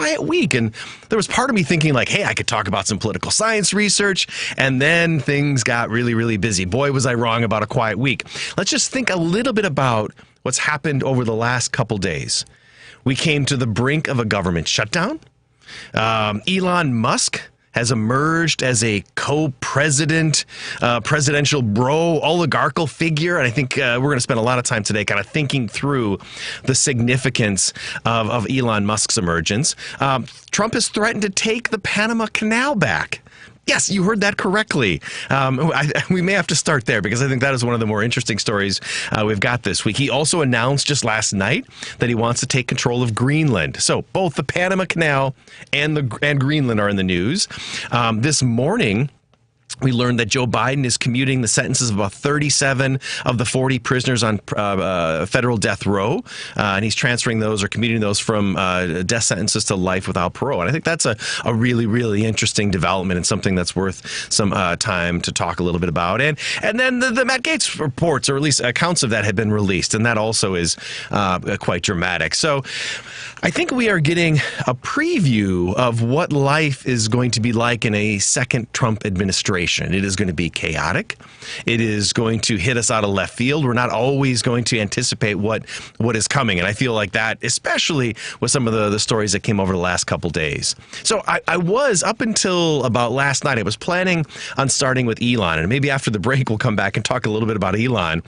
quiet week. And there was part of me thinking like, hey, I could talk about some political science research. And then things got really, really busy. Boy, was I wrong about a quiet week. Let's just think a little bit about what's happened over the last couple days. We came to the brink of a government shutdown. Elon Musk has emerged as a co-president, presidential bro, oligarchical figure. And I think we're going to spend a lot of time today kind of thinking through the significance of Elon Musk's emergence. Trump has threatened to take the Panama Canal back. Yes, you heard that correctly. We may have to start there because I think that is one of the more interesting stories we've got this week. He also announced just last night that he wants to take control of Greenland. So both the Panama Canal and Greenland are in the news. This morning, we learned that Joe Biden is commuting the sentences of about 37 of the 40 prisoners on federal death row, and he's transferring those or commuting those from death sentences to life without parole. And I think that's a really, really interesting development and something that's worth some time to talk a little bit about. And then the Matt Gaetz reports, or at least accounts of that, have been released, and that also is quite dramatic. So I think we are getting a preview of what life is going to be like in a second Trump administration. It is going to be chaotic. It is going to hit us out of left field. We're not always going to anticipate what is coming. And I feel like that, especially with some of the stories that came over the last couple days. So I was, up until about last night, I was planning on starting with Elon. And maybe after the break, we'll come back and talk a little bit about Elon.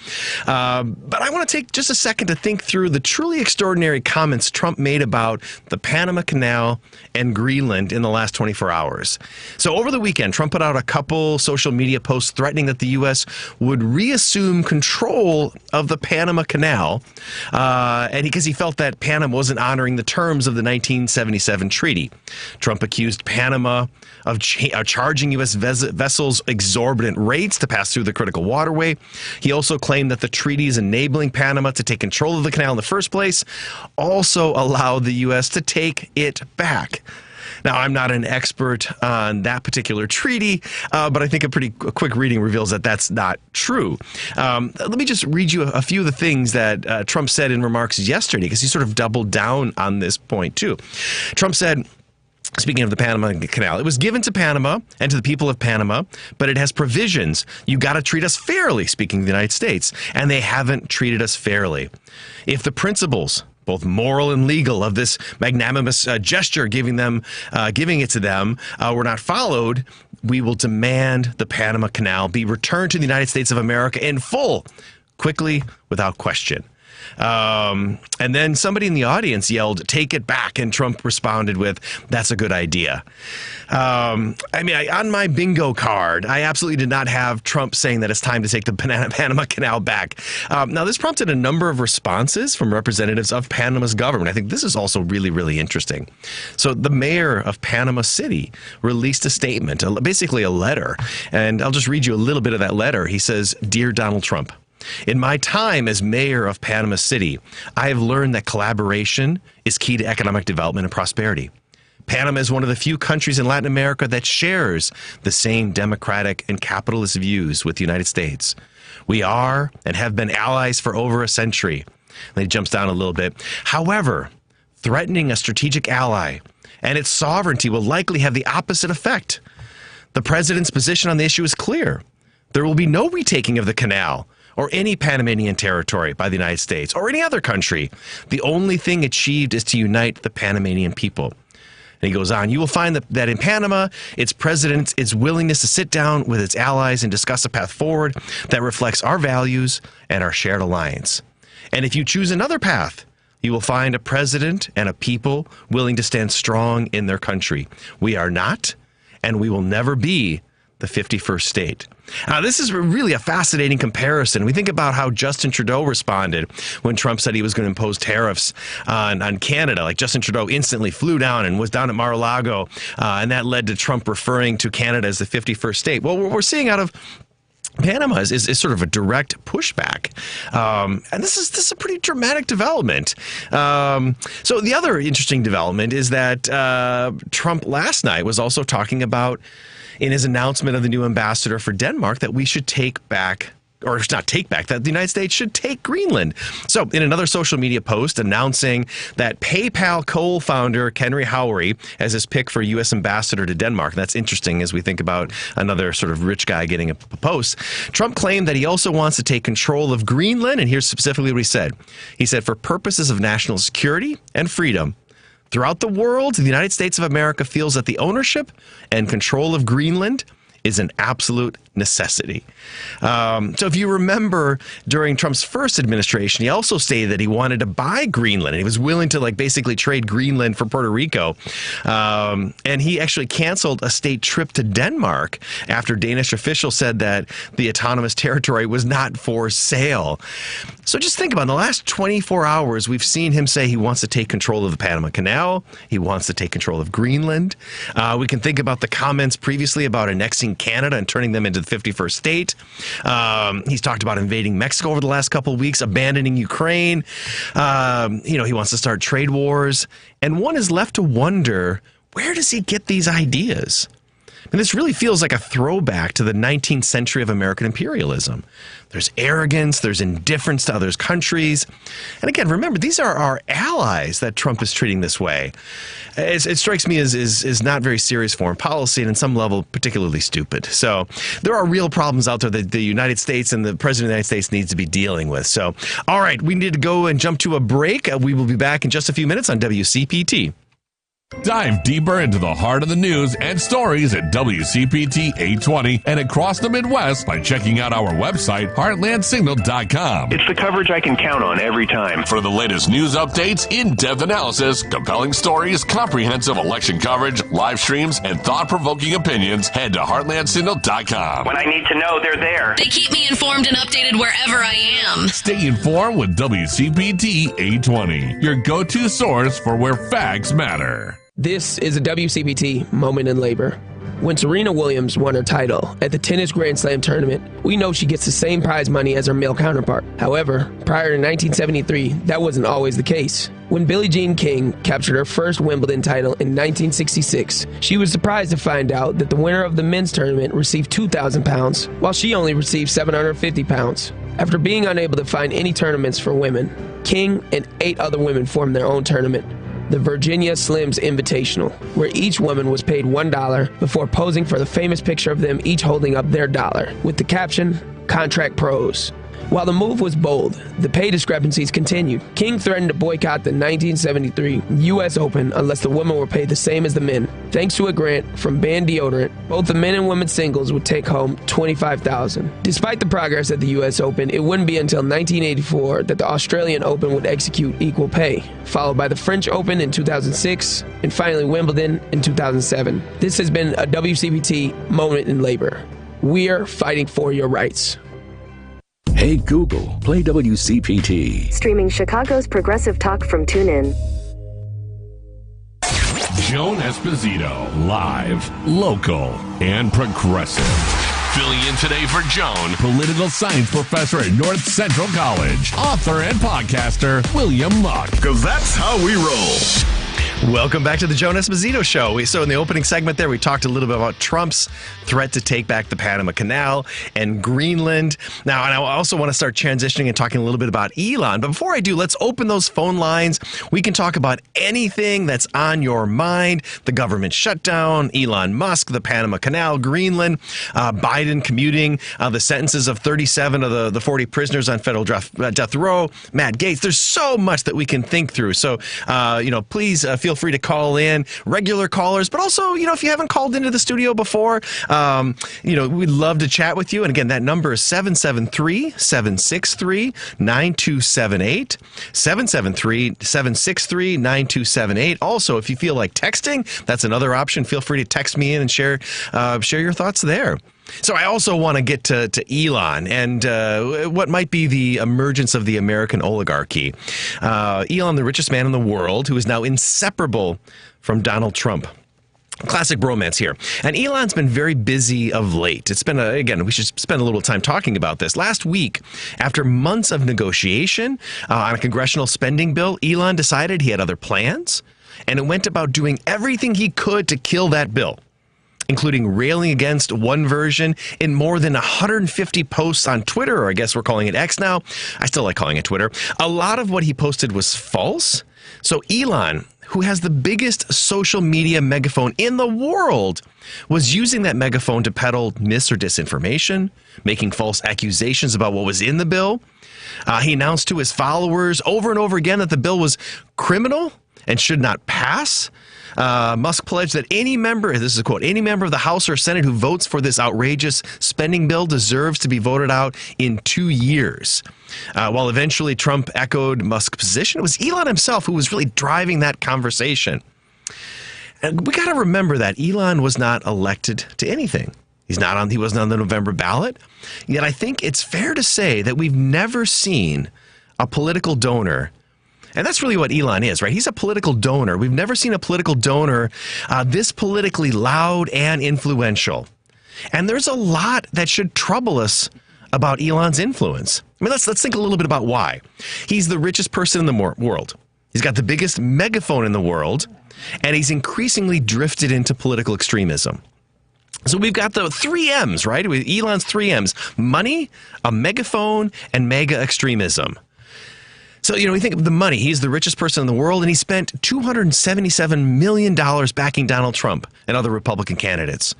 But I want to take just a second to think through the truly extraordinary comments Trump made about the Panama Canal and Greenland in the last 24 hours. So over the weekend, Trump put out a couple social media posts threatening that the U.S. would reassume control of the Panama Canal, and because he felt that Panama wasn't honoring the terms of the 1977 treaty. Trump accused Panama of charging U.S. vessels exorbitant rates to pass through the critical waterway. He also claimed that the treaties enabling Panama to take control of the canal in the first place also allowed the U.S. to take it back. Now, I'm not an expert on that particular treaty, but I think a quick reading reveals that that's not true. Let me just read you a few of the things that Trump said in remarks yesterday, because he sort of doubled down on this point, too. Trump said, speaking of the Panama Canal, it was given to Panama and to the people of Panama, but it has provisions. You got to treat us fairly, speaking of the United States, and they haven't treated us fairly. If the principles, both moral and legal, of this magnanimous gesture giving it to them were not followed, we will demand the Panama Canal be returned to the United States of America in full, quickly, without question. And then somebody in the audience yelled, "Take it back," and Trump responded with, "That's a good idea." On my bingo card, I absolutely did not have Trump saying that it's time to take the Panama Canal back. Now, this prompted a number of responses from representatives of Panama's government. I think this is also really, really interesting. So the mayor of Panama City released a statement, basically a letter, and I'll just read you a little bit of that letter. He says, "Dear Donald Trump, in my time as mayor of Panama City, I have learned that collaboration is key to economic development and prosperity. Panama is one of the few countries in Latin America that shares the same democratic and capitalist views with the United States. We are and have been allies for over a century." And he jumps down a little bit. "However, threatening a strategic ally and its sovereignty will likely have the opposite effect. The president's position on the issue is clear. There will be no retaking of the canal or any Panamanian territory by the United States or any other country. The only thing achieved is to unite the Panamanian people." And he goes on, "You will find that in Panama, its president is willingness to sit down with its allies and discuss a path forward that reflects our values and our shared alliance. And if you choose another path, you will find a president and a people willing to stand strong in their country. We are not, and we will never be, the 51st state." This is really a fascinating comparison. We think about how Justin Trudeau responded when Trump said he was going to impose tariffs on Canada. Like, Justin Trudeau instantly flew down and was down at Mar-a-Lago, and that led to Trump referring to Canada as the 51st state. Well, what we're seeing out of Panama is sort of a direct pushback. And this is a pretty dramatic development. So the other interesting development is that Trump last night was also talking about, in his announcement of the new ambassador for Denmark, that we should take back or not take back, that the United States should take Greenland. So in another social media post announcing that PayPal co-founder Henry Howry as his pick for U.S. ambassador to Denmark, and that's interesting as we think about another sort of rich guy getting a post, Trump claimed that he also wants to take control of Greenland, and here's specifically what he said. He said, for purposes of national security and freedom, throughout the world, the United States of America feels that the ownership and control of Greenland is an absolute necessity. So if you remember, during Trump's first administration, he also stated that he wanted to buy Greenland. And he was willing to basically trade Greenland for Puerto Rico. And he actually canceled a state trip to Denmark after Danish officials said that the autonomous territory was not for sale. So just think about it. In the last 24 hours, we've seen him say he wants to take control of the Panama Canal. He wants to take control of Greenland. We can think about the comments previously about annexing Canada and turning them into the 51st state. He's talked about invading Mexico over the last couple of weeks, abandoning Ukraine. He wants to start trade wars. And one is left to wonder, where does he get these ideas? And this really feels like a throwback to the 19th century of American imperialism. There's arrogance, there's indifference to other countries. And again, remember, these are our allies that Trump is treating this way. It strikes me as not very serious foreign policy, and in some level, particularly stupid. So there are real problems out there that the United States and the President of the United States needs to be dealing with. So, all right, we need to go and jump to a break. We will be back in just a few minutes on WCPT. Dive deeper into the heart of the news and stories at WCPT 820 and across the Midwest by checking out our website, heartlandsignal.com. It's the coverage I can count on every time. For the latest news updates, in-depth analysis, compelling stories, comprehensive election coverage, live streams, and thought-provoking opinions, head to heartlandsignal.com. When I need to know, they're there. They keep me informed and updated wherever I am. Stay informed with WCPT 820, your go-to source for where facts matter. This is a WCPT moment in labor. When Serena Williams won her title at the Tennis Grand Slam tournament, we know she gets the same prize money as her male counterpart. However, prior to 1973, that wasn't always the case. When Billie Jean King captured her first Wimbledon title in 1966, she was surprised to find out that the winner of the men's tournament received £2,000, while she only received £750. After being unable to find any tournaments for women, King and 8 other women formed their own tournament, the Virginia Slims Invitational, where each woman was paid $1 before posing for the famous picture of them each holding up their dollar, with the caption, "Contract Pros." While the move was bold, the pay discrepancies continued. King threatened to boycott the 1973 U.S. Open unless the women were paid the same as the men. Thanks to a grant from Band Deodorant, both the men and women's singles would take home $25,000. Despite the progress at the U.S. Open, it wouldn't be until 1984 that the Australian Open would execute equal pay, followed by the French Open in 2006, and finally Wimbledon in 2007. This has been a WCPT moment in labor. We're fighting for your rights. Hey Google, play WCPT. Streaming Chicago's progressive talk from TuneIn. Joan Esposito, live, local, and progressive. Filling in today for Joan, political science professor at North Central College, author and podcaster, William Muck. Because that's how we roll. Welcome back to the Joan Esposito Show. So in the opening segment there, we talked a little bit about Trump's threat to take back the Panama Canal and Greenland. Now, and I also want to start transitioning and talking a little bit about Elon. But before I do, let's open those phone lines. We can talk about anything that's on your mind. The government shutdown, Elon Musk, the Panama Canal, Greenland, Biden commuting the sentences of 37 of the 40 prisoners on federal death row, Matt Gaetz. There's so much that we can think through. So, please feel free to call in, regular callers, but also, if you haven't called into the studio before, we'd love to chat with you. And again, that number is 773-763-9278, 773-763-9278. Also, if you feel like texting, that's another option. Feel free to text me in and share your thoughts there. So I also want to get to Elon and what might be the emergence of the American oligarchy. Elon, the richest man in the world, who is now inseparable from Donald Trump. Classic bromance here. And Elon's been very busy of late. It's been, we should spend a little time talking about this. Last week, after months of negotiation on a congressional spending bill, Elon decided he had other plans, and it went about doing everything he could to kill that bill. including railing against one version in more than 150 posts on Twitter, or I guess we're calling it X now. I still like calling it Twitter. A lot of what he posted was false. So Elon, who has the biggest social media megaphone in the world, was using that megaphone to peddle mis or disinformation, making false accusations about what was in the bill. He announced to his followers over and over again that the bill was criminal and should not pass. Musk pledged that any member, this is a quote, any member of the House or Senate who votes for this outrageous spending bill deserves to be voted out in 2 years. While eventually Trump echoed Musk's position, it was Elon himself who was really driving that conversation. And we got to remember that Elon was not elected to anything. He wasn't on the November ballot. Yet I think it's fair to say that we've never seen a political donor. And that's really what Elon is, right? He's a political donor. We've never seen a political donor this politically loud and influential. And there's a lot that should trouble us about Elon's influence. I mean, let's think a little bit about why. He's the richest person in the world. He's got the biggest megaphone in the world, and he's increasingly drifted into political extremism. So we've got the 3 M's, right? With Elon's 3 M's: money, a megaphone, and mega extremism. So, we think of the money. He's the richest person in the world, and he spent $277 million backing Donald Trump and other Republican candidates.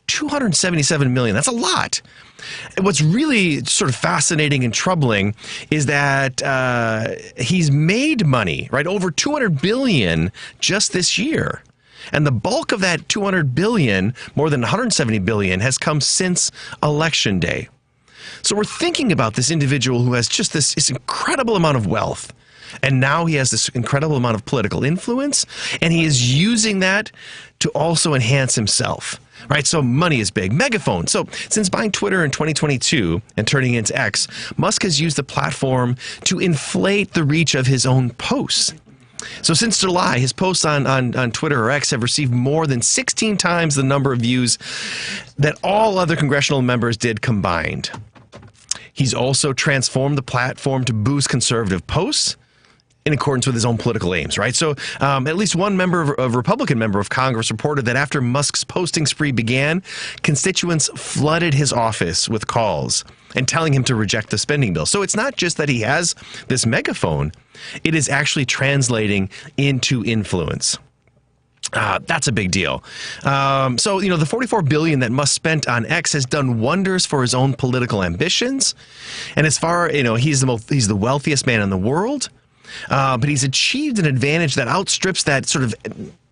$277 million. That's a lot. What's really sort of fascinating and troubling is that he's made money, right? Over $200 billion just this year. And the bulk of that $200 billion, more than $170 billion, has come since Election Day. So we're thinking about this individual who has just this incredible amount of wealth. And now he has this incredible amount of political influence, and he is using that to also enhance himself. Right, so money is big. Megaphone. So since buying Twitter in 2022 and turning it into X, Musk has used the platform to inflate the reach of his own posts. So since July, his posts on Twitter or X have received more than 16 times the number of views that all other congressional members did combined. He's also transformed the platform to boost conservative posts in accordance with his own political aims, right? So at least one Republican member of Congress reported that after Musk's posting spree began, constituents flooded his office with calls and telling him to reject the spending bill. So it's not just that he has this megaphone, it is actually translating into influence. That's a big deal. So the $44 billion that Musk spent on X has done wonders for his own political ambitions. And as far, he's the wealthiest man in the world. But he's achieved an advantage that outstrips that sort of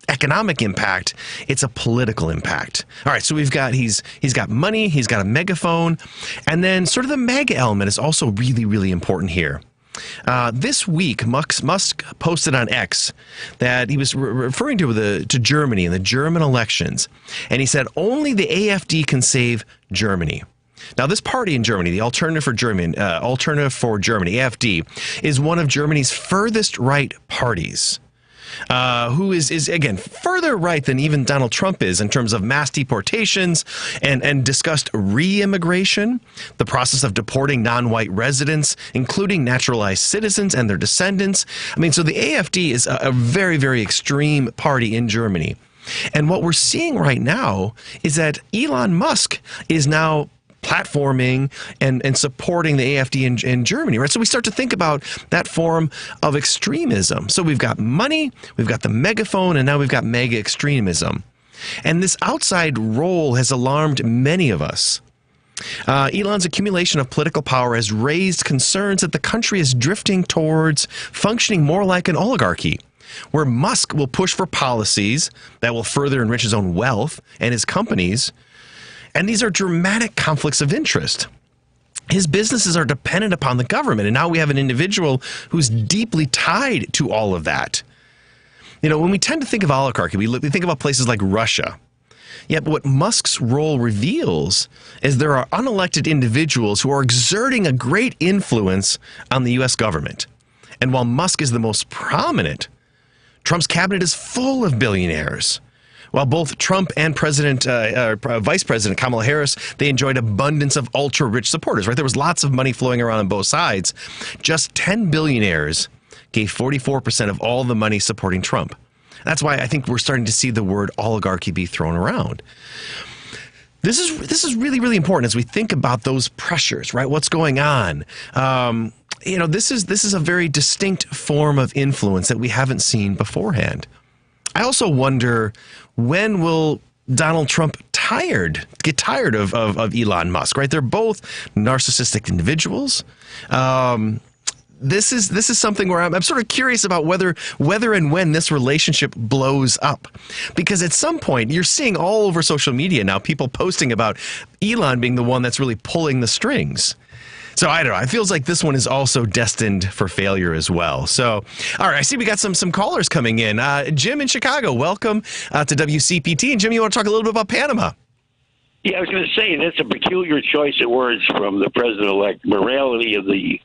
economic impact. It's a political impact. All right, so he's got money, he's got a megaphone, and then sort of the mega element is also really, really important here. This week, Musk posted on X that he was referring to Germany and the German elections, and he said only the AfD can save Germany. Now, this party in Germany, the Alternative for Germany, AfD, is one of Germany's furthest right parties, who is again, further right than even Donald Trump is in terms of mass deportations and discussed re-immigration, the process of deporting non-white residents, including naturalized citizens and their descendants. I mean, so the AfD is a very, very extreme party in Germany. And what we're seeing right now is that Elon Musk is now platforming and supporting the AfD in Germany, right? So we start to think about that form of extremism. So we've got money, we've got the megaphone, and now we've got mega extremism. And this outside role has alarmed many of us. Elon's accumulation of political power has raised concerns that the country is drifting towards functioning more like an oligarchy, where Musk will push for policies that will further enrich his own wealth and his companies. And these are dramatic conflicts of interest. His businesses are dependent upon the government, and now we have an individual who's deeply tied to all of that. When we tend to think of oligarchy, we think about places like Russia. Yet what Musk's role reveals is there are unelected individuals who are exerting a great influence on the U.S. government. And while Musk is the most prominent, Trump's cabinet is full of billionaires. While both Trump and Vice President Kamala Harris, they enjoyed abundance of ultra-rich supporters, right? There was lots of money flowing around on both sides. Just 10 billionaires gave 44% of all the money supporting Trump. That's why I think we're starting to see the word oligarchy be thrown around. This is really, really important as we think about those pressures, right? What's going on? This is a very distinct form of influence that we haven't seen beforehand. I also wonder, when will Donald Trump get tired of Elon Musk, right? They're both narcissistic individuals. This is something where I'm sort of curious about whether and when this relationship blows up. Because at some point, you're seeing all over social media now people posting about Elon being the one that's really pulling the strings. So I don't know. It feels like this one is also destined for failure as well. So, all right, I see we got some callers coming in. Jim in Chicago, welcome to WCPT. And Jim, you want to talk a little bit about Panama? Yeah, I was going to say that's a peculiar choice of words from the president-elect. Morality of the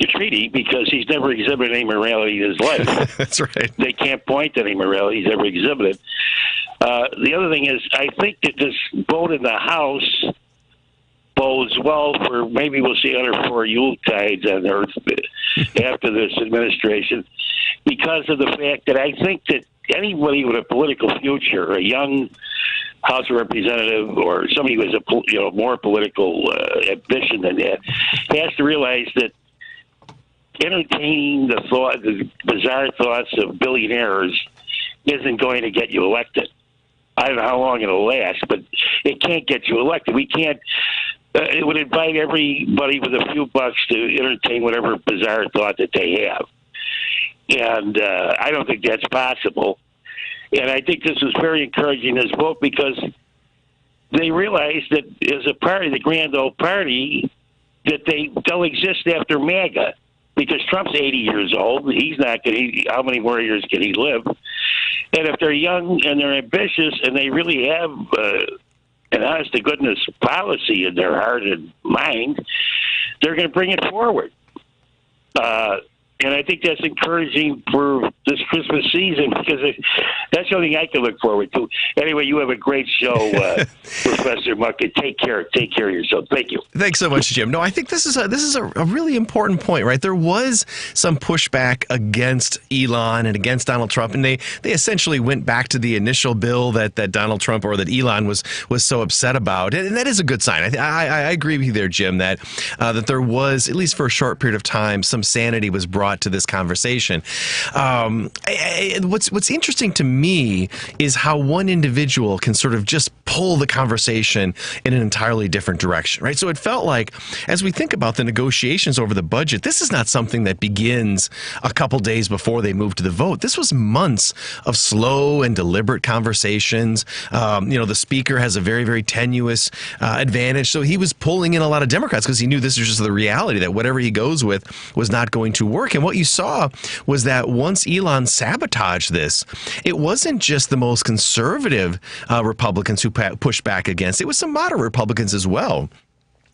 treaty, because he's never exhibited any morality in his life. That's right. They can't point to any morality he's ever exhibited. The other thing is, I think that this vote in the House bodes well for, maybe we'll see under 4 Yuletides on Earth after this administration, because of the fact that I think that anybody with a political future, a young House of Representative or somebody who has a more political ambition than that, has to realize that entertaining the bizarre thoughts of billionaires isn't going to get you elected. I don't know how long it'll last, but it can't get you elected. We can't. It would invite everybody with a few bucks to entertain whatever bizarre thought that they have. And I don't think that's possible. And I think this is very encouraging, this vote, because they realize that as a party, the grand old party, that they'll exist after MAGA. Because Trump's 80 years old, he's not going to. How many more years can he live? And if they're young and they're ambitious and they really have an honest-to-goodness policy in their heart and mind, they're going to bring it forward. And I think that's encouraging for this Christmas season, because that's the only thing I can look forward to. Anyway, you have a great show, Professor Muck. Take care of yourself. Thank you. Thanks so much, Jim. No, I think this is a really important point, right? There was some pushback against Elon and against Donald Trump, and they essentially went back to the initial bill that Donald Trump or that Elon was so upset about, and that is a good sign. I agree with you there, Jim, that there was, at least for a short period of time, some sanity was brought to this conversation. What's interesting to me is how one individual can sort of just pull the conversation in an entirely different direction, right? So it felt like, as we think about the negotiations over the budget, this is not something that begins a couple days before they move to the vote. This was months of slow and deliberate conversations. The speaker has a very, very tenuous advantage, so he was pulling in a lot of Democrats because he knew this was just the reality, that whatever he goes with was not going to work. And what you saw was that once Elon sabotaged this, it wasn't just the most conservative Republicans who pushed back against it. It was some moderate Republicans as well.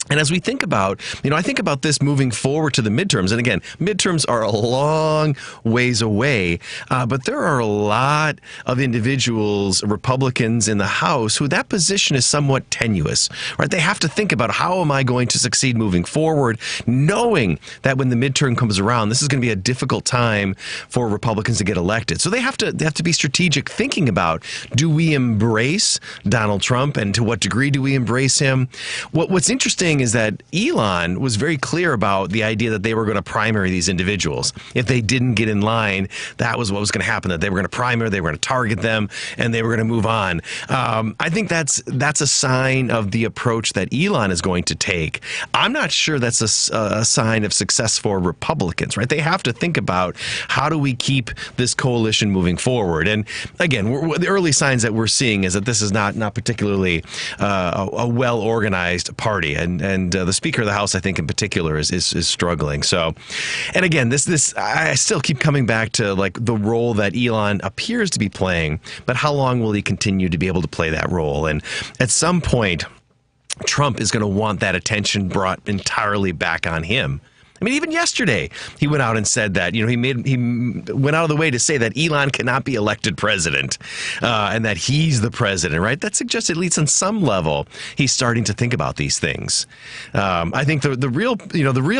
And as we think about, I think about this moving forward to the midterms. And again, midterms are a long ways away, but there are a lot of individuals, Republicans in the House, who that position is somewhat tenuous, right? They have to think about, how am I going to succeed moving forward, knowing that when the midterm comes around, this is going to be a difficult time for Republicans to get elected. So they have to be strategic, thinking about, do we embrace Donald Trump, and to what degree do we embrace him? What's interesting is that Elon was very clear about the idea that they were going to primary these individuals. If they didn't get in line, that was what was going to happen, that they were going to primary, they were going to target them, and they were going to move on. I think that's a sign of the approach that Elon is going to take. I'm not sure that's a sign of success for Republicans, right? They have to think about, how do we keep this coalition moving forward? And again, the early signs that we're seeing is that this is not particularly a well-organized party. And the Speaker of the House, I think in particular, is struggling. So, and again, this I still keep coming back to, like, the role that Elon appears to be playing, but how long will he continue to be able to play that role? And at some point, Trump is going to want that attention brought entirely back on him. I mean, even yesterday, he went out and said that, he went out of the way to say that Elon cannot be elected president and that he's the president, right? That suggests at least on some level, he's starting to think about these things. I think the real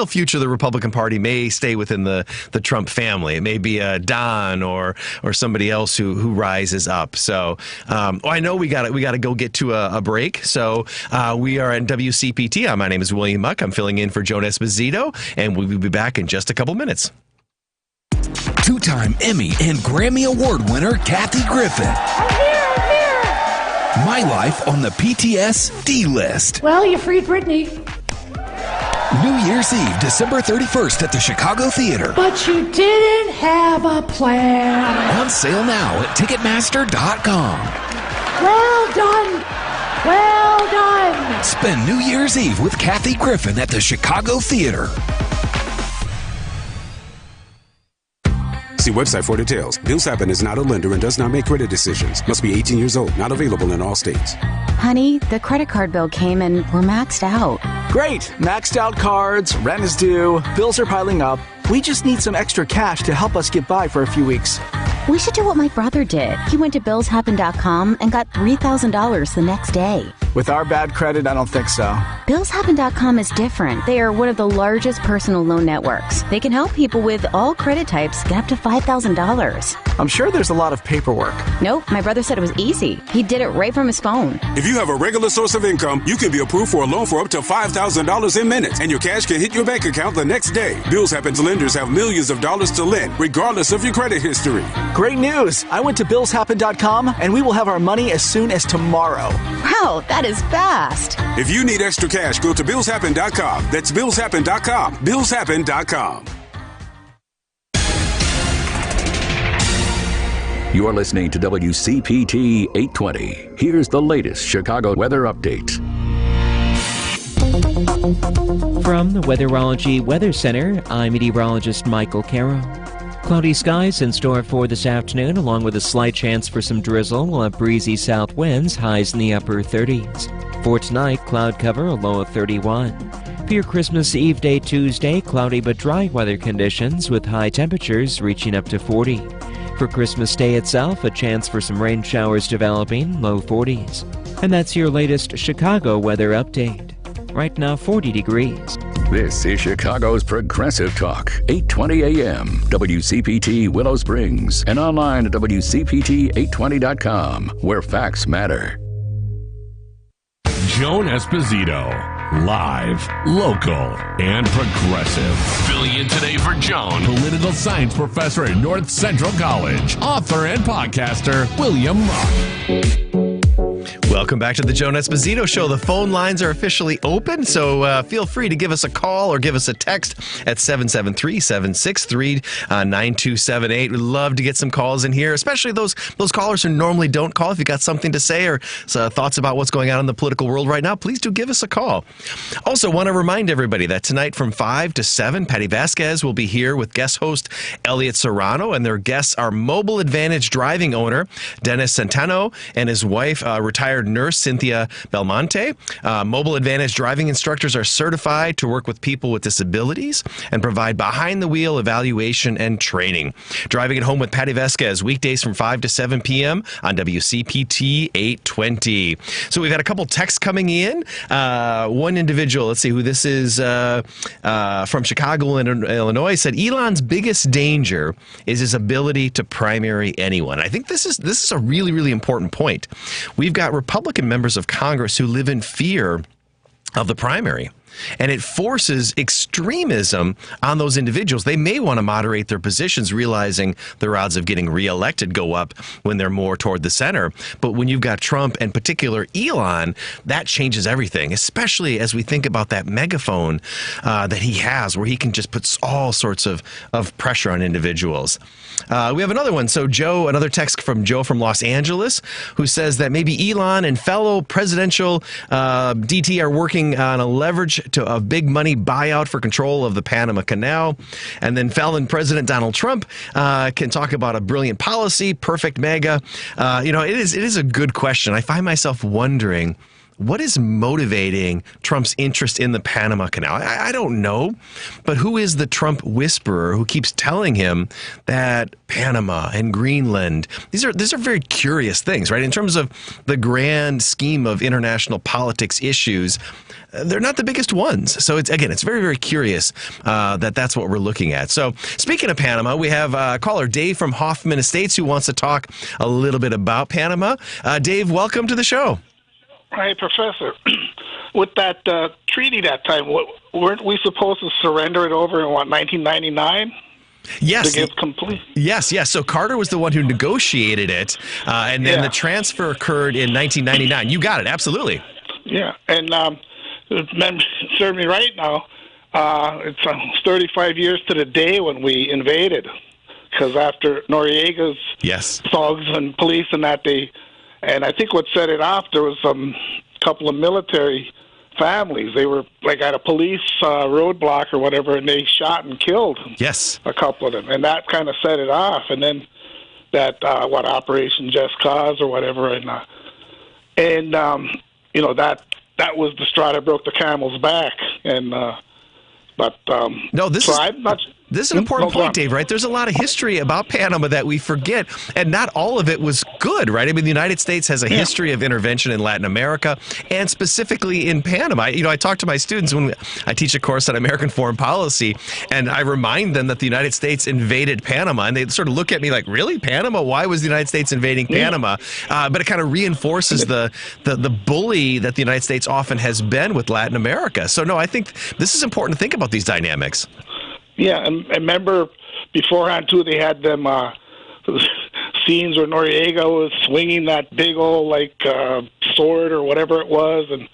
future of the Republican Party may stay within the Trump family. It may be Don or somebody else who rises up. So I know we got to go get to a break. So we are at WCPT. My name is William Muck. I'm filling in for Joan Esposito, and we'll be back in just a couple minutes. Two-time Emmy and Grammy Award winner Kathy Griffin. I'm here. My life on the PTS D-list. Well, you freed Britney. New Year's Eve, December 31st at the Chicago Theater. But you didn't have a plan. On sale now at Ticketmaster.com. Well done. Well done. Spend New Year's Eve with Kathy Griffin at the Chicago Theater. See website for details. Bills Happen is not a lender and does not make credit decisions. Must be 18 years old. Not available in all states. Honey, the credit card bill came and we're maxed out. Great. Maxed out cards, rent is due, bills are piling up. We just need some extra cash to help us get by for a few weeks. We should do what my brother did. He went to billshappen.com and got $3,000 the next day. With our bad credit, I don't think so. Billshappen.com is different. They are one of the largest personal loan networks. They can help people with all credit types get up to $5,000. I'm sure there's a lot of paperwork. Nope, my brother said it was easy. He did it right from his phone. If you have a regular source of income, you can be approved for a loan for up to $5,000 in minutes, and your cash can hit your bank account the next day. Bills Happen's lenders have millions of dollars to lend, regardless of your credit history. Great news! I went to billshappen.com, and we will have our money as soon as tomorrow. Wow, that is fast. If you need extra cash, go to billshappen.com. That's billshappen.com. Billshappen.com. You're listening to WCPT 820. Here's the latest Chicago weather update. From the Weatherology Weather Center, I'm meteorologist Michael Caro. Cloudy skies in store for this afternoon, along with a slight chance for some drizzle. We'll have breezy south winds, highs in the upper 30s. For tonight, cloud cover, a low of 31. For your Christmas Eve day Tuesday, cloudy but dry weather conditions with high temperatures reaching up to 40. For Christmas Day itself, a chance for some rain showers developing, low 40s. And that's your latest Chicago weather update. Right now, 40 degrees. This is Chicago's Progressive Talk, 820 AM, WCPT Willow Springs, and online at WCPT820.com, where facts matter. Joan Esposito, live, local, and progressive. Filling in today for Joan, political science professor at North Central College, author and podcaster, William Muck. Welcome back to the Joan Esposito Show. The phone lines are officially open, so feel free to give us a call or give us a text at 773-763-9278. We'd love to get some calls in here, especially those callers who normally don't call. If you got something to say or thoughts about what's going on in the political world right now, please do give us a call. Also, want to remind everybody that tonight from 5 to 7, Patty Vasquez will be here with guest host Elliot Serrano, and their guests are Mobile Advantage driving owner Dennis Centeno and his wife, retired nurse Cynthia Belmonte. Mobile Advantage driving instructors are certified to work with people with disabilities and provide behind-the-wheel evaluation and training. Driving at Home with Patty Vasquez, weekdays from 5 to 7 p.m. on WCPT 820. So we've had a couple texts coming in. One individual, let's see who this is, from Chicago, Illinois, said Elon's biggest danger is his ability to primary anyone. I think this is a really, really important point. We've got Republican members of Congress who live in fear of the primary. And it forces extremism on those individuals. They may want to moderate their positions, realizing their odds of getting reelected go up when they're more toward the center. But when you've got Trump and particular Elon, that changes everything, especially as we think about that megaphone that he has, where he can just put all sorts of pressure on individuals. We have another one. So another text from Joe from Los Angeles, who says that maybe Elon and fellow presidential DT are working on a leverage to a big money buyout for control of the Panama Canal. And then felon President Donald Trump can talk about a brilliant policy, perfect mega. It is a good question. I find myself wondering what is motivating Trump's interest in the Panama Canal? I don't know, but who is the Trump whisperer who keeps telling him that Panama and Greenland, these are very curious things, right? In terms of the grand scheme of international politics issues, they're not the biggest ones. So it's very, very curious that's what we're looking at. So speaking of Panama, we have caller Dave from Hoffman Estates who wants to talk a little bit about Panama. Dave, welcome to the show. Hi, Professor. With that treaty that time, weren't we supposed to surrender it over in, 1999? Yes. To get complete? Yes. So Carter was the one who negotiated it, and then the transfer occurred in 1999. You got it. Absolutely. Yeah. And serve me right now, it's 35 years to the day when we invaded, because after Noriega's thugs and police and that, and I think what set it off, there was some couple of military families. They were like at a police roadblock or whatever, and they shot and killed a couple of them, and that kind of set it off. And then that Operation Just Cause or whatever, and that was the straw that broke the camel's back. And this is an important point, Dave, right? There's a lot of history about Panama that we forget, and not all of it was good, right? I mean, the United States has a history of intervention in Latin America, and specifically in Panama. I talk to my students when I teach a course on American foreign policy, and I remind them that the United States invaded Panama, and they sort of look at me like, really? Panama? Why was the United States invading Panama? But it kind of reinforces the bully that the United States often has been with Latin America. So, no, I think this is important to think about these dynamics. Yeah, and remember beforehand, too, they had them scenes where Noriega was swinging that big old, sword or whatever it was, and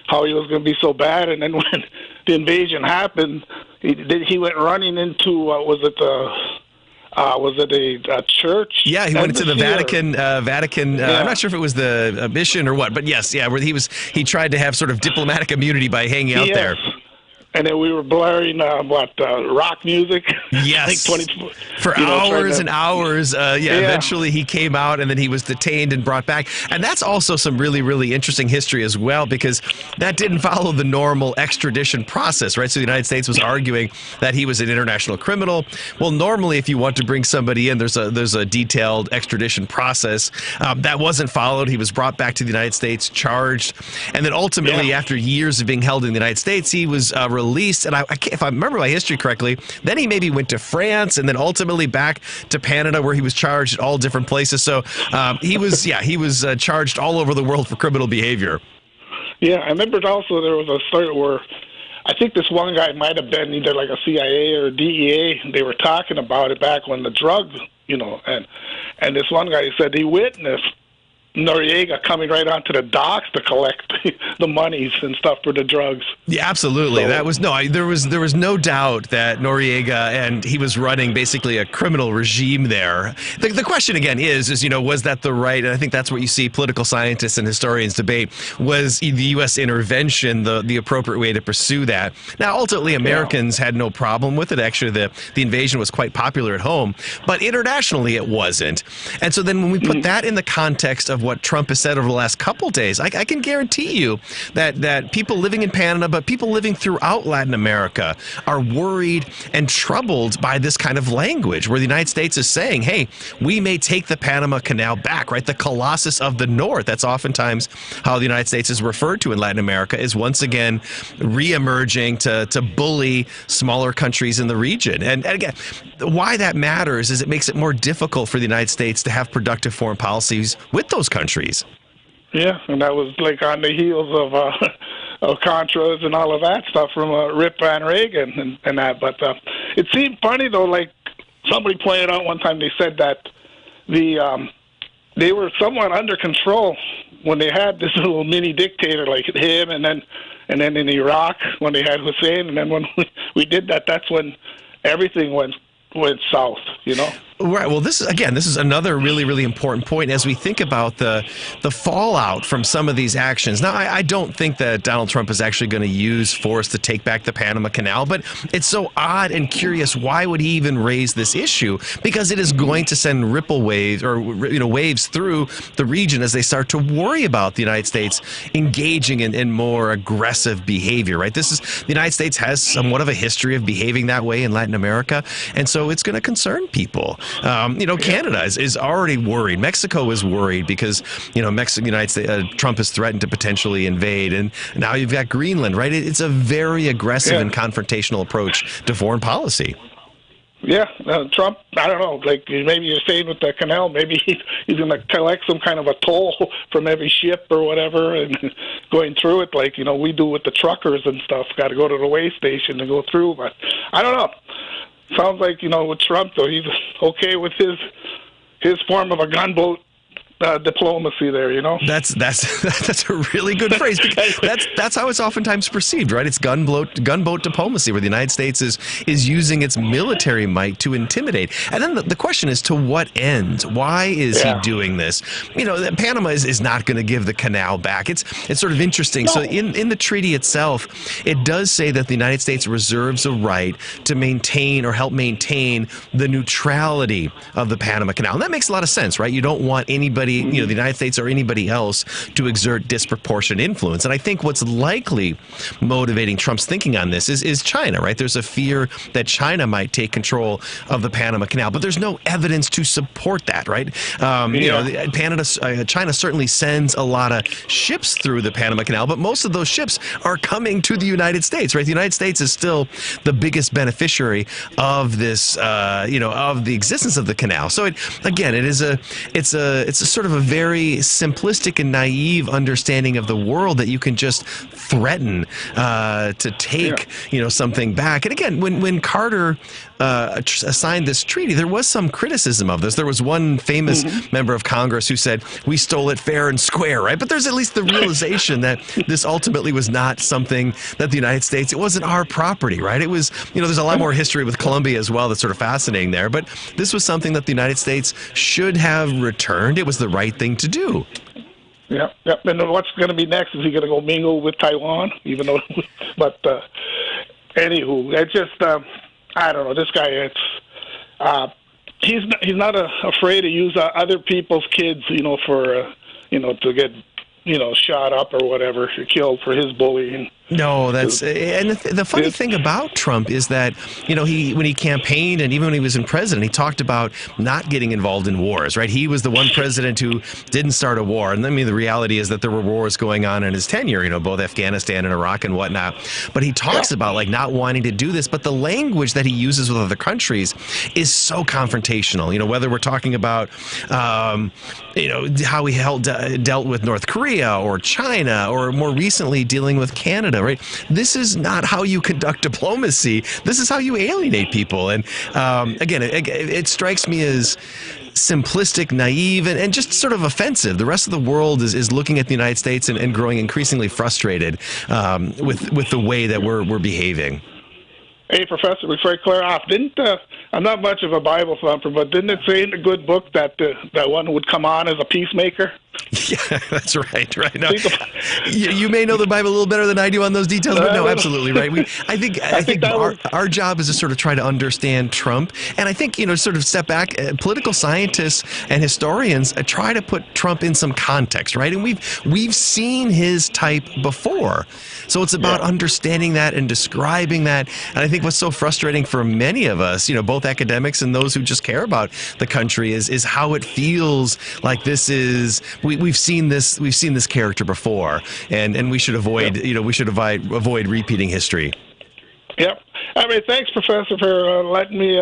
how he was going to be so bad. And then when the invasion happened, he went running into, was it a church? Yeah, he went into the Vatican. I'm not sure if it was the mission or what, but yes, where he tried to have sort of diplomatic immunity by hanging out there. And then we were blaring rock music. Yes, for hours and hours. Eventually he came out, and then he was detained and brought back. And that's also some really, really interesting history as well, because that didn't follow the normal extradition process, right? So the United States was arguing that he was an international criminal. Well, normally, if you want to bring somebody in, there's a detailed extradition process. That wasn't followed. He was brought back to the United States, charged, and then ultimately, after years of being held in the United States, he was released. And if I remember my history correctly, then he maybe went to France, and then ultimately back to Canada, where he was charged at all different places. So he was charged all over the world for criminal behavior. Yeah, I remember also there was a story where I think this one guy might have been either like a CIA or DEA. They were talking about it back when the drugs, and this one guy said he witnessed Noriega coming right onto the docks to collect the monies and stuff for the drugs. Yeah, absolutely. So, there was no doubt that Noriega, and he was running basically a criminal regime there. The question again is was that the right? And I think that's what you see political scientists and historians debate. Was the U.S. intervention the appropriate way to pursue that? Now, ultimately, Americans had no problem with it. Actually, the invasion was quite popular at home, but internationally it wasn't. And so then when we put that in the context of what Trump has said over the last couple days, I can guarantee you that people living in Panama, but people living throughout Latin America, are worried and troubled by this kind of language where the United States is saying, hey, we may take the Panama Canal back, right? The Colossus of the North. That's oftentimes how the United States is referred to in Latin America, is once again re-emerging to bully smaller countries in the region. And again, why that matters is it makes it more difficult for the United States to have productive foreign policies with those countries. Yeah, and that was on the heels of Contras and all of that stuff from Rip Van Reagan and that. But it seemed funny, though, somebody pointed out one time, they said that they were somewhat under control when they had this little mini dictator like him, and then in Iraq when they had Hussein, and then when we did that, that's when everything went south, Right. Well, this is another really, really important point as we think about the fallout from some of these actions. Now, I don't think that Donald Trump is actually going to use force to take back the Panama Canal, but it's so odd and curious. Why would he even raise this issue? Because it is going to send ripple waves or waves through the region as they start to worry about the United States engaging in more aggressive behavior. Right. The United States has somewhat of a history of behaving that way in Latin America, and so it's going to concern people. Canada is already worried. Mexico is worried because, United States, Trump has threatened to potentially invade. And now you've got Greenland, right? It's a very aggressive and confrontational approach to foreign policy. Yeah, Trump, I don't know, like maybe you're saying with the canal, maybe he's going to collect some kind of a toll from every ship or whatever and going through it like, we do with the truckers and stuff. Got to go to the weigh station to go through. But I don't know. Sounds like, with Trump, though, he's okay with his form of a gunboat diplomacy there, That's a really good phrase. That's how it's oftentimes perceived, right? It's gunboat diplomacy, where the United States is using its military might to intimidate. And then the question is, to what end? Why is he doing this? Panama is not going to give the canal back. It's sort of interesting. No. So in the treaty itself, it does say that the United States reserves a right to maintain or help maintain the neutrality of the Panama Canal. And that makes a lot of sense, right? You don't want anybody, the United States or anybody else, to exert disproportionate influence. And I think what's likely motivating Trump's thinking on this is China, right? There's a fear that China might take control of the Panama Canal, but there's no evidence to support that, right? China certainly sends a lot of ships through the Panama Canal, but most of those ships are coming to the United States, right? The United States is still the biggest beneficiary of this, of the existence of the canal. So it's a sort of a very simplistic and naive understanding of the world that you can just threaten to take something back. And again, when Carter signed this treaty, there was some criticism of this. There was one famous member of Congress who said, "We stole it fair and square," right? But there's at least the realization that this ultimately was not something that the United States, it wasn't our property, right? It was, there's a lot more history with Colombia as well that's sort of fascinating there. But this was something that the United States should have returned. It was the right thing to do. Yep. And then what's going to be next? Is he going to go mingle with Taiwan? Anywho, it's just, I don't know. This guy, he's not afraid to use other people's kids, for, to get, shot up or whatever, killed for his bullying. No, that's and the funny thing about Trump is that when he campaigned and even when he was in president, he talked about not getting involved in wars. Right? He was the one president who didn't start a war, and the reality is that there were wars going on in his tenure. Both Afghanistan and Iraq and whatnot. But he talks about not wanting to do this. But the language that he uses with other countries is so confrontational. Whether we're talking about how he dealt with North Korea or China, or more recently dealing with Canada. Right? This is not how you conduct diplomacy. This is how you alienate people. And again, it strikes me as simplistic, naive, and just sort of offensive. The rest of the world is looking at the United States and growing increasingly frustrated with the way that we're behaving. Hey, Professor, before I clear off, I'm not much of a Bible thumper, but didn't it say in the good book that that one would come on as a peacemaker? Yeah, that's right. No, you may know the Bible a little better than I do on those details, but no, absolutely right. I think our job is to sort of try to understand Trump, and I think sort of step back. Political scientists and historians try to put Trump in some context, right? And we've seen his type before, so it's about understanding that and describing that. And I think what's so frustrating for many of us, both academics and those who just care about the country, is how it feels like this is. We've seen this character before, and we should avoid avoid repeating history. Yep. I mean, thanks, Professor, for letting me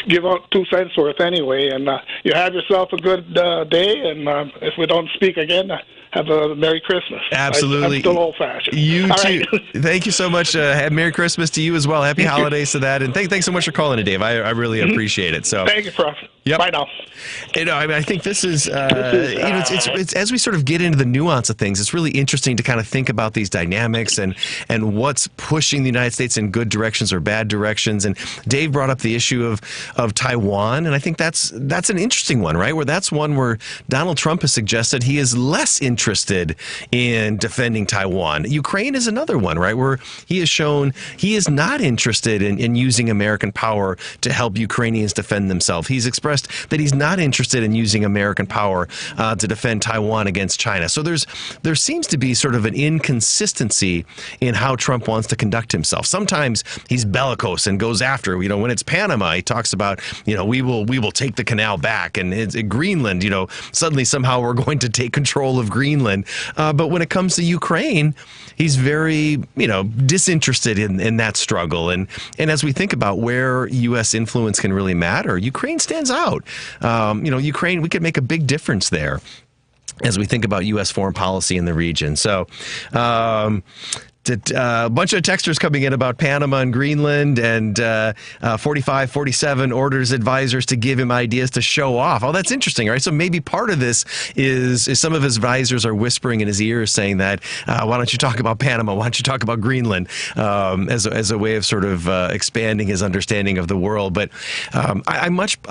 give out 2 cents worth anyway. And you have yourself a good day. And if we don't speak again, have a Merry Christmas. Absolutely. I'm still old-fashioned. You too. Right. Thank you so much. Merry Christmas to you as well. Happy holidays to that. And thanks so much for calling in, Dave. I really appreciate it. So thank you, Prof. Yep. Bye now. I think this is, it's as we sort of get into the nuance of things, it's really interesting to kind of think about these dynamics and what's pushing the United States in good directions or bad directions. And Dave brought up the issue of Taiwan, and I think that's an interesting one, right? Where that's one where Donald Trump has suggested he is less interested in defending Taiwan. Ukraine is another one, right? Where he has shown he is not interested in using American power to help Ukrainians defend themselves. He's expressed that he's not interested in using American power to defend Taiwan against China. So there seems to be sort of an inconsistency in how Trump wants to conduct himself. Sometimes he's bellicose and goes after, when it's Panama, he talks about, we will take the canal back, and it's Greenland, suddenly somehow we're going to take control of Greenland. But when it comes to Ukraine, he's very, disinterested in that struggle. And as we think about where U.S. influence can really matter, Ukraine stands out. Ukraine, we could make a big difference there as we think about U.S. foreign policy in the region. So, a bunch of texters coming in about Panama and Greenland, and 4547 orders advisors to give him ideas to show off. Oh, that's interesting, right? So maybe part of this is some of his advisors are whispering in his ears saying that, why don't you talk about Panama? Why don't you talk about Greenland? As a way of sort of expanding his understanding of the world. But I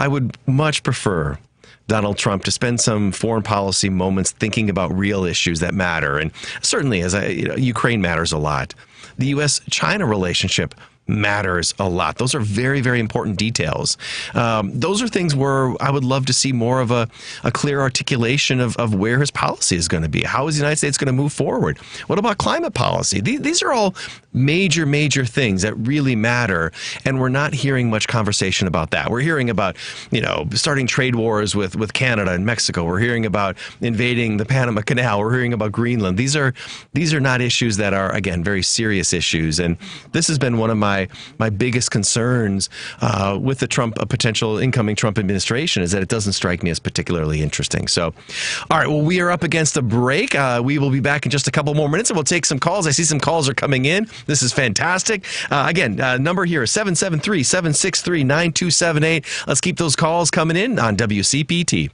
would much prefer Donald Trump to spend some foreign policy moments thinking about real issues that matter. And certainly, Ukraine matters a lot. The U.S.-China relationship matters a lot. Those are very, very important details. Those are things where I would love to see more of a clear articulation of where his policy is going to be. How is the United States going to move forward? What about climate policy? These are all major, major things that really matter, and we're not hearing much conversation about that. We're hearing about, starting trade wars with Canada and Mexico. We're hearing about invading the Panama Canal. We're hearing about Greenland. These are not issues that are, again, very serious issues, and this has been one of my biggest concerns with the potential incoming Trump administration, is that it doesn't strike me as particularly interesting. So, all right, well, we are up against a break. We will be back in just a couple more minutes, and we'll take some calls. I see some calls are coming in. This is fantastic. Again, number here is 773-763-9278. Let's keep those calls coming in on WCPT.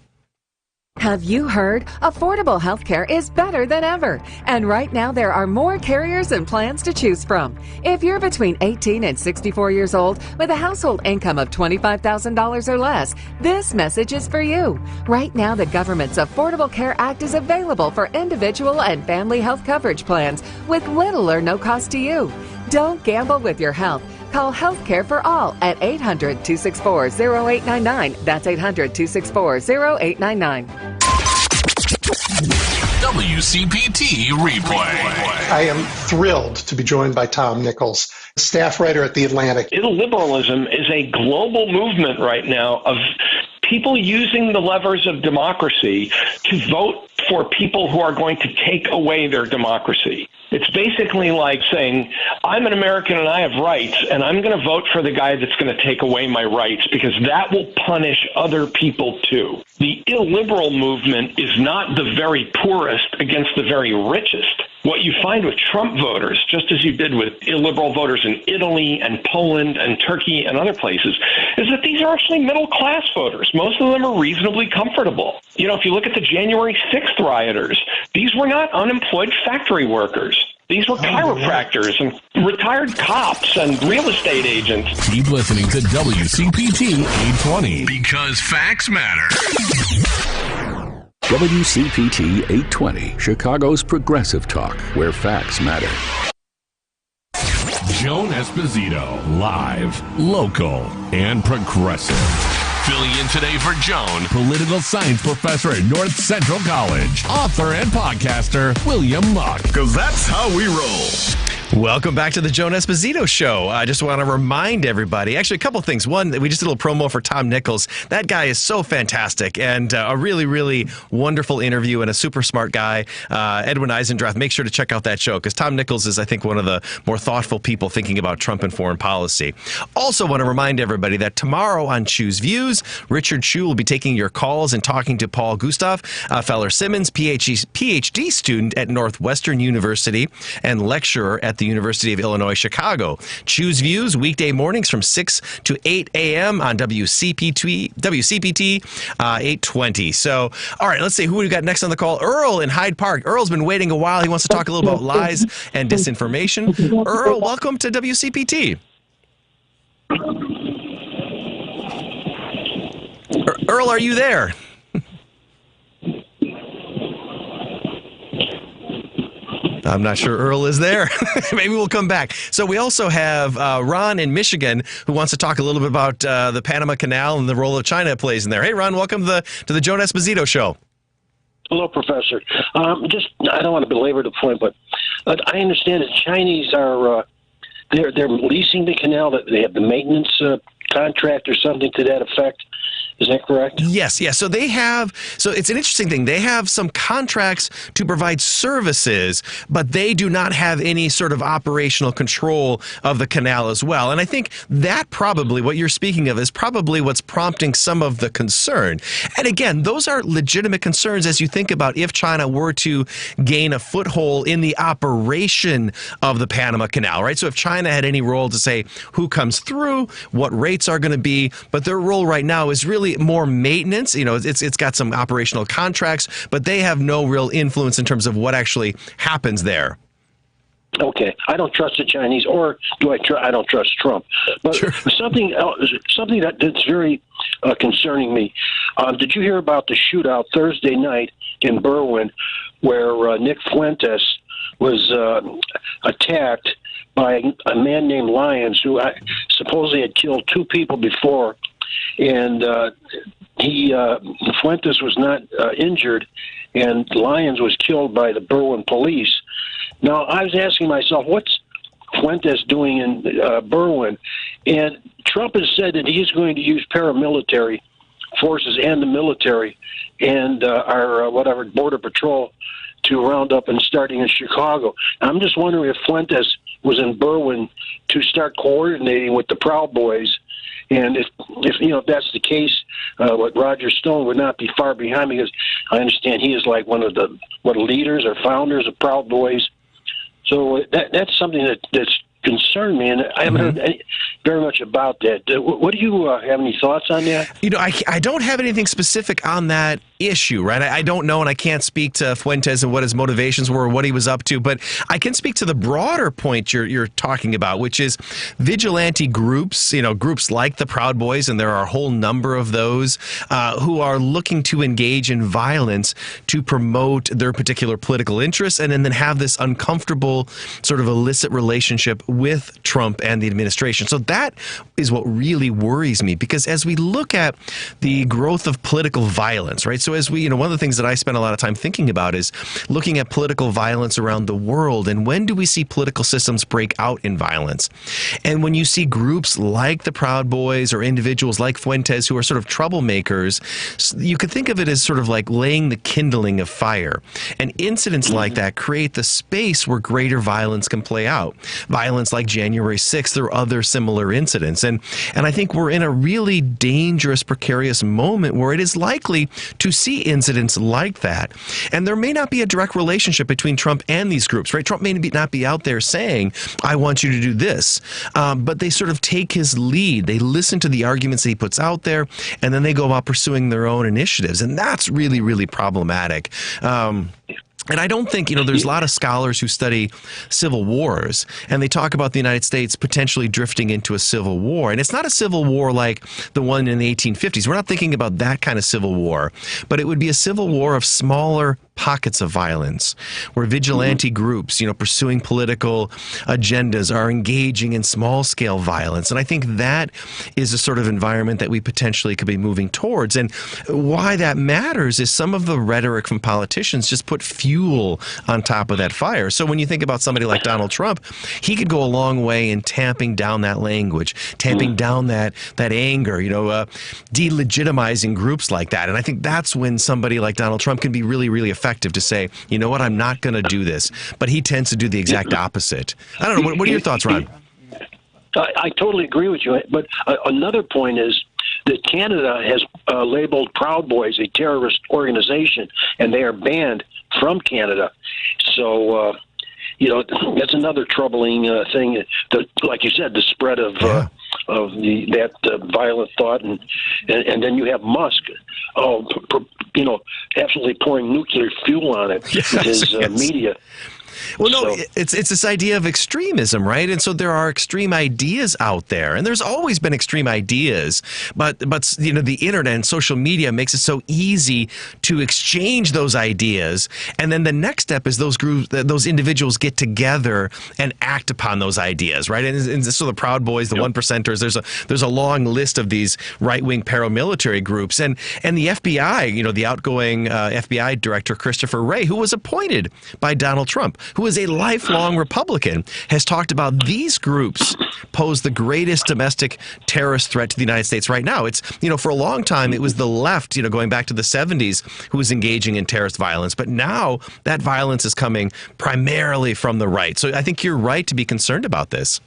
Have you heard? Affordable healthcare is better than ever. And right now there are more carriers and plans to choose from. If you're between 18 and 64 years old with a household income of $25,000 or less, this message is for you. Right now the government's Affordable Care Act is available for individual and family health coverage plans with little or no cost to you. Don't gamble with your health. Call Healthcare for All at 800-264-0899. That's 800-264-0899. WCPT Replay. I am thrilled to be joined by Tom Nichols, staff writer at The Atlantic. Illiberalism is a global movement right now of people using the levers of democracy to vote for people who are going to take away their democracy. It's basically like saying, I'm an American and I have rights, and I'm going to vote for the guy that's going to take away my rights because that will punish other people too. The illiberal movement is not the very poorest against the very richest. What you find with Trump voters, just as you did with illiberal voters in Italy and Poland and Turkey and other places, is that these are actually middle-class voters. Most of them are reasonably comfortable. If you look at the January 6th rioters, these were not unemployed factory workers. These were chiropractors and retired cops and real estate agents. Keep listening to WCPT 820 because facts matter. WCPT 820, Chicago's progressive talk, where facts matter. Joan Esposito, live, local, and progressive. Filling in today for Joan, political science professor at North Central College, author and podcaster, William Muck. Because that's how we roll. Welcome back to the Joan Esposito Show. I just want to remind everybody, actually a couple things. One, we just did a little promo for Tom Nichols. That guy is so fantastic and a really, really wonderful interview and a super smart guy. Edwin Eisendrath, make sure to check out that show because Tom Nichols is, I think, one of the more thoughtful people thinking about Trump and foreign policy. Also want to remind everybody that tomorrow on Choose Views, Richard Chu will be taking your calls and talking to Paul Gustav, Feller Simmons, PhD student at Northwestern University and lecturer at the the University of Illinois, Chicago. Choose Views, weekday mornings from 6 to 8 a.m. on WCPT 820. So, all right, let's see who we got next on the call. Earl in Hyde Park. Earl's been waiting a while. He wants to talk a little about lies and disinformation. Earl, welcome to WCPT. Earl, are you there? I'm not sure Earl is there. Maybe we'll come back. So we also have Ron in Michigan who wants to talk a little bit about the Panama Canal and the role that China plays in there. Hey, Ron, welcome to the Joan Esposito Show. Hello, Professor. I don't want to belabor the point, but I understand that Chinese are they're leasing the canal. That they have the maintenance contract or something to that effect. Is that correct? Yes. So they have, so it's an interesting thing. They have some contracts to provide services, but they do not have any sort of operational control of the canal as well. And I think that probably, what you're speaking of, is probably what's prompting some of the concern. And again, those are legitimate concerns as you think about if China were to gain a foothold in the operation of the Panama Canal, right? So if China had any role to say who comes through, what rates are going to be, but their role right now is really more maintenance. You know, it's got some operational contracts, but they have no real influence in terms of what actually happens there. Okay, I don't trust the Chinese, or do I? I don't trust Trump. But sure. something that's very concerning me. Did you hear about the shootout Thursday night in Berwyn, where Nick Fuentes was attacked by a man named Lyons, who supposedly had killed 2 people before, and Fuentes was not injured, and Lyons was killed by the Berwyn police. Now, I was asking myself, what's Fuentes doing in Berwyn? And Trump has said that he's going to use paramilitary forces and the military and our Border Patrol to round up and starting in Chicago. I'm just wondering if Fuentes was in Berwyn to start coordinating with the Proud Boys. And if that's the case, what Roger Stone would not be far behind, because I understand he is like one of the leaders or founders of Proud Boys. So that's something that's concerned me, and I haven't heard very much about that. What do you have any thoughts on that? You know, I don't have anything specific on that issue, right? I don't know, and I can't speak to Fuentes and what his motivations were or what he was up to, but I can speak to the broader point you're talking about, which is vigilante groups, groups like the Proud Boys, and there are a whole number of those who are looking to engage in violence to promote their particular political interests and then have this uncomfortable sort of illicit relationship with Trump and the administration. So that is what really worries me, because as we look at the growth of political violence, right? So as we, one of the things that I spend a lot of time thinking about is looking at political violence around the world, and when do we see political systems break out in violence? And when you see groups like the Proud Boys or individuals like Fuentes who are sort of troublemakers, you could think of it as sort of like laying the kindling of fire. And incidents like that create the space where greater violence can play out. Violence like January 6th or other similar incidents. And I think we're in a really dangerous, precarious moment where it is likely to see incidents like that. And there may not be a direct relationship between Trump and these groups, right? Trump may not be out there saying, I want you to do this. But they sort of take his lead. They listen to the arguments that he puts out there, and then they go about pursuing their own initiatives. And that's really, really problematic. And I don't think, there's a lot of scholars who study civil wars, and they talk about the United States potentially drifting into a civil war. And it's not a civil war like the one in the 1850s. We're not thinking about that kind of civil war, but it would be a civil war of smaller pockets of violence where vigilante groups, pursuing political agendas are engaging in small-scale violence. And I think that is a sort of environment that we potentially could be moving towards. And why that matters is some of the rhetoric from politicians just put fuel on top of that fire. So when you think about somebody like Donald Trump, he could go a long way in tamping down that language, tamping down that anger, delegitimizing groups like that. And I think that's when somebody like Donald Trump can be really, really effective to say, you know what, I'm not going to do this. But he tends to do the exact opposite. I don't know. What are your thoughts, Ron? I totally agree with you. But another point is that Canada has labeled Proud Boys a terrorist organization, and they are banned from Canada. So that's another troubling thing. Like you said, the spread of that violent thought, and then you have Musk, absolutely pouring nuclear fuel on it with his media. Well, no, it's this idea of extremism, right? And so there are extreme ideas out there, and there's always been extreme ideas, but the internet and social media makes it so easy to exchange those ideas, and then the next step is those individuals get together and act upon those ideas, right? And so the Proud Boys, the One Percenters, there's a long list of these right-wing paramilitary groups, and the FBI, the outgoing FBI director Christopher Wray, who was appointed by Donald Trump, who is a lifelong Republican, has talked about these groups pose the greatest domestic terrorist threat to the United States right now. It's, for a long time, it was the left, going back to the 70s, who was engaging in terrorist violence. But now that violence is coming primarily from the right. So I think you're right to be concerned about this.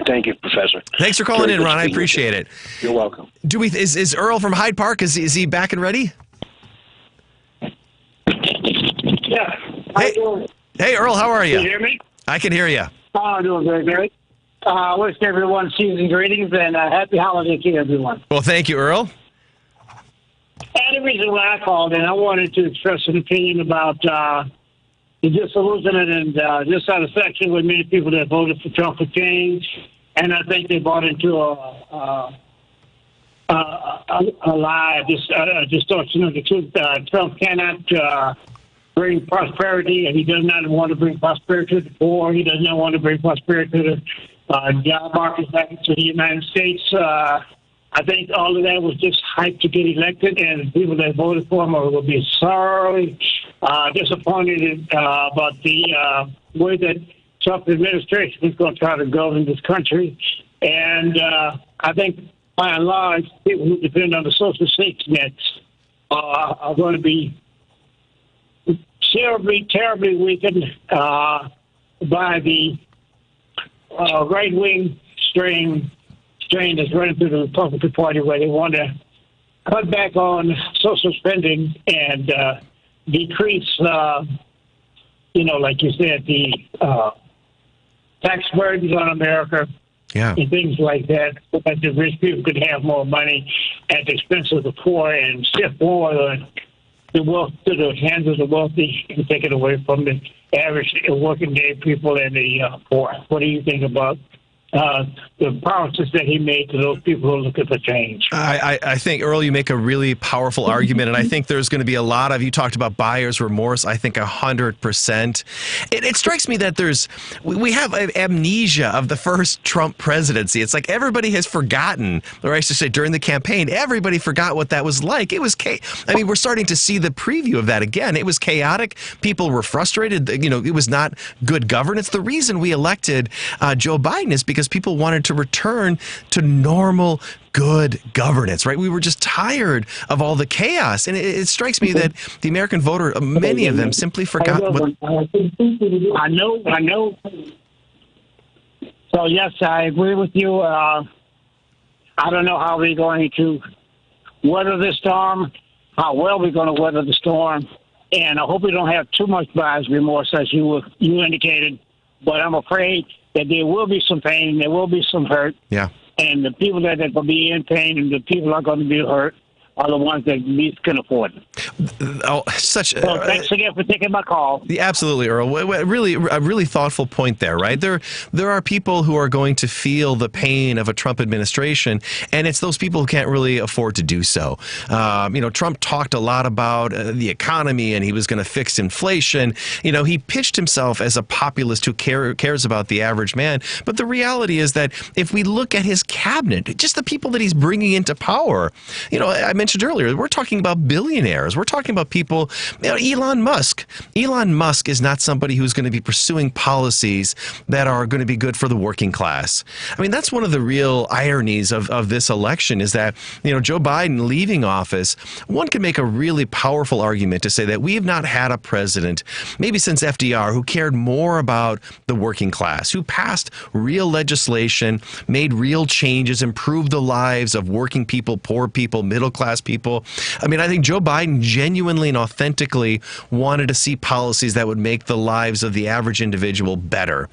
Thank you, Professor. Thanks for calling in, Ron. I appreciate it. You're welcome. Is Earl from Hyde Park, is he back and ready? Yeah. Hey, Earl, how are you? Can you hear me? I can hear you. Oh, I'm doing very good. I wish everyone season greetings and happy holiday to everyone. Well, thank you, Earl. And the reason why I called in, I wanted to express an opinion about the disillusionment and dissatisfaction with many people that voted for Trump for change. And I think they bought into a lie, a distortion of the truth. Trump cannot bring prosperity, and he does not want to bring prosperity to the poor. He does not want to bring prosperity to the job market back to the United States. I think all of that was just hype to get elected, and the people that voted for him will be sorely disappointed about the way that Trump administration is going to try to govern this country. And I think, by and large, people who depend on the social safety nets are going to be terribly weakened by the right-wing strain that's running through the Republican Party, where they want to cut back on social spending and decrease, like you said, the tax burdens on America. Yeah. And things like that, so that the rich people could have more money at the expense of the poor, and shift more the wealth to the hands of the wealthy and take it away from the average working day people and the poor. What do you think about the promises that he made to those people who are looking for change? I think, Earl, you make a really powerful argument, and I think there's going to be a lot of, you talked about buyer's remorse, I think 100%. It strikes me that we have amnesia of the first Trump presidency. It's like everybody has forgotten, or I should say during the campaign, everybody forgot what that was like. It was, we're starting to see the preview of that again. It was chaotic. People were frustrated. It was not good governance. The reason we elected Joe Biden is because people wanted to return to normal, good governance, right? We were just tired of all the chaos. And it strikes me that the American voter, many of them simply forgot what... I know. So, yes, I agree with you. I don't know how we're going to weather the storm, how well we're going to weather the storm. And I hope we don't have too much buyer's remorse, as you indicated. But I'm afraid that there will be some pain and there will be some hurt. Yeah. And the people that are going to be in pain and the people that are going to be hurt are the ones that least can afford it. Thanks again for taking my call. Yeah, absolutely, Earl. A really thoughtful point there, right? There are people who are going to feel the pain of a Trump administration, and it's those people who can't really afford to do so. Trump talked a lot about the economy, and he was going to fix inflation. He pitched himself as a populist who cares about the average man. But the reality is that if we look at his cabinet, just the people that he's bringing into power, I mentioned earlier, we're talking about billionaires. We're talking about people, Elon Musk. Elon Musk is not somebody who's going to be pursuing policies that are going to be good for the working class. That's one of the real ironies of this election is that, Joe Biden leaving office, one can make a really powerful argument to say that we have not had a president, maybe since FDR, who cared more about the working class, who passed real legislation, made real changes, improved the lives of working people, poor people, middle class class people. I mean, I think Joe Biden genuinely and authentically wanted to see policies that would make the lives of the average individual better.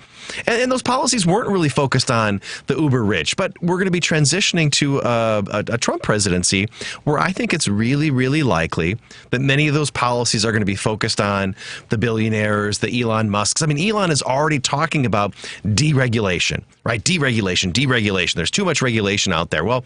And those policies weren't really focused on the uber rich, but we're going to be transitioning to a Trump presidency where I think it's really, really likely that many of those policies are going to be focused on the billionaires, the Elon Musks. I mean, Elon is already talking about deregulation, right? Deregulation. There's too much regulation out there. Well,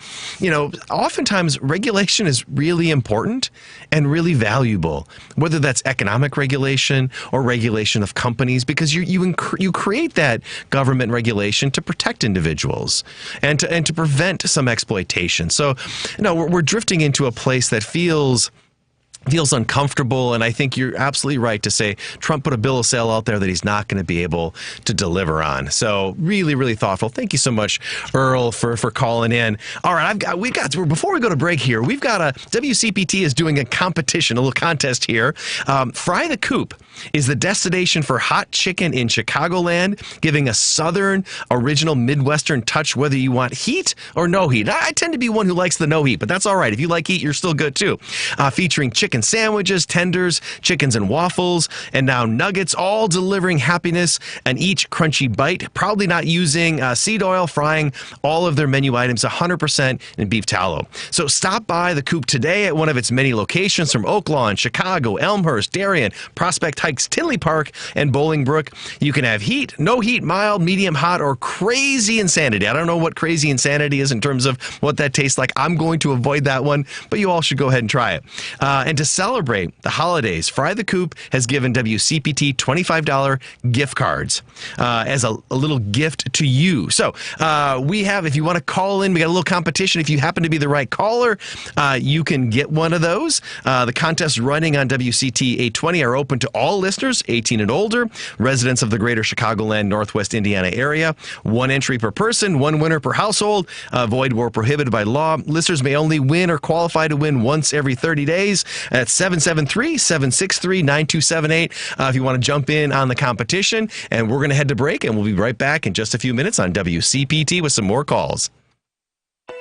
oftentimes regulation is really important and really valuable, whether that's economic regulation or regulation of companies, because you create that government regulation to protect individuals and to prevent some exploitation. So, we're drifting into a place that feels uncomfortable, and I think you're absolutely right to say Trump put a bill of sale out there that he's not going to be able to deliver on. So really, really thoughtful. Thank you so much, Earl, for calling in. All right, before we go to break here, we've got WCPT is doing a competition, a little contest here. Fry the Coop is the destination for hot chicken in Chicagoland, giving a Southern, original Midwestern touch, whether you want heat or no heat. I tend to be one who likes the no heat, but that's all right. If you like heat, you're still good too. Featuring chicken sandwiches, tenders, chickens and waffles, and now nuggets, all delivering happiness and each crunchy bite. Proudly not using seed oil, frying all of their menu items 100% in beef tallow. So stop by the Coop today at one of its many locations from Oak Lawn, Chicago, Elmhurst, Darien, Prospect Heights, Tinley Park, and Bolingbrook. You can have heat, no heat, mild, medium, hot, or crazy insanity. I don't know what crazy insanity is in terms of what that tastes like. I'm going to avoid that one, but you all should go ahead and try it. And to celebrate the holidays, Fry the Coop has given WCPT $25 gift cards as a little gift to you. So we have, if you want to call in, we got a little competition. If you happen to be the right caller, you can get one of those. The contests running on WCT 820 are open to all listeners, 18 and older, residents of the greater Chicagoland, Northwest Indiana area. One entry per person, one winner per household. Void where prohibited by law. Listeners may only win or qualify to win once every 30 days. That's 773-763-9278 if you want to jump in on the competition. And we're going to head to break, and we'll be right back in just a few minutes on WCPT with some more calls.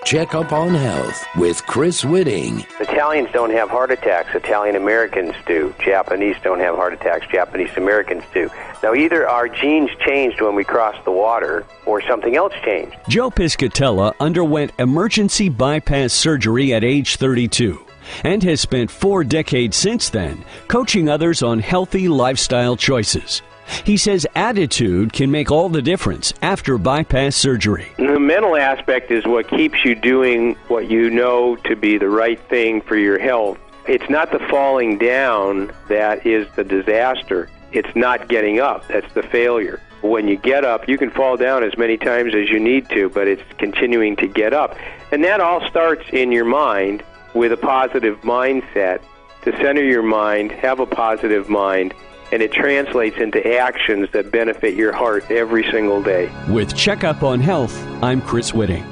Check up on health with Chris Whitting. Italians don't have heart attacks. Italian Americans do. Japanese don't have heart attacks. Japanese Americans do. Now, either our genes changed when we crossed the water or something else changed. Joe Piscatella underwent emergency bypass surgery at age 32 and has spent 4 decades since then coaching others on healthy lifestyle choices. He says attitude can make all the difference after bypass surgery. The mental aspect is what keeps you doing what you know to be the right thing for your health. It's not the falling down that is the disaster. It's not getting up. That's the failure. When you get up, you can fall down as many times as you need to, but it's continuing to get up. And that all starts in your mind with a positive mindset. To center your mind, have a positive mind, and it translates into actions that benefit your heart every single day. With Checkup on Health, I'm Chris Whitting.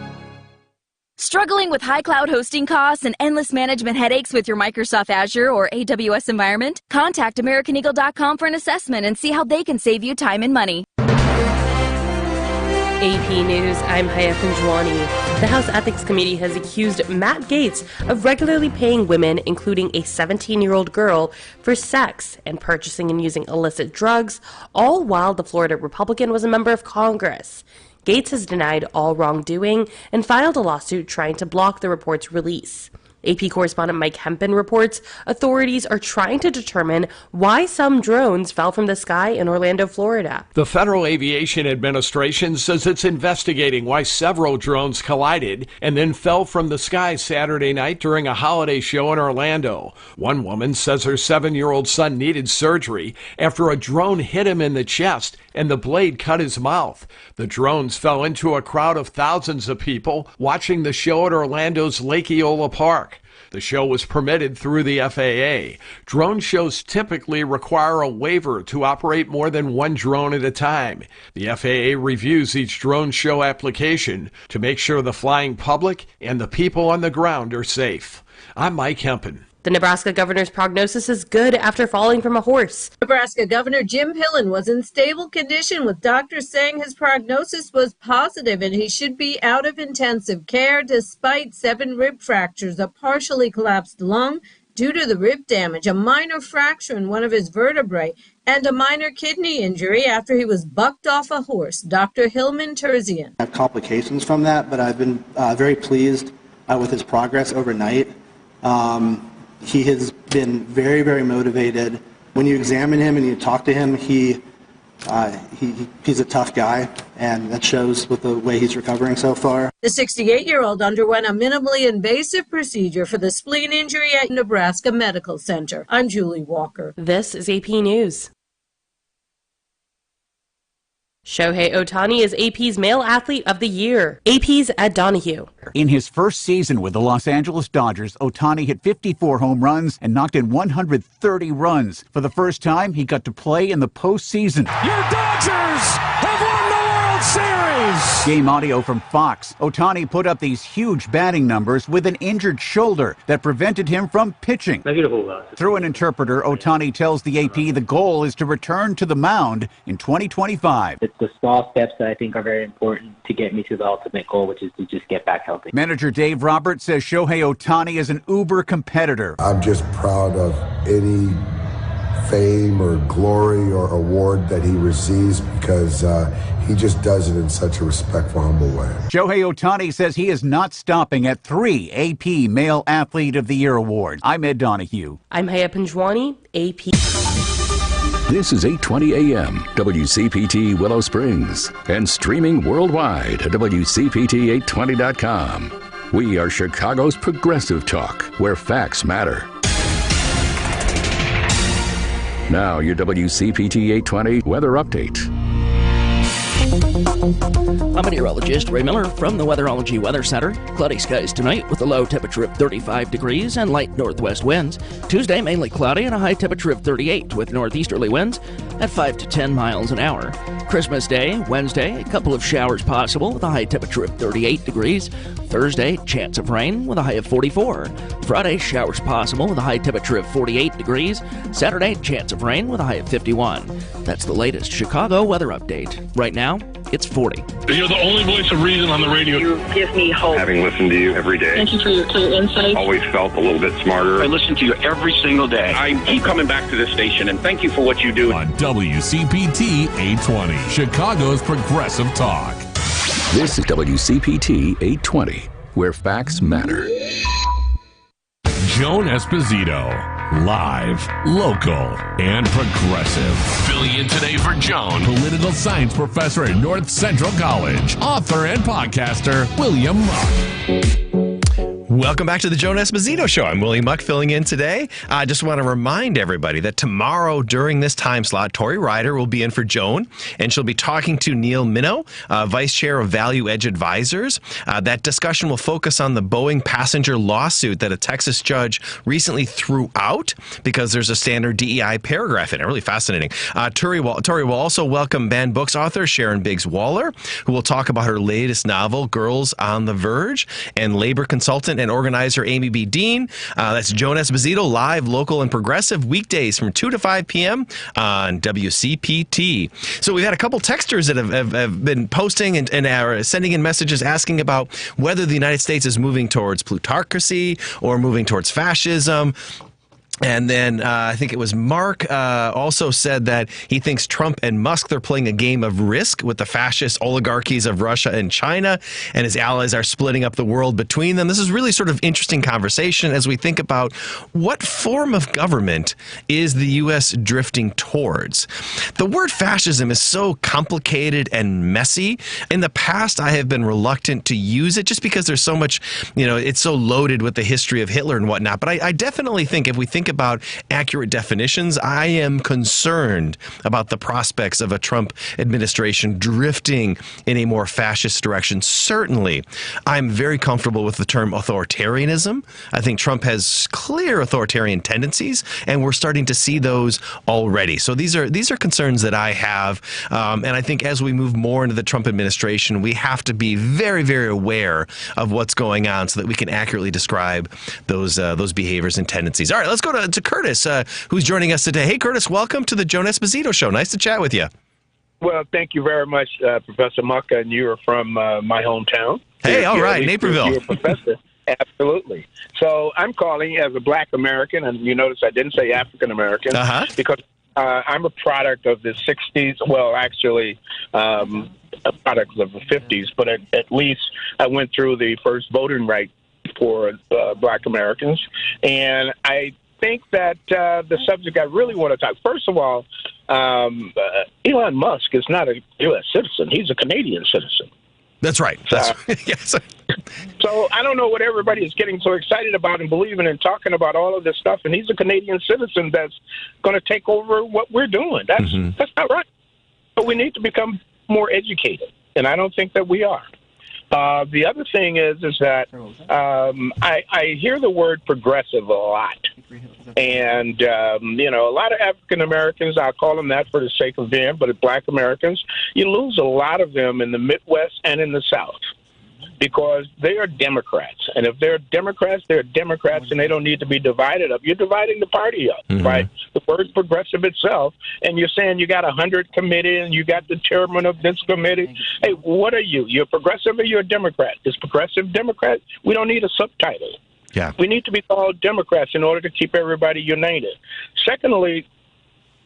Struggling with high cloud hosting costs and endless management headaches with your Microsoft Azure or AWS environment? Contact AmericanEagle.com for an assessment and see how they can save you time and money. AP News, I'm Haya Kunjwani. The House Ethics Committee has accused Matt Gaetz of regularly paying women, including a 17-year-old girl, for sex and purchasing and using illicit drugs, all while the Florida Republican was a member of Congress. Gaetz has denied all wrongdoing and filed a lawsuit trying to block the report's release. AP correspondent Mike Hempen reports authorities are trying to determine why some drones fell from the sky in Orlando, Florida. The Federal Aviation Administration says it's investigating why several drones collided and then fell from the sky Saturday night during a holiday show in Orlando. One woman says her 7-year-old son needed surgery after a drone hit him in the chest and the blade cut his mouth. The drones fell into a crowd of thousands of people watching the show at Orlando's Lake Eola Park. The show was permitted through the FAA. Drone shows typically require a waiver to operate more than one drone at a time. The FAA reviews each drone show application to make sure the flying public and the people on the ground are safe. I'm Mike Hempen. The Nebraska governor's prognosis is good after falling from a horse. Nebraska Governor Jim Pillen was in stable condition, with doctors saying his prognosis was positive and he should be out of intensive care despite 7 rib fractures, a partially collapsed lung due to the rib damage, a minor fracture in one of his vertebrae, and a minor kidney injury after he was bucked off a horse. Dr. Hillman Terzian. I have complications from that, but I've been very pleased with his progress overnight. He has been very, very motivated. When you examine him and you talk to him, he's a tough guy, and that shows with the way he's recovering so far. The 68-year-old underwent a minimally invasive procedure for the spleen injury at Nebraska Medical Center. I'm Julie Walker. This is AP News. Shohei Ohtani is AP's Male Athlete of the Year. AP's Ed Donahue. In his first season with the Los Angeles Dodgers, Ohtani hit 54 home runs and knocked in 130 runs. For the first time, he got to play in the postseason. Your Dodgers have won the World Series! Game audio from Fox. Ohtani put up these huge batting numbers with an injured shoulder that prevented him from pitching. Through an interpreter, Ohtani tells the AP the goal is to return to the mound in 2025. It's the small steps that I think are very important to get me to the ultimate goal, which is to just get back healthy. Manager Dave Roberts says Shohei Ohtani is an uber competitor. I'm just proud of any fame or glory or award that he receives because he just does it in such a respectful, humble way. Shohei Ohtani says he is not stopping at 3 AP Male Athlete of the Year awards. I'm Ed Donahue. I'm Haya Panjwani, AP. This is 820 AM, WCPT Willow Springs, and streaming worldwide at WCPT820.com. We are Chicago's progressive talk, where facts matter. Now, your WCPT 820 weather update. I'm meteorologist Ray Miller from the Weatherology Weather Center. Cloudy skies tonight with a low temperature of 35 degrees and light northwest winds. Tuesday, mainly cloudy and a high temperature of 38 with northeasterly winds at 5 to 10 miles an hour. Christmas Day, Wednesday, a couple of showers possible with a high temperature of 38 degrees. Thursday, chance of rain with a high of 44. Friday, showers possible with a high temperature of 48 degrees. Saturday, chance of rain with a high of 51. That's the latest Chicago weather update. Right now, it's 40. You're the only voice of reason on the radio. You give me hope. Having listened to you every day. Thank you for your clear insight. Always felt a little bit smarter. I listen to you every single day. I keep coming back to this station, and thank you for what you do. On WCPT 820, Chicago's progressive talk. This is WCPT 820, where facts matter. Joan Esposito, live, local, and progressive. Filling in today for Joan, political science professor at North Central College, author and podcaster, William Muck. Welcome back to the Joan Esposito Show. I'm William Muck filling in today. I just want to remind everybody that tomorrow during this time slot, Tori Ryder will be in for Joan, and she'll be talking to Neil Minow, Vice Chair of Value Edge Advisors. That discussion will focus on the Boeing passenger lawsuit that a Texas judge recently threw out because there's a standard DEI paragraph in it. Really fascinating. Tori will also welcome banned books author Sharon Biggs Waller, who will talk about her latest novel, Girls on the Verge, and labor consultant and organizer Amy B. Dean. That's Joan Esposito, live, local, and progressive, weekdays from 2 to 5 p.m. on WCPT. So we've had a couple texters that have been posting and are sending in messages asking about whether the United States is moving towards plutocracy or moving towards fascism. And then I think it was Mark also said that he thinks Trump and Musk, they're playing a game of Risk with the fascist oligarchies of Russia and China, and his allies are splitting up the world between them. This is really sort of interesting conversation as we think about what form of government is the U.S. drifting towards. The word fascism is so complicated and messy. In the past, I have been reluctant to use it just because there's so much, it's so loaded with the history of Hitler and whatnot. But I definitely think if we think about accurate definitions, I am concerned about the prospects of a Trump administration drifting in a more fascist direction. Certainly, I'm very comfortable with the term authoritarianism. I think Trump has clear authoritarian tendencies, and we're starting to see those already. So these are concerns that I have, and I think as we move more into the Trump administration, we have to be very, very aware of what's going on so that we can accurately describe those behaviors and tendencies. All right, let's go to Curtis, who's joining us today. Hey, Curtis, welcome to the Joan Esposito Show. Nice to chat with you. Well, thank you very much, Professor Muck, and you're from my hometown. Hey, all right, Naperville. You're a professor. Absolutely. So I'm calling as a Black American, and you notice I didn't say African American, because I'm a product of the 60s. Well, actually, a product of the 50s, but at least I went through the first voting right for Black Americans. And I think that the subject I really want to talk, first of all, Elon Musk is not a U.S. citizen. He's a Canadian citizen. That's right. Yes. So I don't know what everybody is getting so excited about and believing and talking about all of this stuff. And he's a Canadian citizen that's going to take over what we're doing. That's not right. But we need to become more educated, and I don't think that we are. The other thing is that I hear the word progressive a lot. And, a lot of African Americans, I'll call them that for the sake of them, but Black Americans, you lose a lot of them in the Midwest and in the South because they are Democrats. And if they're Democrats, and they don't need to be divided up. You're dividing the party up, right? The word progressive itself, and you're saying you got 100 committee and you got the chairman of this committee. Hey, what are you? You're progressive or you're a Democrat? Is progressive Democrat? We don't need a subtitle. Yeah. We need to be called Democrats in order to keep everybody united. Secondly,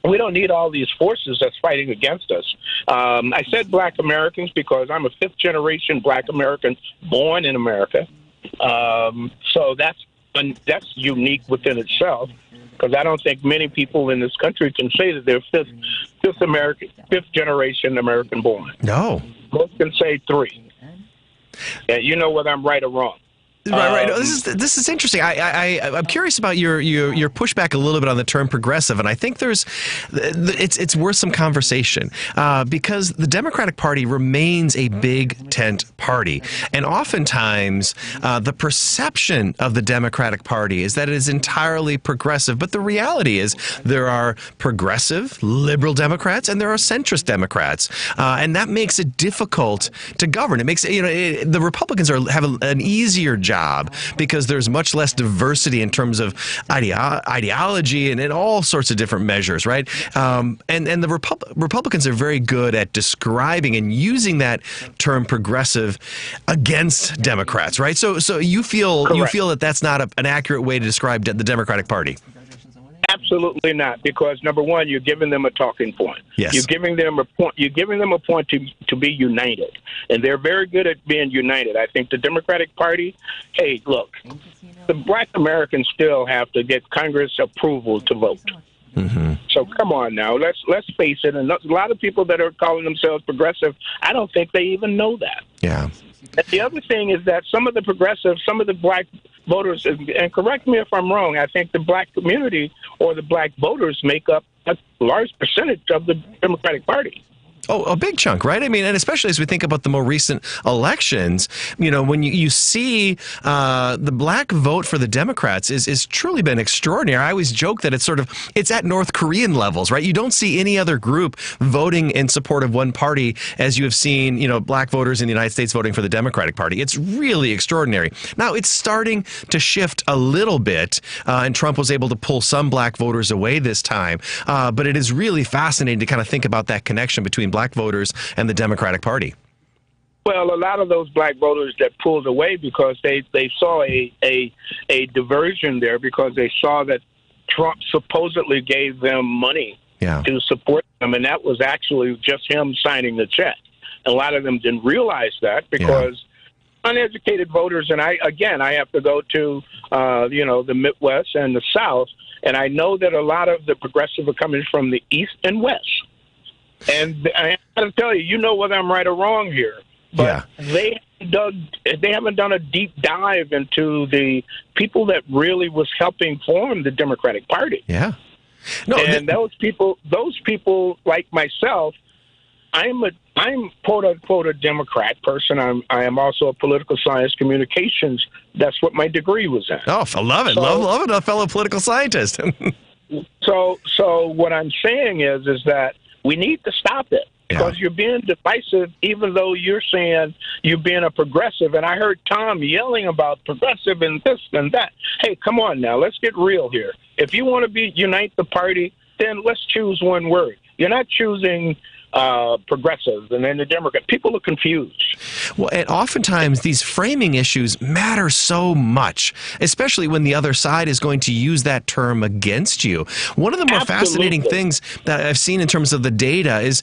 we don't need all these forces that's fighting against us. I said Black Americans because I'm a fifth-generation Black American born in America. So that's unique within itself because I don't think many people in this country can say that they're fifth-generation American born. No. Most can say three. And you know whether I'm right or wrong. Right. This is interesting. I'm curious about your pushback a little bit on the term progressive, and I think it's worth some conversation because the Democratic Party remains a big tent party, and oftentimes the perception of the Democratic Party is that it is entirely progressive, but the reality is there are progressive liberal Democrats and there are centrist Democrats, and that makes it difficult to govern. It makes the Republicans have an easier job because there's much less diversity in terms of ideology and in all sorts of different measures, right? And the Republicans are very good at describing and using that term progressive against Democrats, right? So you feel that that's not an accurate way to describe the Democratic Party. Absolutely not, because number one, you're giving them a talking point. Yes. You're giving them a point. You're giving them a point to be united, and they're very good at being united. I think the Democratic Party. Hey, look, the Black Americans still have to get Congress approval to vote. So come on now, let's face it. And a lot of people that are calling themselves progressive, I don't think they even know that. Yeah. And the other thing is that some of the Black voters, and correct me if I'm wrong, I think the Black community or the Black voters make up a large percentage of the Democratic Party. Oh, a big chunk, right? I mean, and especially as we think about the more recent elections, when you see the Black vote for the Democrats is truly been extraordinary. I always joke that it's at North Korean levels, right? You don't see any other group voting in support of one party as you have seen, Black voters in the United States voting for the Democratic Party. It's really extraordinary. Now, it's starting to shift a little bit, and Trump was able to pull some Black voters away this time. But it is really fascinating to kind of think about that connection between Black voters and the Democratic Party. Well, a lot of those Black voters that pulled away because they saw a diversion there because they saw that Trump supposedly gave them money to support them, and that was actually just him signing the check. And a lot of them didn't realize that because uneducated voters, and I have to go to the Midwest and the South, and I know that a lot of the progressive are coming from the East and West. And I have to tell you, whether I'm right or wrong here, but they haven't done a deep dive into the people that really was helping form the Democratic Party. Yeah. No, and those people like myself, I'm quote unquote a Democrat person. I am also a political science communications. That's what my degree was in. Oh, I love it. Love it. A fellow political scientist. So what I'm saying is that we need to stop it. Because you're being divisive, even though you're saying you're being a progressive. And I heard Tom yelling about progressive and this and that. Hey, come on now. Let's get real here. If you want to unite the party, then let's choose one word. You're not choosing progressive and then the Democrat. People are confused. Well, and oftentimes these framing issues matter so much, especially when the other side is going to use that term against you. One of the more fascinating things that I've seen in terms of the data is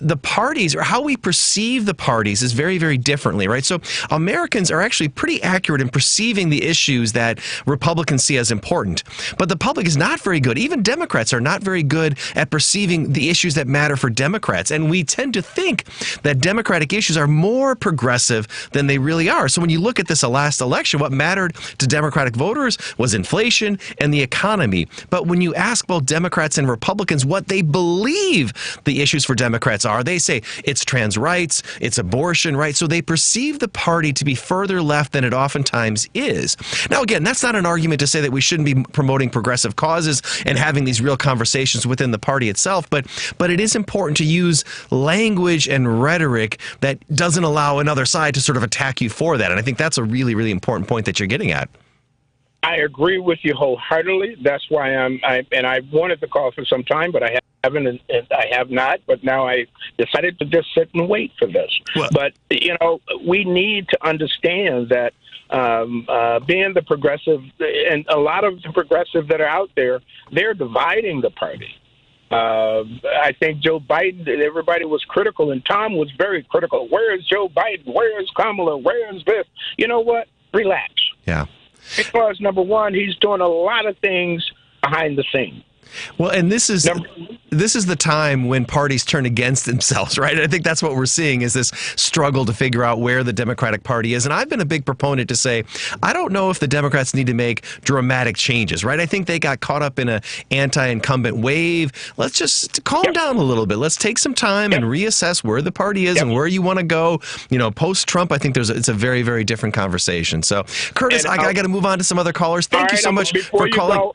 the parties, or how we perceive the parties, is very, very differently, right? So Americans are actually pretty accurate in perceiving the issues that Republicans see as important, but the public is not very good. Even Democrats are not very good at perceiving the issues that matter for Democrats. And we tend to think that Democratic issues are more progressive than they really are. So when you look at this last election, what mattered to Democratic voters was inflation and the economy. But when you ask both Democrats and Republicans what they believe the issues for Democrats are, they say it's trans rights, it's abortion, right? So they perceive the party to be further left than it oftentimes is. Now, again, that's not an argument to say that we shouldn't be promoting progressive causes and having these real conversations within the party itself, but it is important to use language and rhetoric that doesn't allow another side to sort of attack you for that. And I think that's a really, really important point that you're getting at. I agree with you wholeheartedly. That's why I wanted to call for some time, but I haven't, and I have not. But now I decided to just sit and wait for this. But, we need to understand that being the progressive, and a lot of the progressive that are out there, they're dividing the party. I think Joe Biden, everybody was critical, and Tom was very critical. Where is Joe Biden? Where is Kamala? Where is this? You know what? Relax. Yeah. Because, number one, he's doing a lot of things behind the scenes. Well, and this is the time when parties turn against themselves, right? I think that's what we're seeing, is this struggle to figure out where the Democratic Party is. And I've been a big proponent to say, I don't know if the Democrats need to make dramatic changes, right? I think they got caught up in an anti-incumbent wave. Let's just calm down a little bit. Let's take some time and reassess where the party is and where you want to go. Post-Trump, I think it's a very, very different conversation. So, Curtis, I got to move on to some other callers. Thank you so much for calling.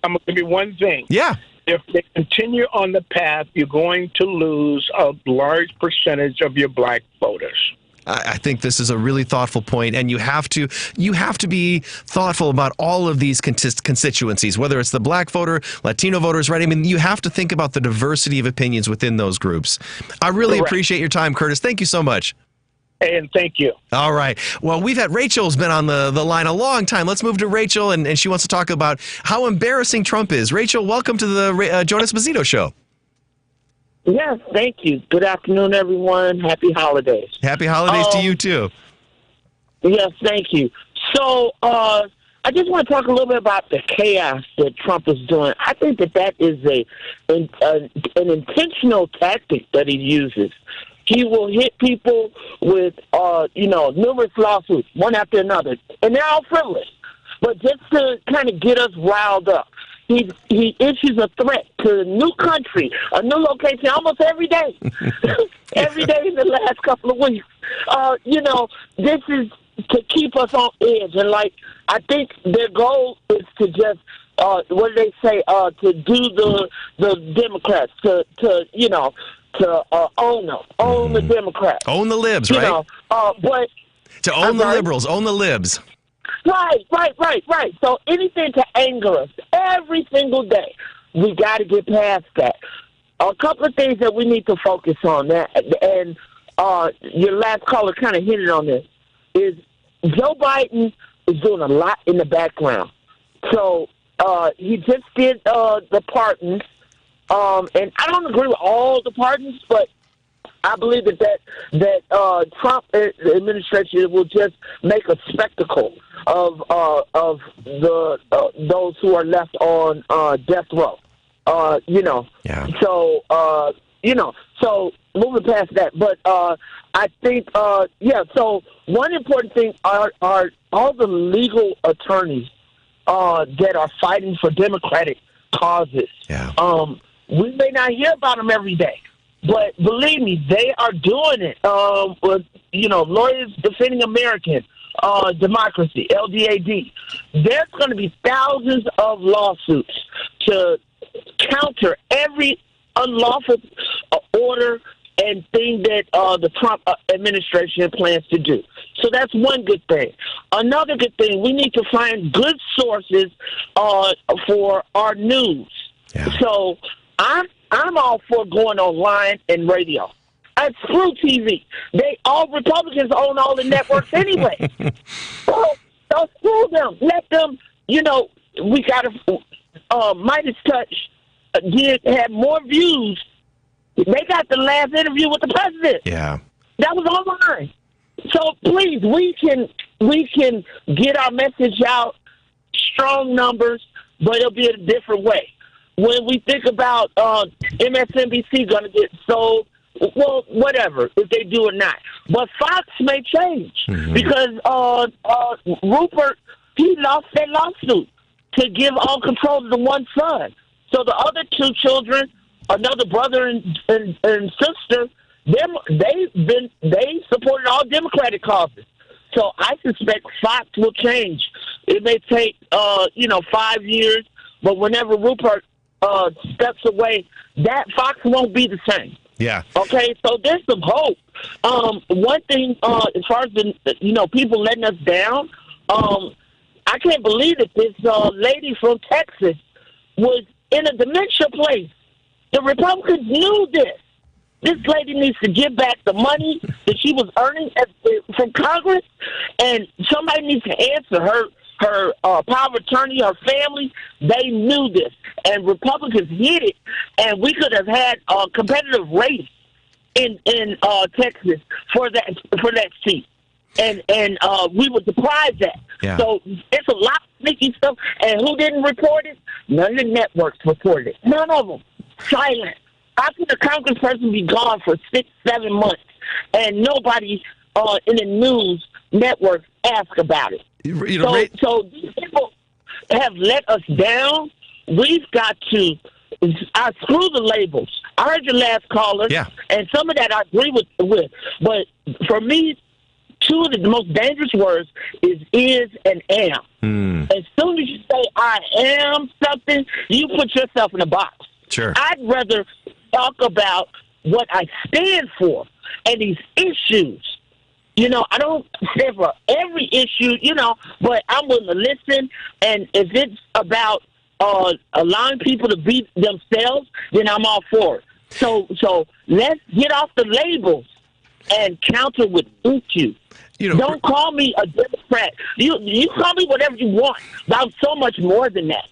I'm going to give you one thing. Yeah. If they continue on the path, you're going to lose a large percentage of your black voters. I think this is a really thoughtful point, and you have to be thoughtful about all of these constituencies, whether it's the black voter, Latino voters, right? I mean, you have to think about the diversity of opinions within those groups. I really appreciate your time, Curtis. Thank you so much. And thank you. All right. Well, Rachel's been on the line a long time. Let's move to Rachel, and she wants to talk about how embarrassing Trump is. Rachel, welcome to the Joan Esposito Show. Yes, thank you. Good afternoon, everyone. Happy holidays. Happy holidays to you, too. Yes, thank you. So I just want to talk a little bit about the chaos that Trump is doing. I think that is an intentional tactic that he uses. He will hit people with, numerous lawsuits, one after another, and they're all frivolous. But just to kind of get us riled up, he issues a threat to a new country, a new location, almost every day. Every day in the last couple of weeks. This is to keep us on edge. And, I think their goal is to just, what do they say, to do the Democrats, to own them, own the Democrats. Own the libs, right? To own the liberals, own the libs. Right. So anything to anger us every single day, we got to get past that. A couple of things that we need to focus on, and your last caller kind of hit it on this, is Joe Biden is doing a lot in the background. So he just did the pardons. And I don't agree with all the pardons, but I believe that Trump administration will just make a spectacle of those who are left on death row. So moving past that, but I think, so one important thing are all the legal attorneys that are fighting for democratic causes. Yeah. We may not hear about them every day, but believe me, they are doing it. Lawyers Defending American Democracy, LDAD. There's going to be thousands of lawsuits to counter every unlawful order and thing that the Trump administration plans to do. So that's one good thing. Another good thing, we need to find good sources for our news. Yeah. So I'm all for going online and radio. Screw TV. Republicans own all the networks anyway. So screw them. Let them, we got to, Midas Touch had more views. They got the last interview with the president. Yeah. That was online. So please, we can get our message out, strong numbers, but it'll be in a different way. When we think about MSNBC going to get sold, well, whatever, if they do or not. But Fox may change because Rupert, he lost that lawsuit to give all control to the one son. So the other two children, another brother and sister, they supported all Democratic causes. So I suspect Fox will change. It may take 5 years, but whenever Rupert steps away, that Fox won't be the same. Yeah. Okay, so there's some hope. One thing, as far as people letting us down, I can't believe that this lady from Texas was in a dementia place. The Republicans knew this. This lady needs to give back the money that she was earning from Congress, and somebody needs to answer her power of attorney, her family. They knew this, and Republicans hid it, and we could have had a competitive race in Texas for that seat, and we were surprised that. Yeah. So it's a lot of sneaky stuff, and who didn't report it? None of the networks reported it. None of them. Silent. How can a congressperson be gone for 6-7 months and nobody in the news network ask about it? So these people have let us down. We've got to screw the labels. I heard your last caller, and some of that I agree with. But for me, two of the most dangerous words is and am. As soon as you say I am something, you put yourself in a box. Sure. I'd rather talk about what I stand for and these issues. I don't stand for every issue, but I'm willing to listen. And if it's about allowing people to be themselves, then I'm all for it. So let's get off the labels and counter with issue. Don't call me a Democrat. You call me whatever you want, but I'm so much more than that.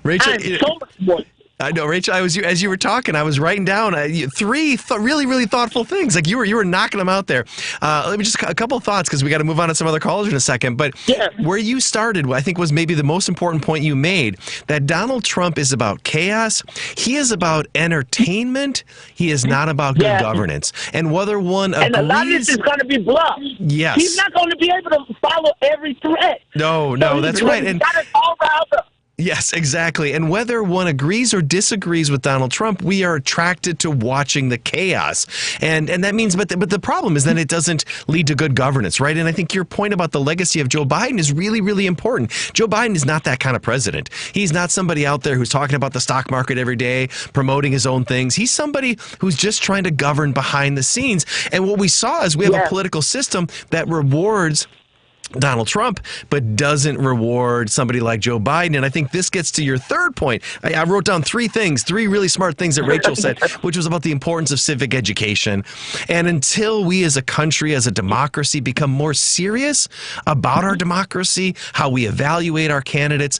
Rachel, I'm so much more. I know, Rachel. As you were talking, I was writing down three really, really thoughtful things. Like you were knocking them out there. Let me just a couple of thoughts because we got to move on to some other callers in a second. But where you started, I think, was maybe the most important point you made. That Donald Trump is about chaos. He is about entertainment. He is not about good governance. And whether one agrees, and a lot of this is going to be bluff. Yes, he's not going to be able to follow every threat. No, that's right. And got it all riled up. Yes, exactly. And whether one agrees or disagrees with Donald Trump, we are attracted to watching the chaos. And that means, but the problem is then it doesn't lead to good governance, right? And I think your point about the legacy of Joe Biden is really, really important. Joe Biden is not that kind of president. He's not somebody out there who's talking about the stock market every day, promoting his own things. He's somebody who's just trying to govern behind the scenes. And what we saw is we have a political system that rewards Donald Trump, but doesn't reward somebody like Joe Biden. And I think this gets to your third point. I wrote down three really smart things that Rachel said, which was about the importance of civic education. And until we as a country, as a democracy, become more serious about our democracy, how we evaluate our candidates,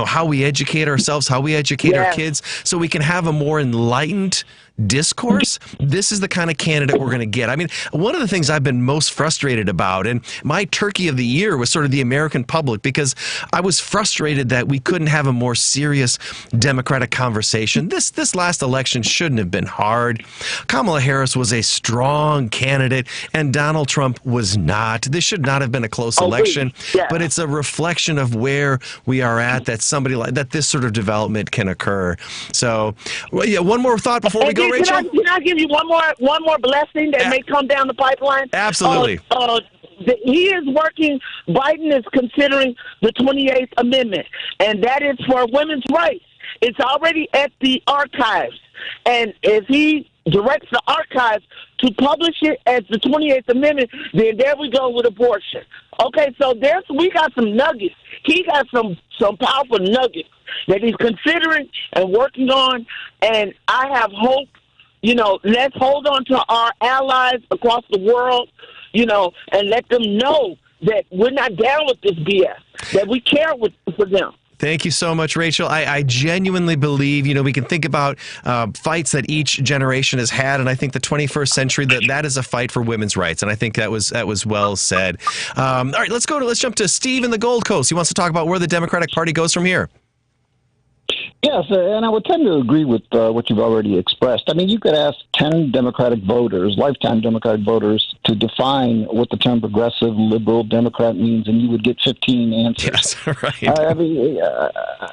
how we educate ourselves, how we educate our kids, so we can have a more enlightened discourse, this is the kind of candidate we're going to get. I mean, one of the things I've been most frustrated about, and my turkey of the year was sort of the American public, because I was frustrated that we couldn't have a more serious democratic conversation. This last election shouldn't have been hard. Kamala Harris was a strong candidate, and Donald Trump was not. This should not have been a close election, but it's a reflection of where we are at, that somebody like that, this sort of development can occur. So, well, yeah, one more thought before we go, Rachel. Can I give you one more blessing that may come down the pipeline? Absolutely. He is working. Biden is considering the 28th Amendment, and that is for women's rights. It's already at the archives, and if he directs the archives to publish it as the 28th Amendment, then there we go with abortion. Okay, so we got some nuggets. He got some powerful nuggets that he's considering and working on, and I have hope. Let's hold on to our allies across the world, and let them know that we're not down with this BS, that we care for them. Thank you so much, Rachel. I genuinely believe, we can think about fights that each generation has had, and I think the 21st century, that is a fight for women's rights, and I think that was well said. All right, let's jump to Steve in the Gold Coast. He wants to talk about where the Democratic Party goes from here. Yes, and I would tend to agree with what you've already expressed. I mean, you could ask 10 Democratic voters, lifetime Democratic voters, to define what the term progressive, liberal, Democrat means, and you would get 15 answers. Yes, right.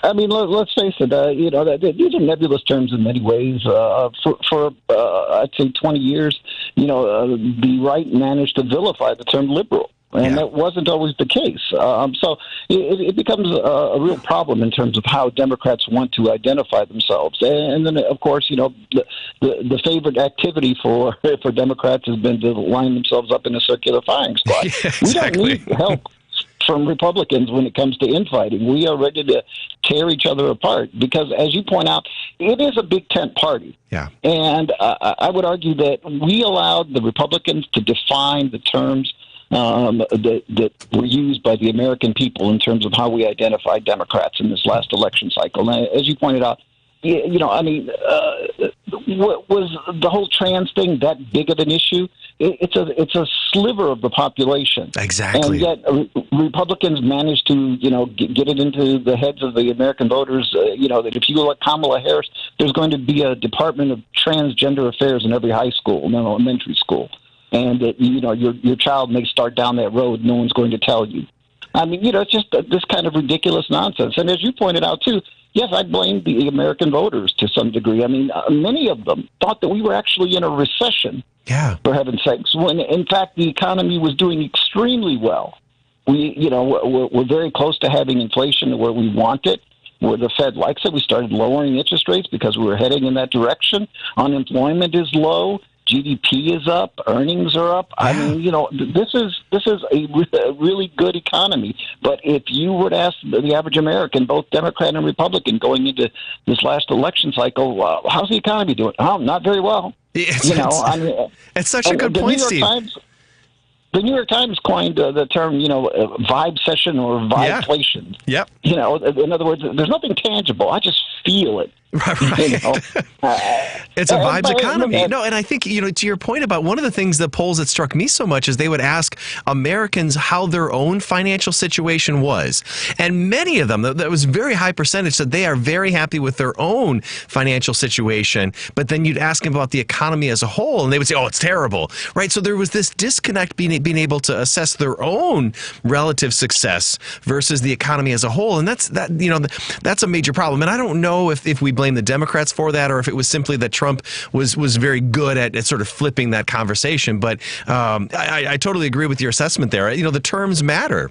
I mean, let's face it. These are nebulous terms in many ways. For I'd say 20 years, the right managed to vilify the term liberal. And that wasn't always the case. So it becomes a real problem in terms of how Democrats want to identify themselves. And then, of course, the favorite activity for Democrats has been to line themselves up in a circular firing squad. Yeah, exactly. We don't need help from Republicans when it comes to infighting. We are ready to tear each other apart because, as you point out, it is a big tent party. Yeah. And I would argue that we allowed the Republicans to define the terms that were used by the American people in terms of how we identify Democrats in this last election cycle. And as you pointed out, was the whole trans thing that big of an issue? It's a sliver of the population. Exactly. And yet Republicans managed to, get it into the heads of the American voters, that if you elect Kamala Harris, there's going to be a Department of Transgender Affairs in every high school, elementary school. And that, your child may start down that road. No one's going to tell you. I mean, it's just this kind of ridiculous nonsense. And as you pointed out, too, yes, I blame the American voters to some degree. I mean, many of them thought that we were actually in a recession, for heaven's sakes, when, in fact, the economy was doing extremely well. We're very close to having inflation where we want it, where the Fed likes it. We started lowering interest rates because we were heading in that direction. Unemployment is low. GDP is up, earnings are up. I mean, this is a really good economy. But if you would ask the average American, both Democrat and Republican, going into this last election cycle, how's the economy doing? Oh, not very well. It's such a good point, Steve. The New York Times coined the term, vibe session or vibeflation. Yep. In other words, there's nothing tangible. I just feel it. Right. It's a vibes economy. No, and I think, to your point about one of the things, the polls that struck me so much is they would ask Americans how their own financial situation was. And many of them, that was a very high percentage, said they are very happy with their own financial situation. But then you'd ask them about the economy as a whole, and they would say, oh, it's terrible. Right. So there was this disconnect being able to assess their own relative success versus the economy as a whole. And that's a major problem. And I don't know if we blame the Democrats for that or if it was simply that Trump was very good at sort of flipping that conversation. But I totally agree with your assessment there. The terms matter.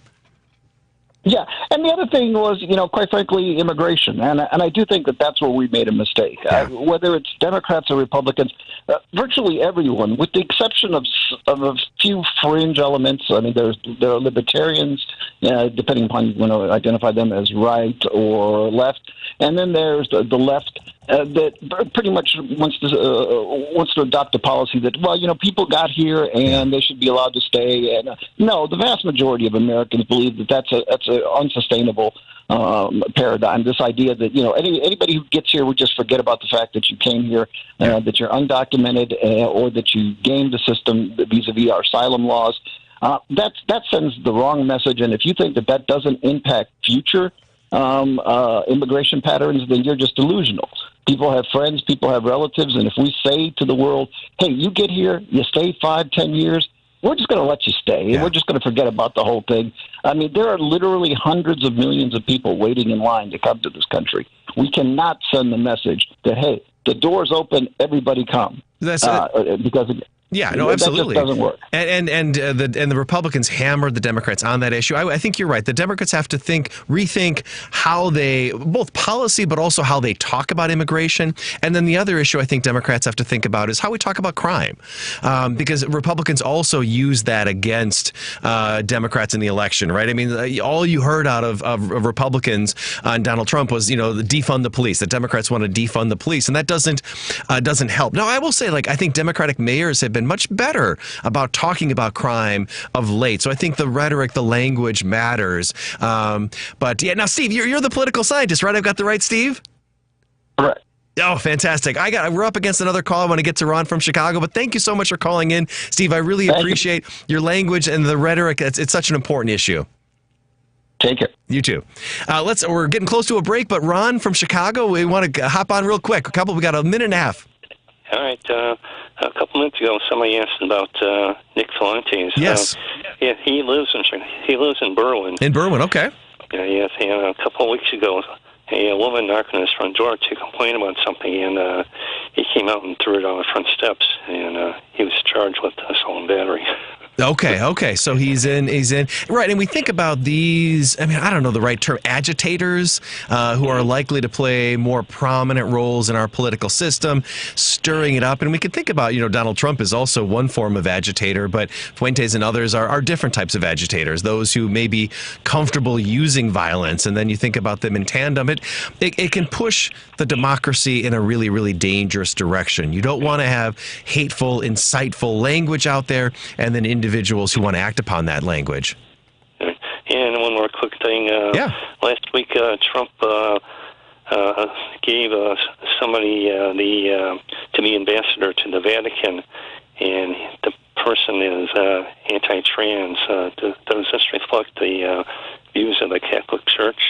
Yeah, and the other thing was, quite frankly, immigration. And I do think that that's where we made a mistake. Whether it's Democrats or Republicans, virtually everyone, with the exception of a few fringe elements. I mean, there are libertarians, depending upon you want to identify them as right or left. And then there's the left that pretty much wants to adopt a policy that, people got here and they should be allowed to stay. And no, the vast majority of Americans believe that that's unsustainable paradigm. This idea that anybody who gets here would just forget about the fact that you came here, that you're undocumented, or that you gamed the system vis-a-vis our asylum laws. That sends the wrong message. And if you think that doesn't impact future immigration patterns, then you're just delusional. People have friends, people have relatives, and if we say to the world, hey, you get here, you stay 5-10 years, we're just going to let you stay, and we're just going to forget about the whole thing. I mean, there are literally hundreds of millions of people waiting in line to come to this country. We cannot send the message that, hey, the door's open, everybody come. That's because yeah, no, absolutely. That just doesn't work. And the Republicans hammered the Democrats on that issue. I think you're right. The Democrats have to rethink how they, both policy, but also how they talk about immigration. And then the other issue I think Democrats have to think about is how we talk about crime. Because Republicans also use that against Democrats in the election, right? I mean, all you heard out of Republicans on Donald Trump was, defund the police. The Democrats want to defund the police. And that doesn't help. Now, I will say, I think Democratic mayors have been much better about talking about crime of late. So I think the rhetoric, the language matters. But yeah, now Steve, you're the political scientist, right? I've got the right Steve? Correct. Oh, fantastic. We're up against another call. I want to get to Ron from Chicago, but thank you so much for calling in. Steve, I really appreciate your language and the rhetoric. It's such an important issue. Take it. You too. We're getting close to a break, but Ron from Chicago, we want to hop on real quick. We got a minute and a half. All right. A couple minutes ago, somebody asked about Nick Fuentes. Yes. He lives in Berwyn. In Berwyn, okay. Yes. And a couple of weeks ago, a woman knocked on his front door to complain about something, and he came out and threw it on the front steps, and he was charged with assault and battery. Okay. So he's in. Right, and we think about these, I don't know the right term, agitators who are likely to play more prominent roles in our political system, stirring it up. And we can think about, Donald Trump is also one form of agitator, but Fuentes and others are different types of agitators, those who may be comfortable using violence. And then you think about them in tandem. It can push the democracy in a really, really dangerous direction. You don't want to have hateful, insightful language out there, and then individuals who want to act upon that language. And one more quick thing. Last week, Trump gave somebody to be ambassador to the Vatican, and the person is anti-trans. Does this reflect the views of the Catholic Church?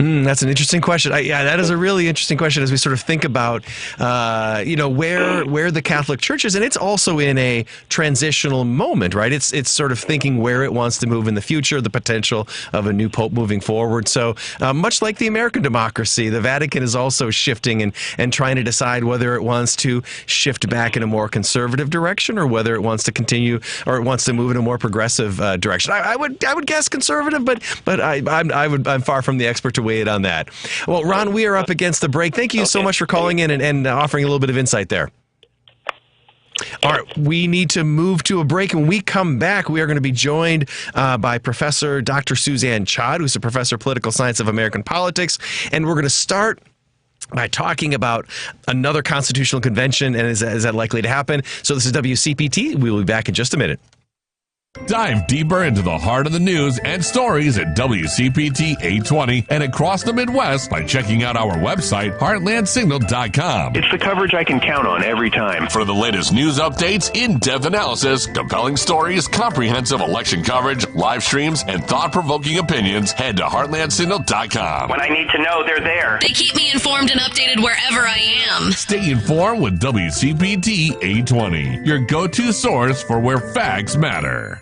That's an interesting question. That is a really interesting question as we sort of think about, where the Catholic Church is, and it's also in a transitional moment, right? It's sort of thinking where it wants to move in the future, the potential of a new pope moving forward. So much like the American democracy, the Vatican is also shifting and trying to decide whether it wants to shift back in a more conservative direction or whether it wants to continue or it wants to move in a more progressive direction. I would guess conservative, but I'm far from the expert to weigh it on that. Well, Ron, we are up against the break. Thank you so much for calling in and offering a little bit of insight there. All right, we need to move to a break. When we come back, we are going to be joined by Professor Dr. Suzanne Chod, who's a professor of political science of American politics, and we're going to start by talking about another constitutional convention, and is that likely to happen? So this is WCPT. We will be back in just a minute. Dive deeper into the heart of the news and stories at WCPT 820 and across the Midwest by checking out our website, heartlandsignal.com. It's the coverage I can count on every time. For the latest news updates, in-depth analysis, compelling stories, comprehensive election coverage, live streams, and thought-provoking opinions, head to heartlandsignal.com. When I need to know, they're there. They keep me informed and updated wherever I am. Stay informed with WCPT 820, your go-to source for where facts matter.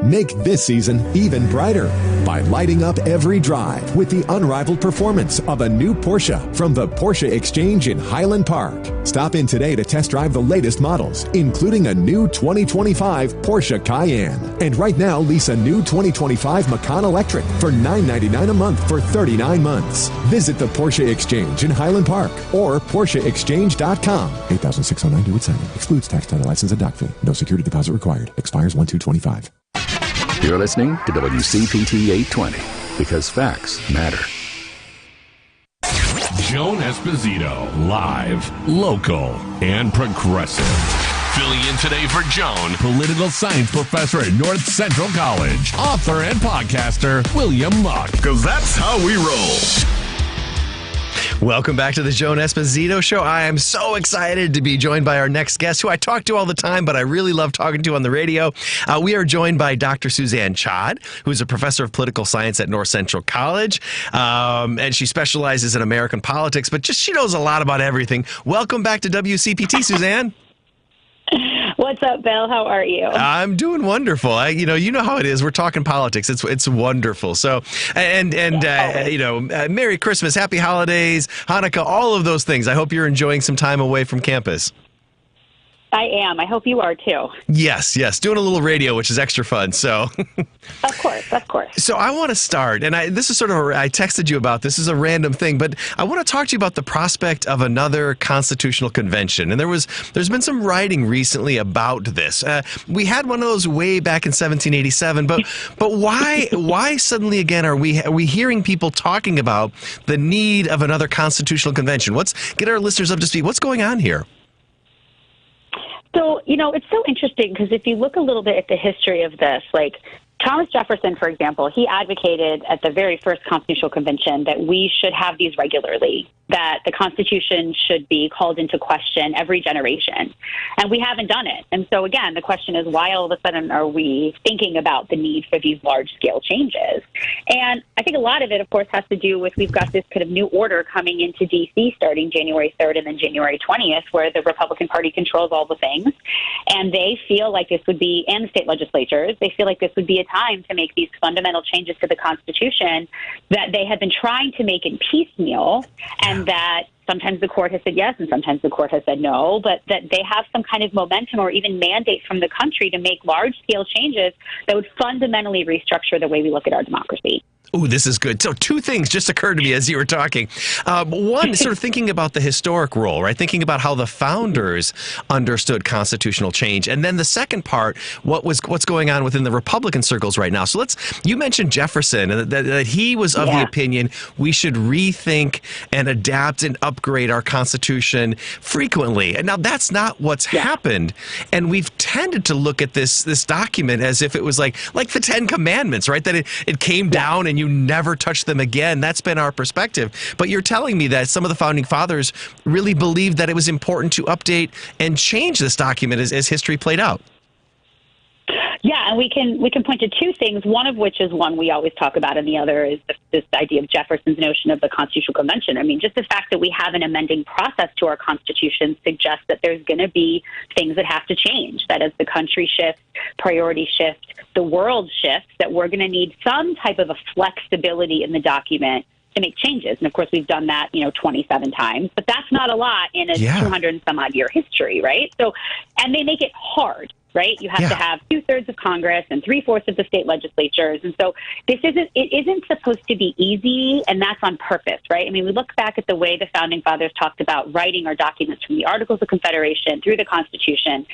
Make this season even brighter by lighting up every drive with the unrivaled performance of a new Porsche from the Porsche Exchange in Highland Park. Stop in today to test drive the latest models, including a new 2025 Porsche Cayenne. And right now, lease a new 2025 Macan Electric for $999 a month for 39 months. Visit the Porsche Exchange in Highland Park or PorscheExchange.com. 8,609 due at signing. Excludes tax, title, license, and dock fee. No security deposit required. Expires 1/2/25. You're listening to WCPT 820 because facts matter. Joan Esposito, live, local, and progressive. Filling in today for Joan, political science professor at North Central College, author and podcaster, William Muck. Because that's how we roll. Welcome back to the Joan Esposito Show. I am so excited to be joined by our next guest, who I talk to all the time, but I really love talking to on the radio. We are joined by Dr. Suzanne Chod, who is a professor of political science at North Central College, and she specializes in American politics, but she knows a lot about everything. Welcome back to WCPT, Suzanne. What's up, Bill? How are you? I'm doing wonderful. You know how it is. We're talking politics. It's wonderful. So, Merry Christmas, Happy Holidays, Hanukkah, all of those things. I hope you're enjoying some time away from campus. I am. I hope you are too. Yes. Doing a little radio, which is extra fun. So, of course. So I want to start, and this is sort of I texted you about this. Is a random thing, but I want to talk to you about the prospect of another constitutional convention. And there's been some writing recently about this. We had one of those way back in 1787, but why suddenly again are we hearing people talking about the need of another constitutional convention? Get our listeners up to speed. What's going on here? So, it's so interesting because if you look a little bit at the history of this, like Thomas Jefferson, for example, he advocated at the very first constitutional convention that we should have these regularly, that the Constitution should be called into question every generation. And we haven't done it. And so, again, the question is, why all of a sudden are we thinking about the need for these large-scale changes? And I think a lot of it, of course, has to do with we've got this kind of new order coming into D.C. starting January 3rd and then January 20th, where the Republican Party controls all the things. And they feel like this would be, and the state legislatures, they feel like this would be a time to make these fundamental changes to the Constitution that they have been trying to make in piecemeal, and that sometimes the court has said yes and sometimes the court has said no, but that they have some kind of momentum or even mandate from the country to make large-scale changes that would fundamentally restructure the way we look at our democracy. Ooh, this is good. So two things just occurred to me as you were talking. One, sort of thinking about the historic role, right? Thinking about how the founders understood constitutional change. And then the second part, what's going on within the Republican circles right now. So you mentioned Jefferson, and that he was of the opinion we should rethink and adapt and upgrade our Constitution frequently. And now that's not what's happened. And we've tended to look at this document as if it was like the Ten Commandments, right? That it came down and you never touch them again. That's been our perspective. But you're telling me that some of the founding fathers really believed that it was important to update and change this document as history played out. Yeah, and we can point to two things, one of which is one we always talk about, and the other is this idea of Jefferson's notion of the Constitutional Convention. I mean, just the fact that we have an amending process to our Constitution suggests that there's going to be things that have to change, that as the country shifts, priorities shift, the world shifts, that we're going to need some type of a flexibility in the document to make changes. And of course, we've done that, 27 times, but that's not a lot in a 200 and some odd year history, right? So, and they make it hard. Right? You have to have 2/3 of Congress and 3/4 of the state legislatures. And so it isn't supposed to be easy, and that's on purpose, right? I mean, we look back at the way the founding fathers talked about writing our documents from the Articles of Confederation through the Constitution,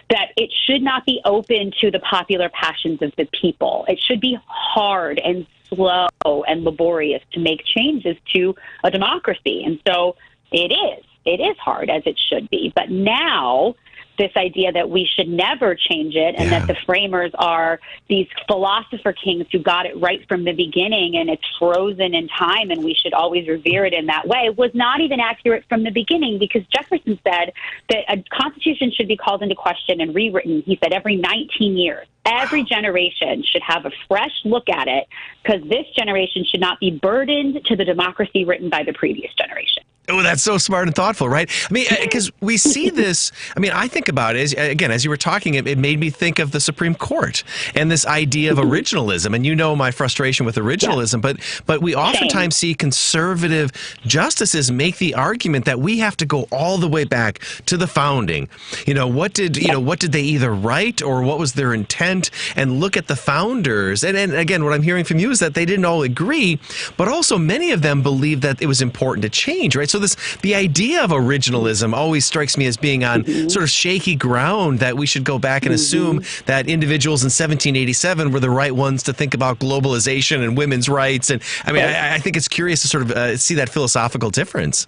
that it should not be open to the popular passions of the people. It should be hard and slow and laborious to make changes to a democracy. And so it is hard, as it should be. But now, this idea that we should never change it and that the framers are these philosopher kings who got it right from the beginning and it's frozen in time and we should always revere it in that way was not even accurate from the beginning, because Jefferson said that a constitution should be called into question and rewritten, he said, every 19 years. Every generation should have a fresh look at it, because this generation should not be burdened to the democracy written by the previous generation. Oh, that's so smart and thoughtful, right? I mean, because we see this, I think about it, again, as you were talking, it made me think of the Supreme Court and this idea of originalism. And my frustration with originalism, but we oftentimes see conservative justices make the argument that we have to go all the way back to the founding. What did they either write or what was their intent, and look at the founders. And again, what I'm hearing from you is that they didn't all agree, but also many of them believed that it was important to change, right? So the idea of originalism always strikes me as being on sort of shaky ground, that we should go back and assume that individuals in 1787 were the right ones to think about globalization and women's rights. And I think it's curious to sort of see that philosophical difference.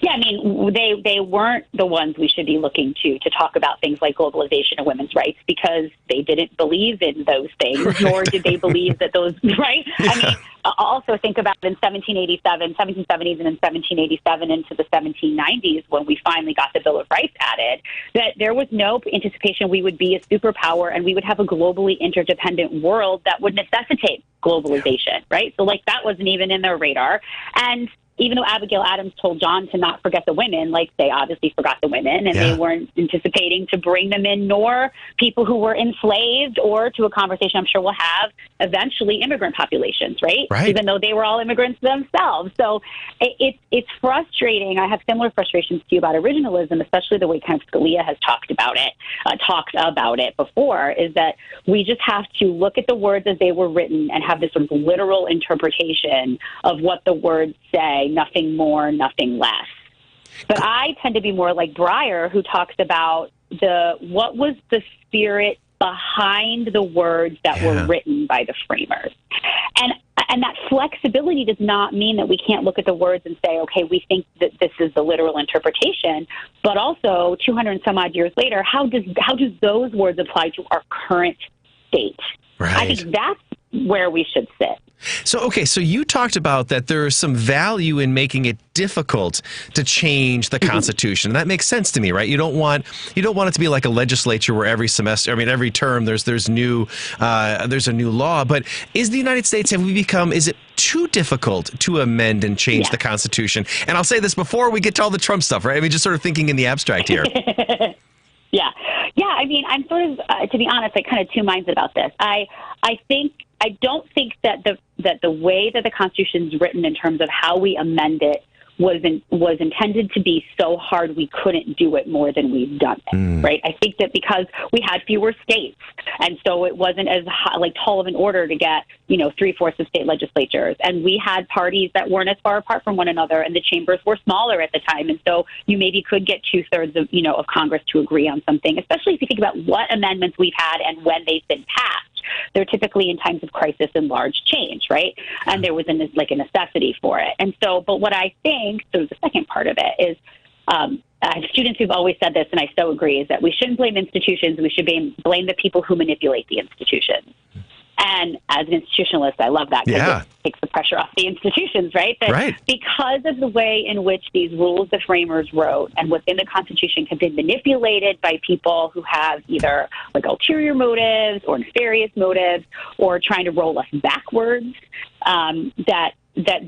Yeah, I mean, they weren't the ones we should be looking to talk about things like globalization and women's rights, because they didn't believe in those things, right. Nor did they believe that those, right? Yeah. I mean, also think about in 1770s and in 1787 into the 1790s, when we finally got the Bill of Rights added, that there was no anticipation we would be a superpower and we would have a globally interdependent world that would necessitate globalization, right? So, like, that wasn't even in their radar. And even though Abigail Adams told John to not forget the women, like, they obviously forgot the women, and they weren't anticipating to bring them in, nor people who were enslaved, or to a conversation I'm sure we'll have eventually, immigrant populations, right? Even though they were all immigrants themselves. So it's frustrating. I have similar frustrations to you about originalism, especially the way kind of Scalia has talked about it before, is that we just have to look at the words as they were written and have this sort of literal interpretation of what the words say, nothing more, nothing less. But I tend to be more like Breyer, who talks about what was the spirit behind the words that were written by the framers. And that flexibility does not mean that we can't look at the words and say, okay, we think that this is the literal interpretation, but also 200 and some odd years later, how do those words apply to our current state? Right. I think that's where we should sit. So you talked about that there is some value in making it difficult to change the Constitution. And that makes sense to me, right? You don't want it to be like a legislature where every term there's a new law. But is the United States, is it too difficult to amend and change the Constitution? And I'll say this before we get to all the Trump stuff, right? I mean, just sort of thinking in the abstract here. Yeah. I mean, I'm sort of, to be honest, like kind of two minds about this. I don't think that the way that the Constitution is written in terms of how we amend it was intended to be so hard we couldn't do it more than we've done it, right? I think that because we had fewer states, and so it wasn't as tall of an order to get 3/4 of state legislatures, and we had parties that weren't as far apart from one another, and the chambers were smaller at the time, and so you maybe could get 2/3 of Congress to agree on something, especially if you think about what amendments we've had and when they've been passed. They're typically in times of crisis and large change, right? And there was a necessity for it. And so, but what I think, so the second part of it is, I have students who've always said this, and I so agree, is that we shouldn't blame institutions. We should blame the people who manipulate the institutions. And as an institutionalist, I love that because it takes the pressure off the institutions, right? That because of the way in which these rules the framers wrote and within the Constitution can be manipulated by people who have either ulterior motives or nefarious motives or trying to roll us backwards, that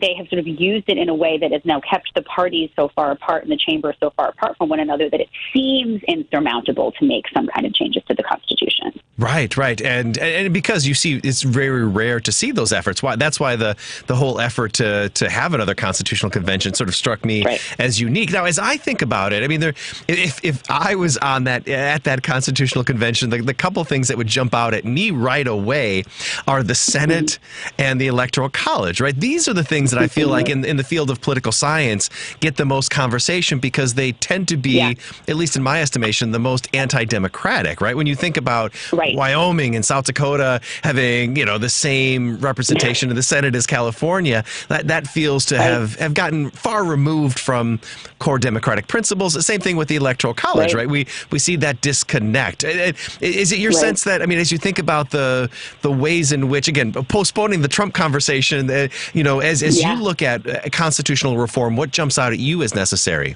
they have sort of used it in a way that has now kept the parties so far apart and the chamber so far apart from one another that it seems insurmountable to make some kind of changes to the Constitution. Right. And because you see, it's very rare to see those efforts. That's why the whole effort to have another constitutional convention sort of struck me as unique. Now, as I think about it, I mean, if I was at that constitutional convention, the couple things that would jump out at me right away are the Senate and the Electoral College, right? These are the things that I feel like in the field of political science get the most conversation because they tend to be, at least in my estimation, the most anti-democratic, right? When you think about Wyoming and South Dakota having, the same representation in the Senate as California, that feels to have gotten far removed from core democratic principles. The same thing with the Electoral College, right? We see that disconnect. Is it your sense that, I mean, as you think about the ways in which, again, postponing the Trump conversation, as you look at constitutional reform, what jumps out at you as necessary?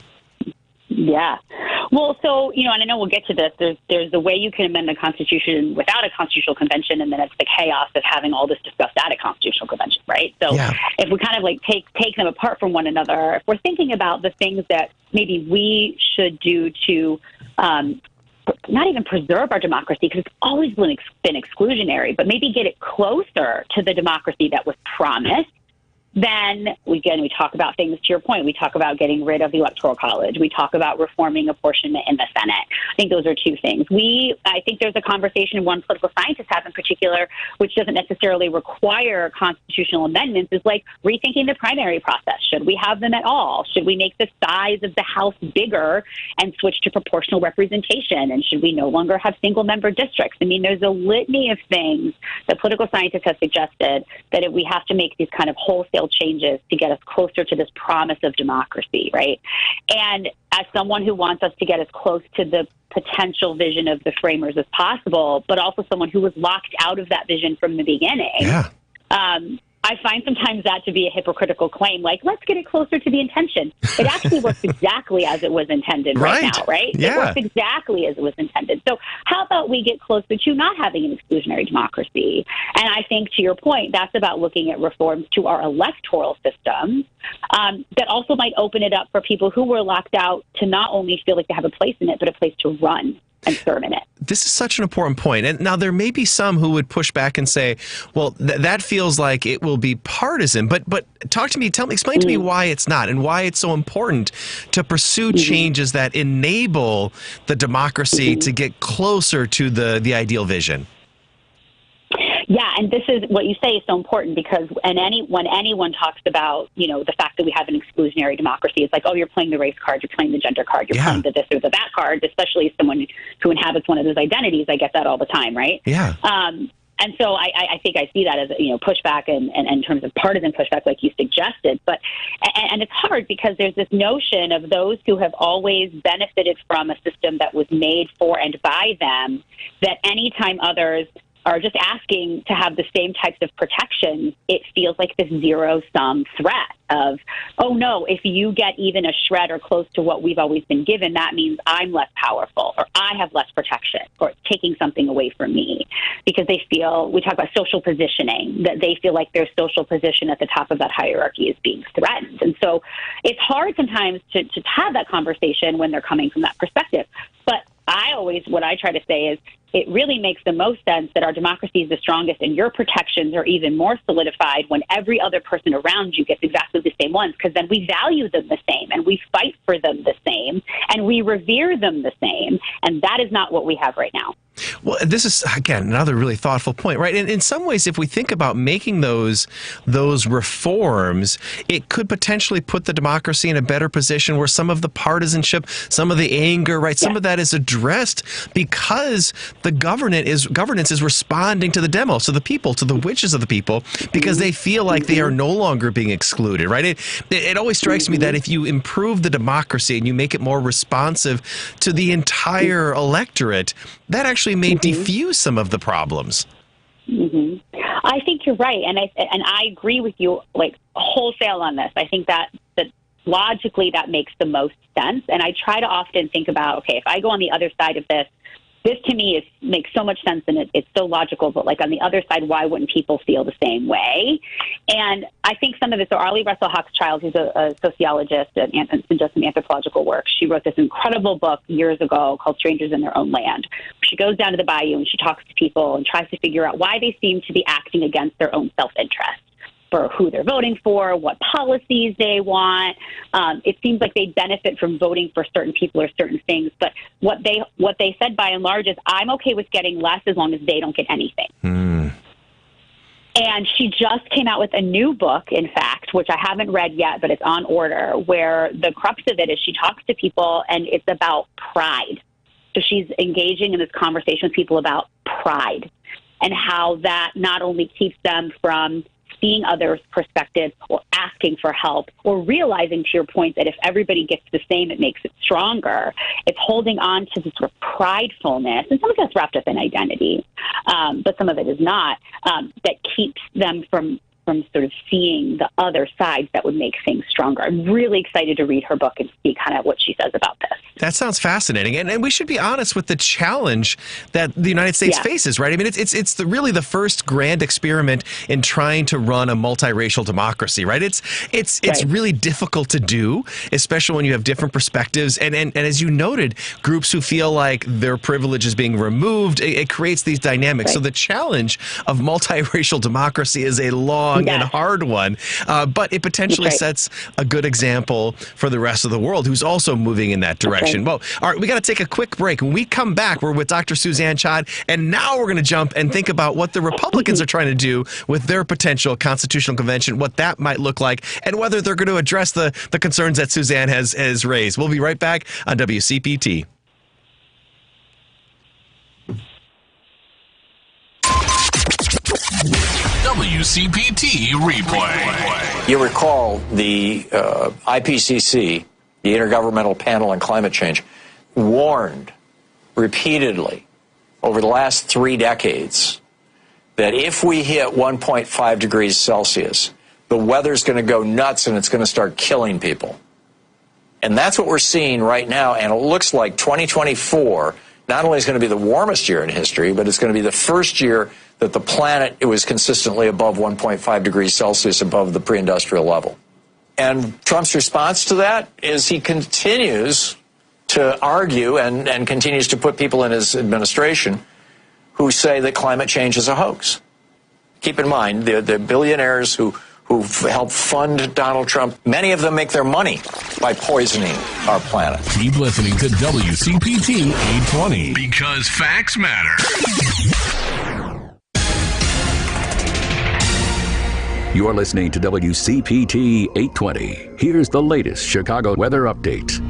Yeah. Well, so, and I know we'll get to this. There's the way you can amend the Constitution without a constitutional convention, and then it's the chaos of having all this discussed at a constitutional convention, right? So if we kind of take them apart from one another, if we're thinking about the things that maybe we should do to not even preserve our democracy, because it's always been exclusionary, but maybe get it closer to the democracy that was promised, then, again, we talk about things, to your point, we talk about getting rid of the Electoral College. We talk about reforming apportionment in the Senate. I think those are two things. I think there's a conversation one political scientists have in particular, which doesn't necessarily require constitutional amendments, is like rethinking the primary process. Should we have them at all? Should we make the size of the House bigger and switch to proportional representation? And should we no longer have single-member districts? I mean, there's a litany of things that political scientists have suggested that if we have to make these kind of wholesale incremental changes to get us closer to this promise of democracy, right? And as someone who wants us to get as close to the potential vision of the framers as possible, but also someone who was locked out of that vision from the beginning, I find sometimes that to be a hypocritical claim, like, let's get it closer to the intention. It actually works exactly as it was intended right now, right? Yeah. It works exactly as it was intended. So how about we get closer to not having an exclusionary democracy? And I think, to your point, that's about looking at reforms to our electoral system that also might open it up for people who were locked out to not only feel like they have a place in it, but a place to run and serve in it. This is such an important point. And now there may be some who would push back and say, well, that feels like it will be partisan. But talk to me, explain to me why it's not and why it's so important to pursue changes that enable the democracy to get closer to the ideal vision. Yeah, and this is what you say is so important because when anyone talks about, the fact that we have an exclusionary democracy, it's like, oh, you're playing the race card, you're playing the gender card, you're playing the this or the that card, especially as someone who inhabits one of those identities. I get that all the time, right? Yeah. And so I think I see that as, pushback and in terms of partisan pushback, like you suggested. But and it's hard because there's this notion of those who have always benefited from a system that was made for and by them, that anytime others are just asking to have the same types of protections, it feels like this zero-sum threat of, oh, no, if you get even a shred or close to what we've always been given, that means I'm less powerful or I have less protection or it's taking something away from me. Because they feel, we talk about social positioning, that they feel like their social position at the top of that hierarchy is being threatened. And so it's hard sometimes to have that conversation when they're coming from that perspective. But what I try to say is, it really makes the most sense that our democracy is the strongest and your protections are even more solidified when every other person around you gets exactly the same ones, because then we value them the same and we fight for them the same and we revere them the same. And that is not what we have right now. Well, this is, again, another really thoughtful point, right? And in some ways, if we think about making those reforms, it could potentially put the democracy in a better position where some of the partisanship, some of the anger, right, some of that is addressed because the governance is responding to the demos, to the people, to the wishes of the people, because they feel like they are no longer being excluded, right? It always strikes me that if you improve the democracy and you make it more responsive to the entire electorate, that actually may diffuse some of the problems. I think you're right, and I agree with you like wholesale on this. I think that logically that makes the most sense, and I try to often think about, okay, if I go on the other side of this to me makes so much sense and it's so logical, but like on the other side, why wouldn't people feel the same way? And I think some of it, so Arlie Russell Hochschild, who's a sociologist and does some anthropological work, she wrote this incredible book years ago called Strangers in Their Own Land. She goes down to the bayou and she talks to people and tries to figure out why they seem to be acting against their own self-interest, for who they're voting for, what policies they want. It seems like they benefit from voting for certain people or certain things. But what they said by and large is, I'm okay with getting less as long as they don't get anything. And she just came out with a new book, in fact, which I haven't read yet, but it's on order, where the crux of it is she talks to people and it's about pride. So she's engaging in this conversation with people about pride and how that not only keeps them from seeing others' perspectives or asking for help or realizing, to your point, that if everybody gets the same, it makes it stronger. It's holding on to this sort of pridefulness, and some of that's wrapped up in identity, but some of it is not, that keeps them from sort of seeing the other sides that would make things stronger. I'm really excited to read her book and see kind of what she says about this. That sounds fascinating. And we should be honest with the challenge that the United States faces, right? I mean, it's really the first grand experiment in trying to run a multiracial democracy, right? It's really difficult to do, especially when you have different perspectives. And as you noted, groups who feel like their privilege is being removed, it creates these dynamics. So the challenge of multiracial democracy is a long and hard one, but it potentially sets a good example for the rest of the world who's also moving in that direction. Well, all right, we got to take a quick break. When we come back, we're with Dr. Suzanne Chod, and now we're going to jump and think about what the Republicans are trying to do with their potential constitutional convention, what that might look like, and whether they're going to address the concerns that Suzanne has raised. We'll be right back on WCPT. WCPT replay. You recall the IPCC, the Intergovernmental Panel on Climate Change, warned repeatedly over the last 3 decades that if we hit 1.5 degrees Celsius, the weather's going to go nuts and it's going to start killing people. And that's what we're seeing right now, and it looks like 2024 not only is going to be the warmest year in history, but it's going to be the first year that the planet was consistently above 1.5 degrees Celsius above the pre-industrial level. And Trump's response to that is he continues to argue and continues to put people in his administration who say that climate change is a hoax. Keep in mind, the billionaires who helped fund Donald Trump, many of them make their money by poisoning our planet. Keep listening to WCPT 820 because facts matter. You're listening to WCPT 820. Here's the latest Chicago weather update.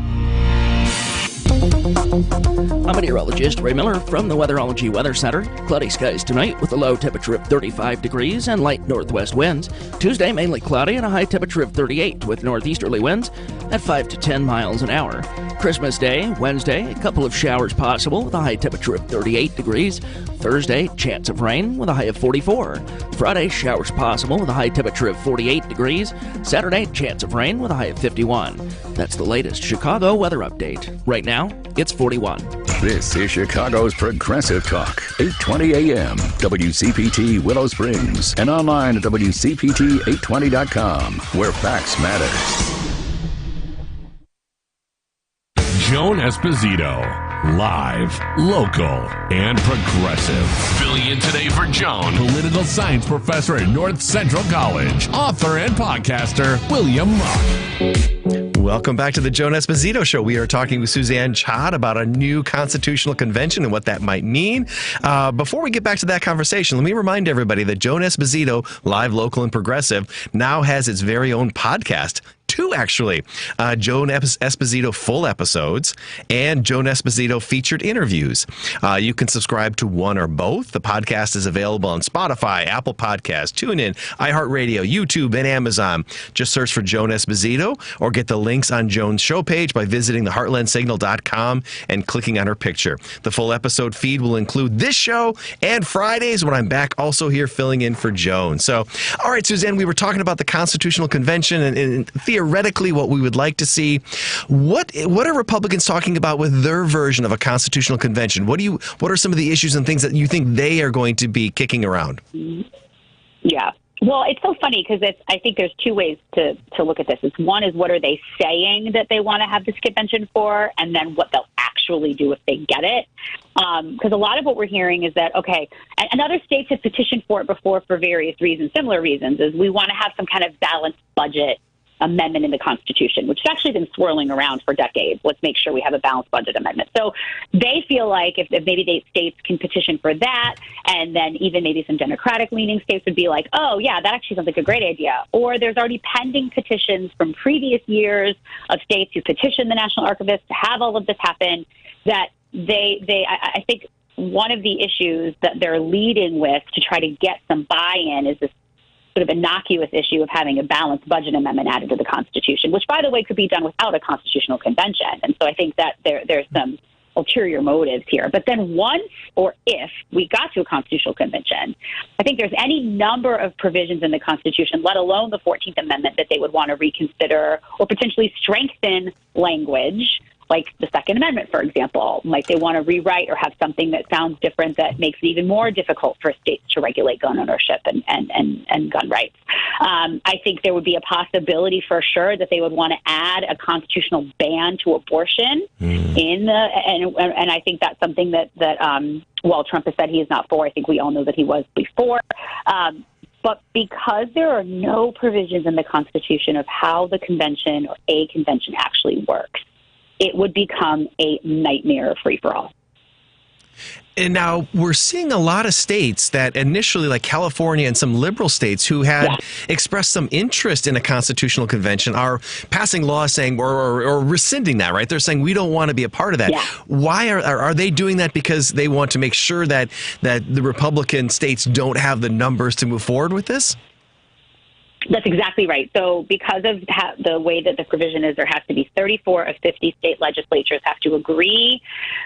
I'm meteorologist Ray Miller from the Weatherology Weather Center. Cloudy skies tonight with a low temperature of 35 degrees and light northwest winds. Tuesday, mainly cloudy and a high temperature of 38 with northeasterly winds at 5 to 10 miles an hour. Christmas Day, Wednesday, a couple of showers possible with a high temperature of 38 degrees. Thursday, chance of rain with a high of 44. Friday, showers possible with a high temperature of 48 degrees. Saturday, chance of rain with a high of 51. That's the latest Chicago weather update. Right now, it's 41. This is Chicago's Progressive Talk, 820 AM, WCPT Willow Springs, and online at WCPT820.com, where facts matter. Joan Esposito, live, local, and progressive. Filling in today for Joan, political science professor at North Central College, author and podcaster, William Muck. Welcome back to the Joan Esposito Show. We are talking with Suzanne Chod about a new constitutional convention and what that might mean. Before we get back to that conversation, let me remind everybody that Joan Esposito, live, local, and progressive, now has its very own podcast. 2, actually. Joan Esposito full episodes and Joan Esposito featured interviews. You can subscribe to one or both. The podcast is available on Spotify, Apple Podcasts, TuneIn, iHeartRadio, YouTube, and Amazon. Just search for Joan Esposito or get the links on Joan's show page by visiting theheartlandsignal.com and clicking on her picture. The full episode feed will include this show and Fridays when I'm back also here filling in for Joan. So, all right, Suzanne, we were talking about the Constitutional Convention and theoretically what we would like to see. What are Republicans talking about with their version of a constitutional convention? What are some of the issues and things that you think they are going to be kicking around? Yeah. Well, it's so funny because I think there's 2 ways to look at this. One is what are they saying that they want to have this convention for, and then what they'll actually do if they get it. Because a lot of what we're hearing is that, okay, and other states have petitioned for it before for various reasons, similar reasons, is we want to have some kind of balanced budget amendment in the Constitution, which has actually been swirling around for decades. Let's make sure we have a balanced budget amendment. So they feel like if maybe states can petition for that, and then even maybe some Democratic-leaning states would be like, oh, yeah, that actually sounds like a great idea. Or there's already pending petitions from previous years of states who petitioned the National Archivist to have all of this happen, that I think one of the issues that they're leading with to try to get some buy-in is this sort of innocuous issue of having a balanced budget amendment added to the Constitution, which, by the way, could be done without a constitutional convention. And so I think that there's some ulterior motives here. But then once or if we got to a constitutional convention, I think there's any number of provisions in the Constitution, let alone the 14th Amendment, that they would want to reconsider or potentially strengthen language, like the Second Amendment, for example. Like they want to rewrite or have something that sounds different that makes it even more difficult for states to regulate gun ownership and gun rights. I think there would be a possibility for sure that they would want to add a constitutional ban to abortion and I think that's something that while Trump has said he is not for, I think we all know that he was before. But because there are no provisions in the Constitution of how the convention or a convention actually works, it would become a nightmare free-for-all. And now we're seeing a lot of states that initially, like California and some liberal states who had expressed some interest in a constitutional convention, are passing laws saying or rescinding that, right? They're saying we don't want to be a part of that. Why are they doing that? Because they want to make sure that the Republican states don't have the numbers to move forward with this? That's exactly right. So because of the way that the provision is, there has to be 34 of 50 state legislatures have to agree,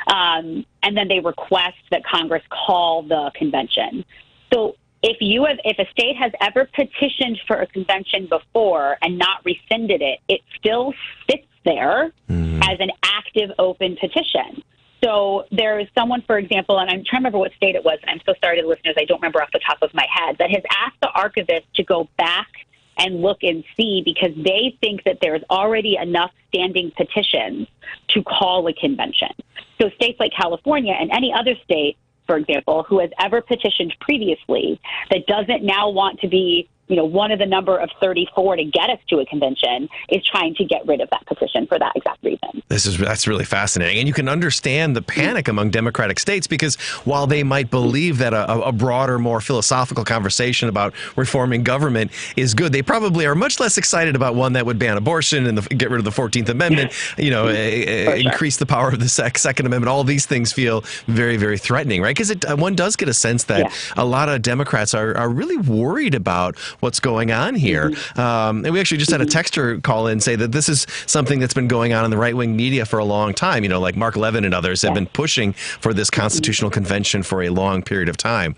and then they request that Congress call the convention. So if a state has ever petitioned for a convention before and not rescinded it, it still sits there as an active open petition. So there is someone, for example, and I'm trying to remember what state it was, and I'm so sorry to the listeners, I don't remember off the top of my head, that has asked the archivist to go back and look and see, because they think that there's already enough standing petitions to call a convention. So states like California and any other state, for example, who has ever petitioned previously that doesn't now want to be, one of the number of 34 to get us to a convention, is trying to get rid of that petition for that exact reason. That's really fascinating. And you can understand the panic among Democratic states, because while they might believe that a broader, more philosophical conversation about reforming government is good, they probably are much less excited about one that would ban abortion and get rid of the 14th Amendment, increase the power of the Second Amendment. All these things feel very, very threatening, right? Because one does get a sense that a lot of Democrats are really worried about what's going on here. And we actually just had a texter call in and say that this is something that's been going on in the right-wing media for a long time. Like Mark Levin and others have been pushing for this constitutional convention for a long period of time.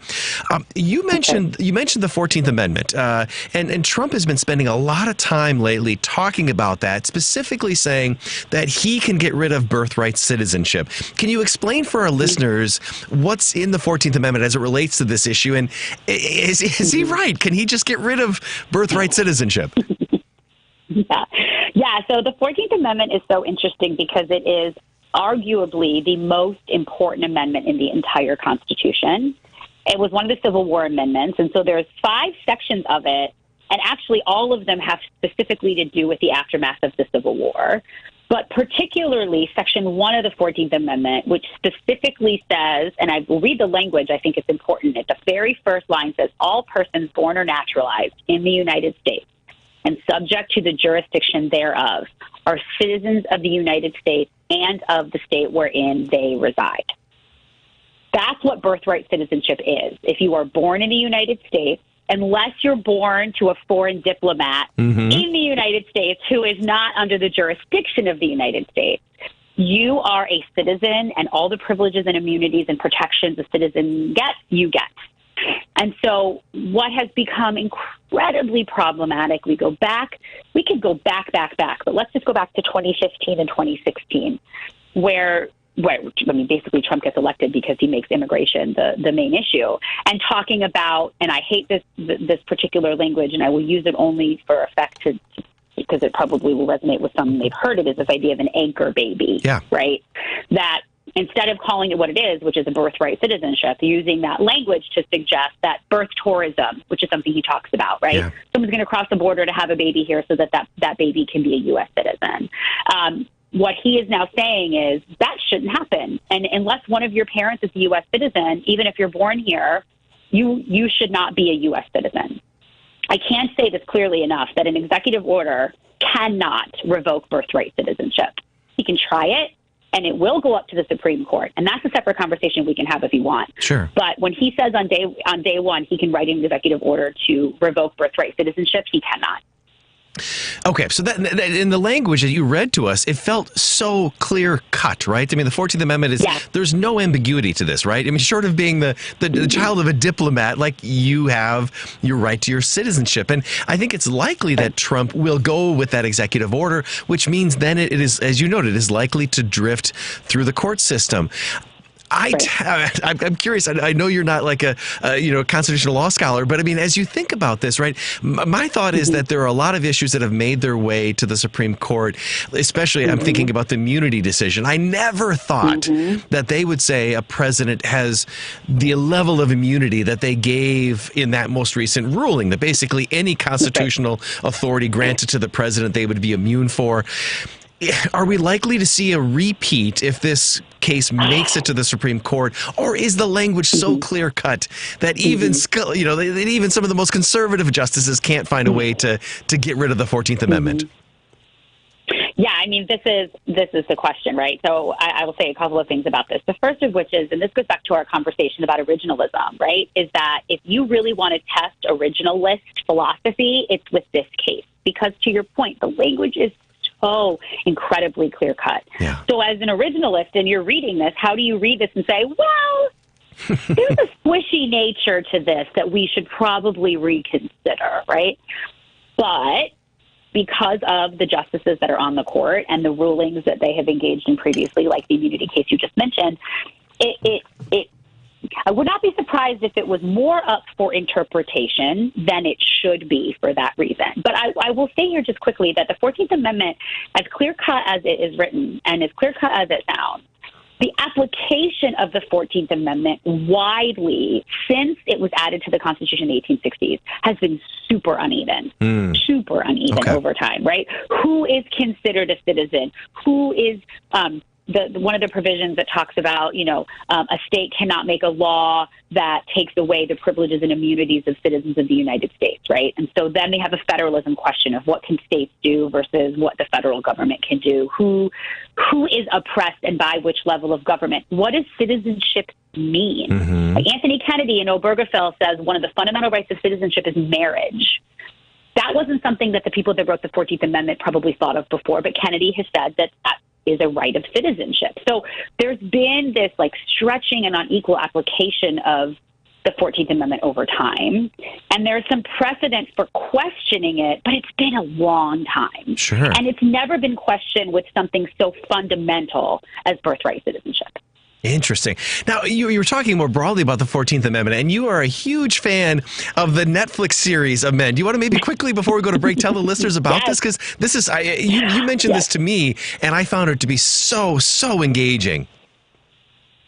You mentioned the 14th Amendment, and Trump has been spending a lot of time lately talking about that, specifically saying that he can get rid of birthright citizenship. Can you explain for our listeners what's in the 14th Amendment as it relates to this issue? And is he right? Can he just get rid of birthright citizenship? Yeah. So the 14th Amendment is so interesting because it is arguably the most important amendment in the entire Constitution. It was one of the Civil War amendments, and so there's 5 sections of it, and actually all of them have specifically to do with the aftermath of the Civil War. But particularly Section 1 of the 14th Amendment, which specifically says, and I will read the language, I think it's important. At the very first line says, all persons born or naturalized in the United States and subject to the jurisdiction thereof are citizens of the United States and of the state wherein they reside. That's what birthright citizenship is. If you are born in the United States, unless you're born to a foreign diplomat in the United States who is not under the jurisdiction of the United States, you are a citizen, and all the privileges and immunities and protections a citizen gets, you get. And so what has become incredibly problematic, we could go back, but let's just go back to 2015 and 2016, where basically Trump gets elected because he makes immigration the main issue, and talking about, and I hate this particular language, and I will use it only for effect because it probably will resonate with some. They've heard it, is this idea of an anchor baby, right? That instead of calling it what it is, which is a birthright citizenship, using that language to suggest that birth tourism, which is something he talks about, right? Yeah. Someone's going to cross the border to have a baby here so that baby can be a U.S. citizen. What he is now saying is that shouldn't happen. And unless one of your parents is a U.S. citizen, even if you're born here, you should not be a U.S. citizen. I can't say this clearly enough, that an executive order cannot revoke birthright citizenship. He can try it, and it will go up to the Supreme Court. And that's a separate conversation we can have if you want. Sure. But when he says on day one he can write an executive order to revoke birthright citizenship, he cannot. Okay, so that in the language that you read to us, it felt so clear cut, right? I mean, the 14th Amendment is, there's no ambiguity to this, right? I mean, short of being the child of a diplomat, like, you have your right to your citizenship. And I think it's likely that Trump will go with that executive order, which means then it is, as you noted, is likely to drift through the court system. I'm curious. I know you're not like a constitutional law scholar, but I mean, as you think about this, right? My thought is that there are a lot of issues that have made their way to the Supreme Court. Especially, I'm thinking about the immunity decision. I never thought that they would say a president has the level of immunity that they gave in that most recent ruling. That basically any constitutional authority granted to the president, they would be immune for. are we likely to see a repeat if this case makes it to the Supreme Court, or is the language so clear-cut that even that even some of the most conservative justices can't find a way to get rid of the 14th Amendment? Yeah, I mean, this is the question, right? So I will say a couple of things about this. The first of which is, and this goes back to our conversation about originalism, right, is that if you really want to test originalist philosophy, it's with this case. Because to your point, the language is so incredibly clear-cut. Yeah. So as an originalist and you're reading this, how do you read this and say, well, there's a squishy nature to this that we should probably reconsider, right? But because of the justices that are on the court and the rulings that they have engaged in previously, like the immunity case you just mentioned, I would not be surprised if it was more up for interpretation than it should be for that reason. But I will say here just quickly that the 14th Amendment, as clear-cut as it is written and as clear-cut as it sounds, the application of the 14th Amendment widely, since it was added to the Constitution in the 1860s, has been super uneven over time, right? Who is considered a citizen? Who is one of the provisions that talks about, a state cannot make a law that takes away the privileges and immunities of citizens of the United States, right? And so then they have a federalism question of what can states do versus what the federal government can do. Who is oppressed and by which level of government? What does citizenship mean? Mm-hmm. Like Anthony Kennedy in Obergefell says one of the fundamental rights of citizenship is marriage. That wasn't something that the people that wrote the 14th Amendment probably thought of before, but Kennedy has said that is a right of citizenship. So there's been this stretching and unequal application of the 14th Amendment over time. And there's some precedent for questioning it, but it's been a long time. Sure. And it's never been questioned with something so fundamental as birthright citizenship. Interesting. Now, you were talking more broadly about the 14th Amendment, and you are a huge fan of the Netflix series Amend. Do you want to maybe quickly, before we go to break, tell the listeners about this? Because this is, you mentioned this to me, and I found it to be so engaging.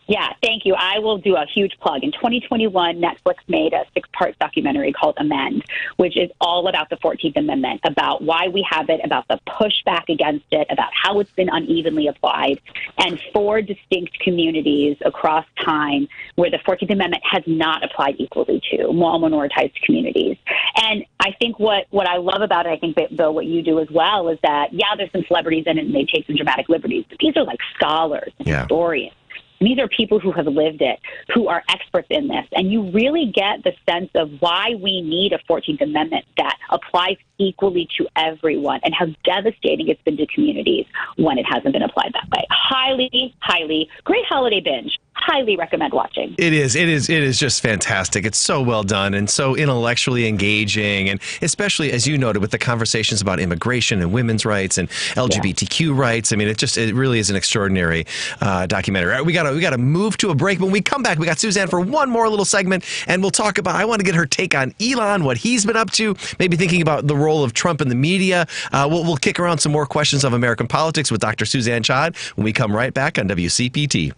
Yeah, thank you. I will do a huge plug. In 2021, Netflix made a 6-part documentary called Amend, which is all about the 14th Amendment, about why we have it, about the pushback against it, about how it's been unevenly applied, and 4 distinct communities across time where the 14th Amendment has not applied equally to, more minoritized communities. And I think what I love about it, I think, Bill, what you do as well, is that, there's some celebrities in it and they take some dramatic liberties, but these are scholars and historians. These are people who have lived it, who are experts in this. And you really get the sense of why we need a 14th Amendment that applies equally to everyone and how devastating it's been to communities when it hasn't been applied that way. Highly, great holiday binge. Highly recommend watching. It is just fantastic. It's so well done and so intellectually engaging, and especially, as you noted, with the conversations about immigration and women's rights and LGBTQ rights. I mean, it really is an extraordinary documentary. All right, we got to move to a break. When we come back, we got Suzanne for one more little segment, and we'll talk about, I want to get her take on Elon, what he's been up to, maybe thinking about the role of Trump in the media. We'll kick around some more questions of American politics with Dr. Suzanne Chod when we come right back on WCPT.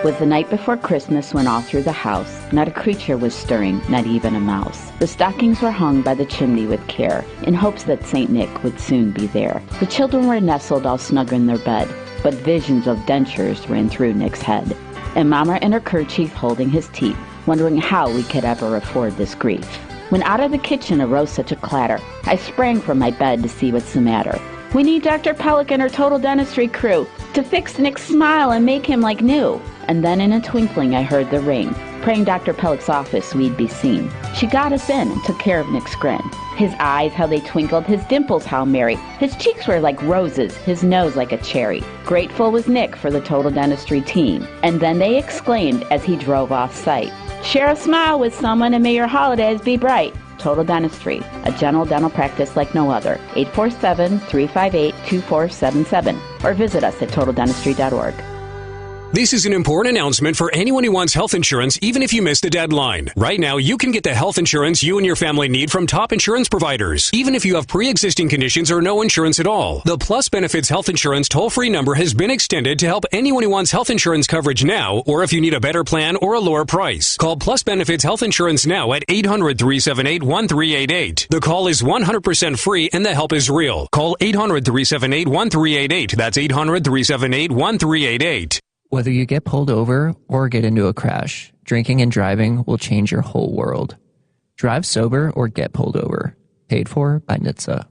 Was the night before Christmas when all through the house, not a creature was stirring, not even a mouse. The stockings were hung by the chimney with care, in hopes that St. Nick would soon be there. The children were nestled all snug in their bed, but visions of dentures ran through Nick's head. And Mama in her kerchief holding his teeth, wondering how we could ever afford this grief. When out of the kitchen arose such a clatter, I sprang from my bed to see what's the matter. We need Dr. Pellick and her total dentistry crew to fix Nick's smile and make him like new. And then in a twinkling I heard the ring, praying Dr. Pellick's office we'd be seen. She got us in and took care of Nick's grin. His eyes, how they twinkled, his dimples, how merry. His cheeks were like roses, his nose like a cherry. Grateful was Nick for the total dentistry team. And then they exclaimed as he drove off site, share a smile with someone and may your holidays be bright. Total Dentistry, a general dental practice like no other. 847-358-2477. Or visit us at totaldentistry.org. This is an important announcement for anyone who wants health insurance, even if you missed the deadline. Right now, you can get the health insurance you and your family need from top insurance providers, even if you have pre-existing conditions or no insurance at all. The Plus Benefits Health Insurance toll-free number has been extended to help anyone who wants health insurance coverage now, or if you need a better plan or a lower price. Call Plus Benefits Health Insurance now at 800-378-1388. The call is 100% free and the help is real. Call 800-378-1388. That's 800-378-1388. Whether you get pulled over or get into a crash, drinking and driving will change your whole world. Drive sober or get pulled over. Paid for by NHTSA.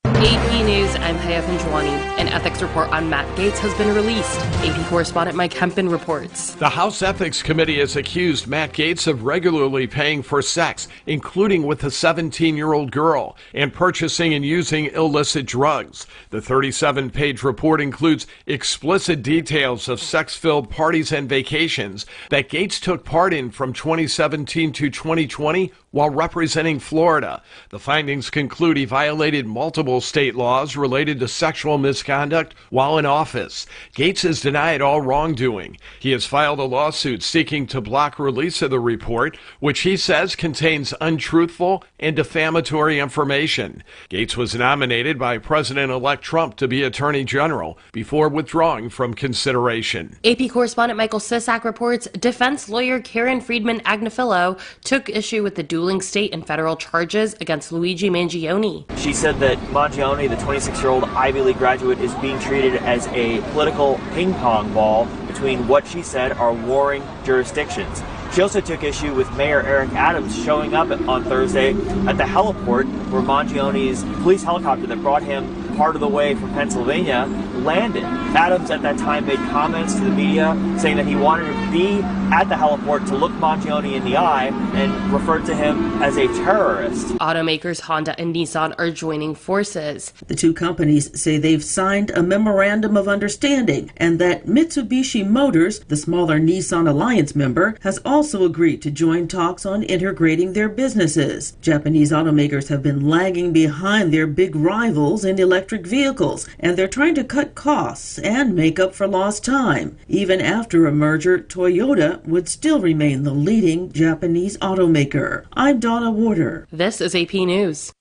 AP News, I'm Haya Pinjwani. An ethics report on Matt Gaetz has been released. AP correspondent Mike Hempen reports. The House Ethics Committee has accused Matt Gaetz of regularly paying for sex, including with a 17-year-old girl, and purchasing and using illicit drugs. The 37-page report includes explicit details of sex-filled parties and vacations that Gaetz took part in from 2017 to 2020 while representing Florida. The findings conclude he violated multiple state laws related to sexual misconduct while in office. Gaetz has denied all wrongdoing. He has filed a lawsuit seeking to block release of the report, which he says contains untruthful and defamatory information. Gaetz was nominated by President-elect Trump to be Attorney General before withdrawing from consideration. AP correspondent Michael Sisak reports defense lawyer Karen Friedman Agnifilo took issue with the dueling state and federal charges against Luigi Mangione. She said that Mangione, the 26-year-old Ivy League graduate, is being treated as a political ping pong ball between what she said are warring jurisdictions. She also took issue with Mayor Eric Adams showing up on Thursday at the heliport where Mangione's police helicopter that brought him part of the way from Pennsylvania landed. Adams at that time made comments to the media saying that he wanted to be at the heliport to look Mangione in the eye and referred to him as a terrorist. Automakers Honda and Nissan are joining forces. The two companies say they've signed a memorandum of understanding and that Mitsubishi Motors, the smaller Nissan Alliance member, has also agreed to join talks on integrating their businesses. Japanese automakers have been lagging behind their big rivals in electric vehicles, and they're trying to cut costs and make up for lost time. Even after a merger, Toyota would still remain the leading Japanese automaker. I'm Donna Warder. This is AP News.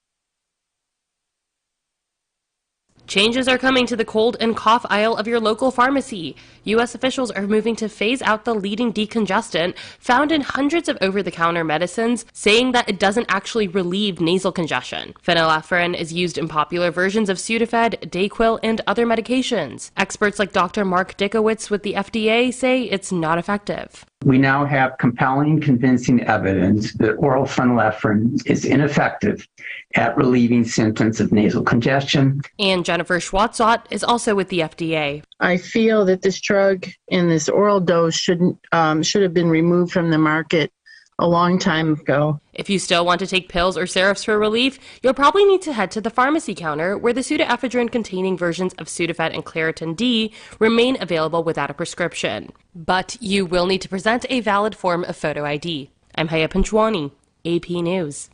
Changes are coming to the cold and cough aisle of your local pharmacy. U.S. officials are moving to phase out the leading decongestant found in hundreds of over-the-counter medicines, saying that it doesn't actually relieve nasal congestion. Phenylephrine is used in popular versions of Sudafed, Dayquil, and other medications. Experts like Dr. Mark Dikowitz with the FDA say it's not effective. We now have compelling, convincing evidence that oral phenylephrine is ineffective at relieving symptoms of nasal congestion. And Jennifer Schwarzot is also with the FDA. I feel that this drug in this oral dose should have been removed from the market a long time ago. If you still want to take pills or syrups for relief, you'll probably need to head to the pharmacy counter where the pseudoephedrine-containing versions of Sudafed and Claritin D remain available without a prescription. But you will need to present a valid form of photo ID. I'm Haya Pinchwani, AP News.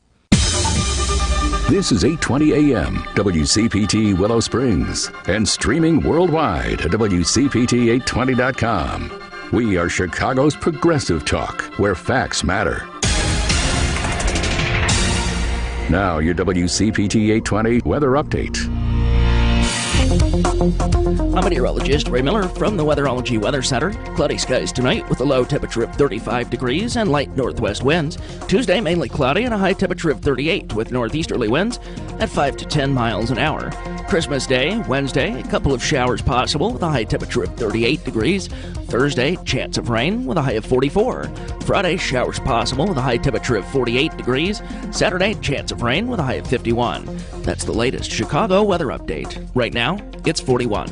This is 8:20 a.m. WCPT Willow Springs and streaming worldwide at WCPT820.com. We are Chicago's progressive talk, where facts matter. Now, your WCPT 820 weather update. I'm meteorologist Ray Miller from the Weatherology Weather Center. Cloudy skies tonight with a low temperature of 35 degrees and light northwest winds. Tuesday, mainly cloudy and a high temperature of 38 with northeasterly winds at 5 to 10 miles an hour. Christmas Day, Wednesday, a couple of showers possible with a high temperature of 38 degrees. Thursday, chance of rain with a high of 44. Friday, showers possible with a high temperature of 48 degrees. Saturday, chance of rain with a high of 51. That's the latest Chicago weather update. Right now, it's 41.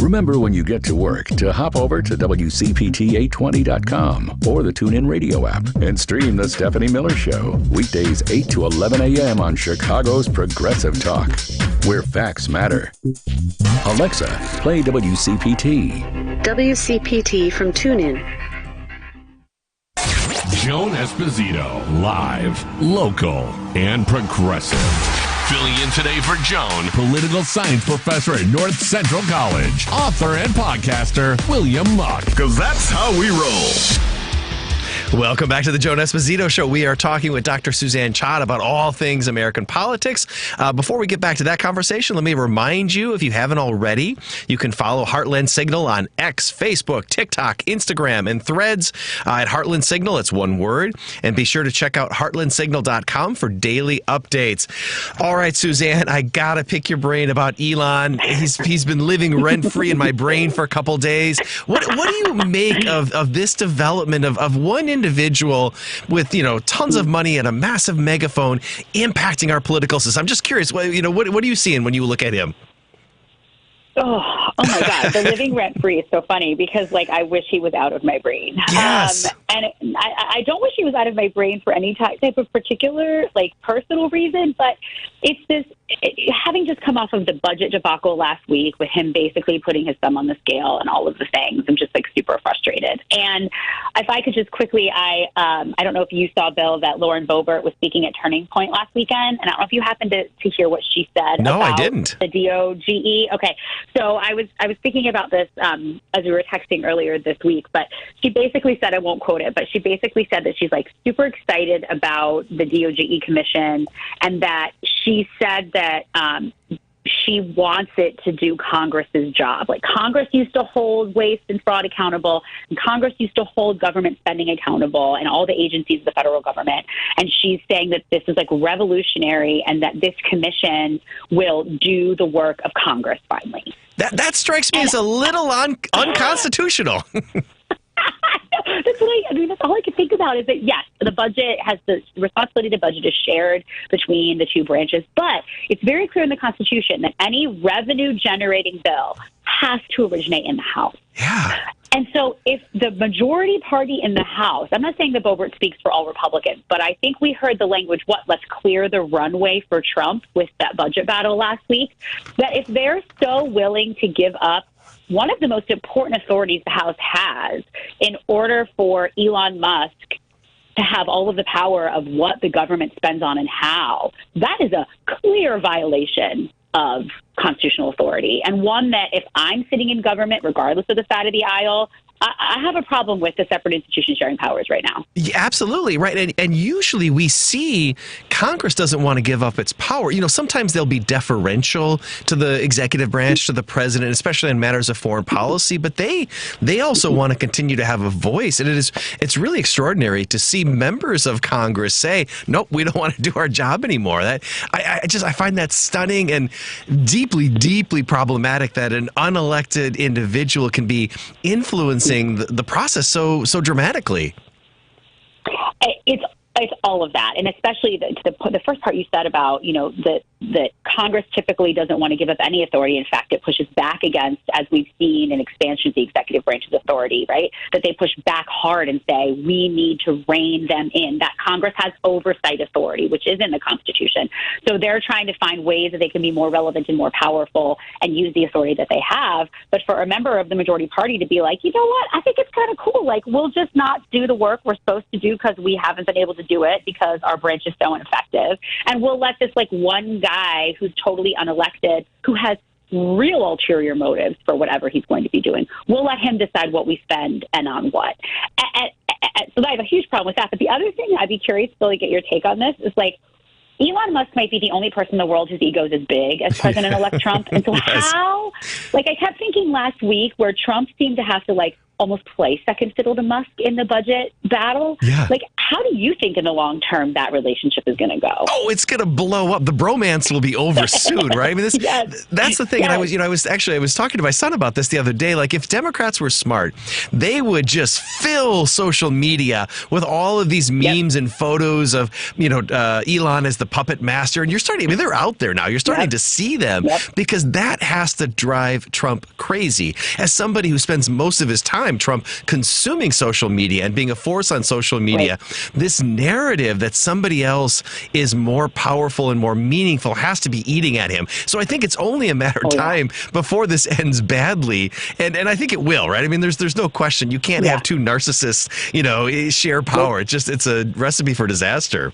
Remember when you get to work to hop over to WCPT820.com or the TuneIn Radio app and stream The Stephanie Miller Show. Weekdays 8 to 11 a.m. on Chicago's Progressive Talk, where facts matter. Alexa, play WCPT. WCPT from TuneIn. Joan Esposito, live, local, and progressive. Filling in today for Joan, political science professor at North Central College, author and podcaster, William Muck. Because that's how we roll. Welcome back to the Joan Esposito Show. We are talking with Dr. Suzanne Chod about all things American politics. Before we get back to that conversation, let me remind you, if you haven't already, you can follow Heartland Signal on X, Facebook, TikTok, Instagram, and Threads at Heartland Signal. It's one word. And be sure to check out heartlandsignal.com for daily updates. All right, Suzanne, I got to pick your brain about Elon. He's been living rent-free in my brain for a couple days. What do you make of this development of one individual with, tons of money and a massive megaphone impacting our political system? I'm just curious, what are you seeing when you look at him? Oh my God. The living rent free is so funny because, I wish he was out of my brain. Yes. And I don't wish he was out of my brain for any type of particular, personal reason, but it's this, having just come off of the budget debacle last week with him basically putting his thumb on the scale and all of the things, I'm just super frustrated. And if I could just quickly, I don't know if you saw, Bill, that Lauren Boebert was speaking at Turning Point last weekend, and I don't know if you happened to hear what she said. No, about I didn't. The DOGE. Okay, so I was thinking about this as we were texting earlier this week, but she basically said, I won't quote it, but she basically said that she's super excited about the DOGE commission, and that she said that she wants it to do Congress's job. Congress used to hold waste and fraud accountable, and Congress used to hold government spending accountable, and all the agencies of the federal government. And she's saying that this is revolutionary, and that this commission will do the work of Congress finally. That strikes me as a little unconstitutional. That's all I can think about is that, yes, the budget has the responsibility. The budget is shared between the two branches, but it's very clear in the Constitution that any revenue-generating bill has to originate in the House. Yeah. And so if the majority party in the House, I'm not saying that Boebert speaks for all Republicans, but I think we heard the language, let's clear the runway for Trump with that budget battle last week, that if they're so willing to give up one of the most important authorities the House has in order for Elon Musk to have all of the power of what the government spends on and how, that is a clear violation of constitutional authority, and one that if I'm sitting in government, regardless of the side of the aisle, I have a problem with the separate institutions sharing powers right now. Yeah, absolutely, right. And usually we see Congress doesn't want to give up its power. Sometimes they'll be deferential to the executive branch, to the president, especially in matters of foreign policy, but they also want to continue to have a voice. And it's really extraordinary to see members of Congress say, nope, we don't want to do our job anymore. I find that stunning and deeply, deeply problematic that an unelected individual can be influencing the process so dramatically. It's all of that, and especially the first part you said about that Congress typically doesn't want to give up any authority. In fact, it pushes back against, as we've seen, an expansion of the executive branch's authority, right? That they push back hard and say, we need to rein them in, that Congress has oversight authority, which is in the Constitution. So they're trying to find ways that they can be more relevant and more powerful and use the authority that they have. But for a member of the majority party to be like, you know what, I think it's kind of cool. We'll just not do the work we're supposed to do because we haven't been able to do it because our branch is so ineffective. And we'll let this one guy who's totally unelected, who has real ulterior motives for whatever he's going to be doing, we'll let him decide what we spend and on what. So I have a huge problem with that. But the other thing I'd be curious, Bill, to get your take on this is Elon Musk might be the only person in the world whose ego is as big as President-elect Trump. And so Yes. how, I kept thinking last week where Trump seemed to have to almost play second fiddle to Musk in the budget battle. Yeah. How do you think in the long term that relationship is going to go? Oh, it's going to blow up. The bromance will be over soon, right? I mean, that's the thing. Yes. And I was talking to my son about this the other day. If Democrats were smart, they would just fill social media with all of these memes and photos of, Elon as the puppet master. And they're out there now. You're starting to see them because that has to drive Trump crazy. As somebody who spends most of his time, Trump, consuming social media and being a force on social media, this narrative that somebody else is more powerful and more meaningful has to be eating at him. So I think it's only a matter of time before this ends badly. And I think it will, right? I mean, there's no question. You can't have two narcissists, share power. It's a recipe for disaster.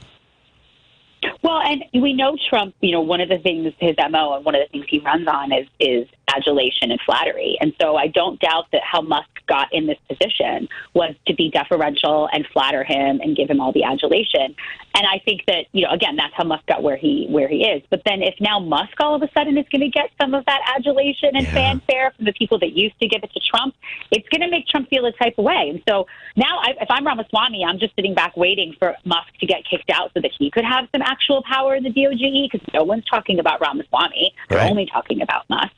Well, and we know Trump, one of the things, his MO, and one of the things he runs on is adulation and flattery. And so I don't doubt that how Musk got in this position was to be deferential and flatter him and give him all the adulation. And I think that, again, that's how Musk got where he is. But then if now Musk all of a sudden is going to get some of that adulation and fanfare from the people that used to give it to Trump, it's going to make Trump feel a type of way. And so now if I'm Ramaswamy, I'm just sitting back waiting for Musk to get kicked out so that he could have some actual power in the DOJE, because no one's talking about Ramaswamy. They're only talking about Musk.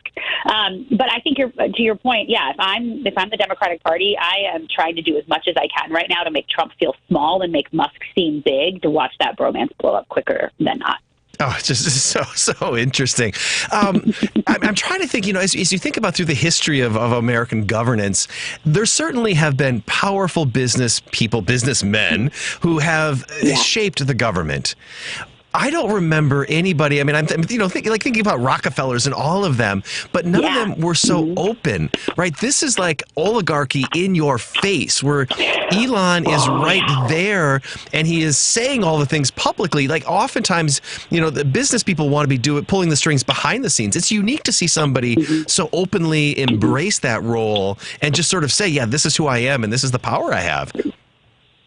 But I think to your point, if I'm the Democratic Party, I am trying to do as much as I can right now to make Trump feel small and make Musk seem big, to watch that bromance blow up quicker than not. Oh, it's just so interesting. I'm trying to think, as you think about through the history of American governance, there certainly have been powerful businessmen who have shaped the government. I don't remember anybody. I mean, I'm thinking about Rockefellers and all of them, but none of them were so open, right? This is like oligarchy in your face, where Elon is right there and he is saying all the things publicly. Like oftentimes, the business people want to be pulling the strings behind the scenes. It's unique to see somebody so openly embrace that role and just sort of say, yeah, this is who I am and this is the power I have.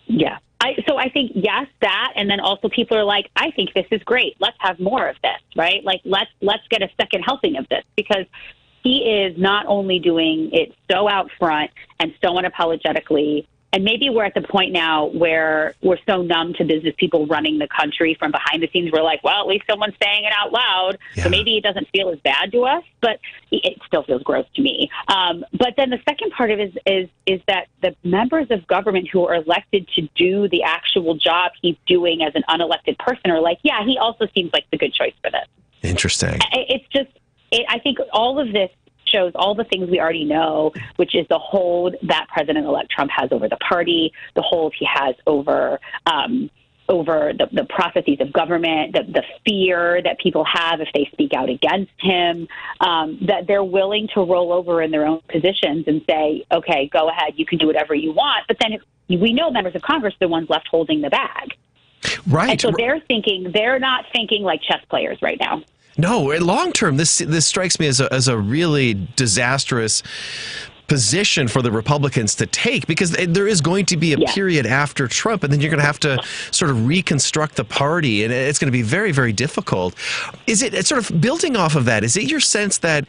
Yeah. So I think, yes, that, and then also people are like, I think this is great. Let's have more of this, right? Like, let's get a second helping of this, because he is not only doing it so out front and so unapologetically, and maybe we're at the point now where we're so numb to business people running the country from behind the scenes. We're like, well, at least someone's saying it out loud. So maybe it doesn't feel as bad to us, but it still feels gross to me. But then the second part of it is that the members of government who are elected to do the actual job he's doing as an unelected person are like, yeah, he also seems like the good choice for this. Interesting. I think all of this shows all the things we already know, which is the hold that President-elect Trump has over the party, the hold he has over the processes of government, the fear that people have if they speak out against him, that they're willing to roll over in their own positions and say, okay, go ahead, you can do whatever you want. But then we know members of Congress are the ones left holding the bag. Right. And so they're not thinking like chess players right now. No, long term, this strikes me as a really disastrous position for the Republicans to take, because there is going to be a period after Trump, and then you're going to have to sort of reconstruct the party, and it's going to be very, very difficult. Is it sort of building off of that? Is it your sense that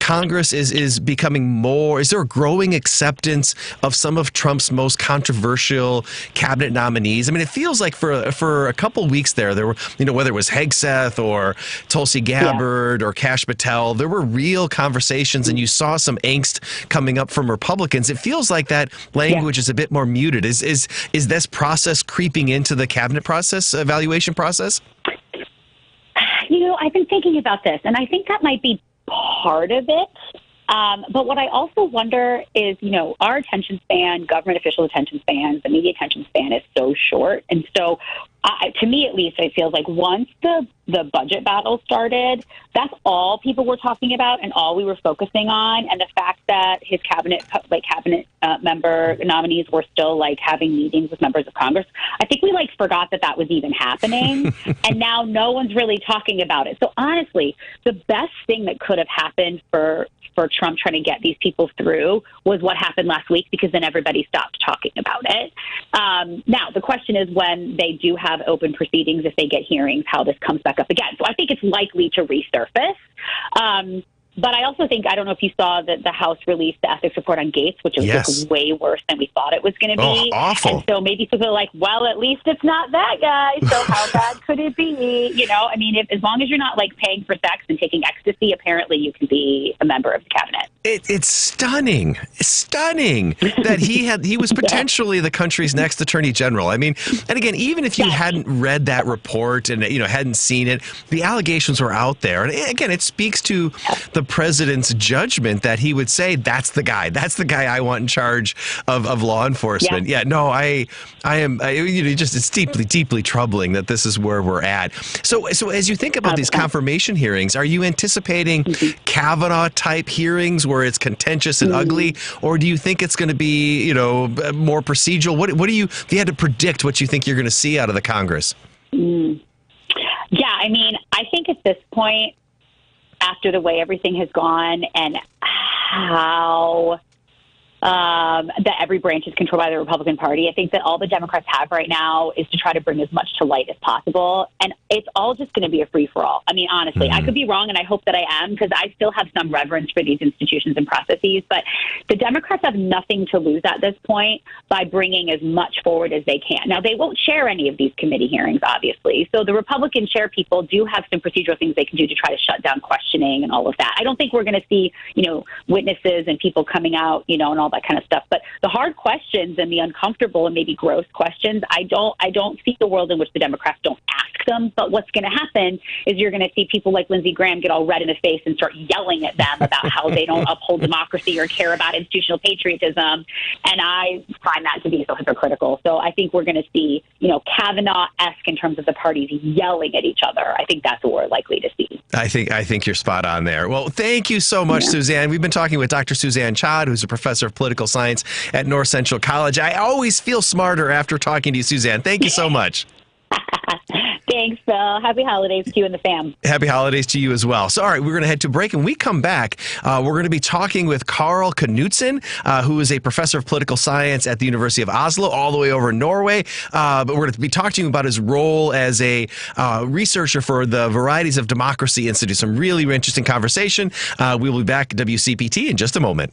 Congress is becoming more, is there a growing acceptance of some of Trump's most controversial cabinet nominees? I mean, it feels like for a couple weeks there were, whether it was Hegseth or Tulsi Gabbard or Kash Patel, there were real conversations, and you saw some angst coming up from Republicans. It feels like that language is a bit more muted. Is this process creeping into the cabinet process, evaluation process? I've been thinking about this, and I think that might be part of it. But what I also wonder is, our attention span, government official attention span, the media attention span is so short. And so to me, at least, it feels like once the budget battle started, that's all people were talking about and all we were focusing on. And the fact that his cabinet member nominees were still having meetings with members of Congress, I think we forgot that was even happening. And now no one's really talking about it. So honestly, the best thing that could have happened for Trump trying to get these people through was what happened last week, because then everybody stopped talking about it. Now, the question is, when they do have open proceedings, if they get hearings, how this comes back up again. So I think it's likely to resurface. But I also think, I don't know if you saw that the House released the ethics report on Gates, which was way worse than we thought it was going to be. Oh, awful. And so maybe people are like, well, at least it's not that guy. So how bad could it be? I mean, as long as you're not paying for sex and taking ecstasy, apparently you can be a member of the cabinet. It's stunning that he was potentially the country's next attorney general. I mean, and again, even if you hadn't read that report and hadn't seen it, the allegations were out there. And again, it speaks to the president's judgment that he would say, that's the guy I want in charge of law enforcement. It's deeply, deeply troubling that this is where we're at. So as you think about these confirmation hearings, are you anticipating Kavanaugh type hearings where it's contentious and ugly, or do you think it's going to be, more procedural? What do you, if you had to predict what you think you're going to see out of the Congress? Yeah, I mean, I think at this point, after the way everything has gone and how that every branch is controlled by the Republican Party, I think that all the Democrats have right now is to try to bring as much to light as possible. And it's all just going to be a free-for-all. I mean, honestly, I could be wrong, and I hope that I am, because I still have some reverence for these institutions and processes. But the Democrats have nothing to lose at this point by bringing as much forward as they can. Now, they won't share any of these committee hearings, obviously. So the Republican chair people do have some procedural things they can do to try to shut down questioning and all of that. I don't think we're going to see, witnesses and people coming out, and all that kind of stuff. But the hard questions and the uncomfortable and maybe gross questions, I don't see the world in which the Democrats don't ask them. But what's going to happen is you're going to see people like Lindsey Graham get all red in the face and start yelling at them about how they don't uphold democracy or care about institutional patriotism. And I find that to be so hypocritical. So I think we're going to see, Kavanaugh-esque in terms of the parties yelling at each other. I think that's what we're likely to see. I think you're spot on there. Well, thank you so much, Suzanne. We've been talking with Dr. Suzanne Chod, who's a professor of political science at North Central College. I always feel smarter after talking to you, Suzanne. Thank you so much. Thanks, Phil. Happy holidays to you and the fam. Happy holidays to you as well. So, all right, we're going to head to break. And we come back, we're going to be talking with Henrik Knutsen, who is a professor of political science at the University of Oslo, all the way over in Norway. But we're going to be talking to him about his role as a researcher for the Varieties of Democracy Institute. Some really interesting conversation. We will be back at WCPT in just a moment.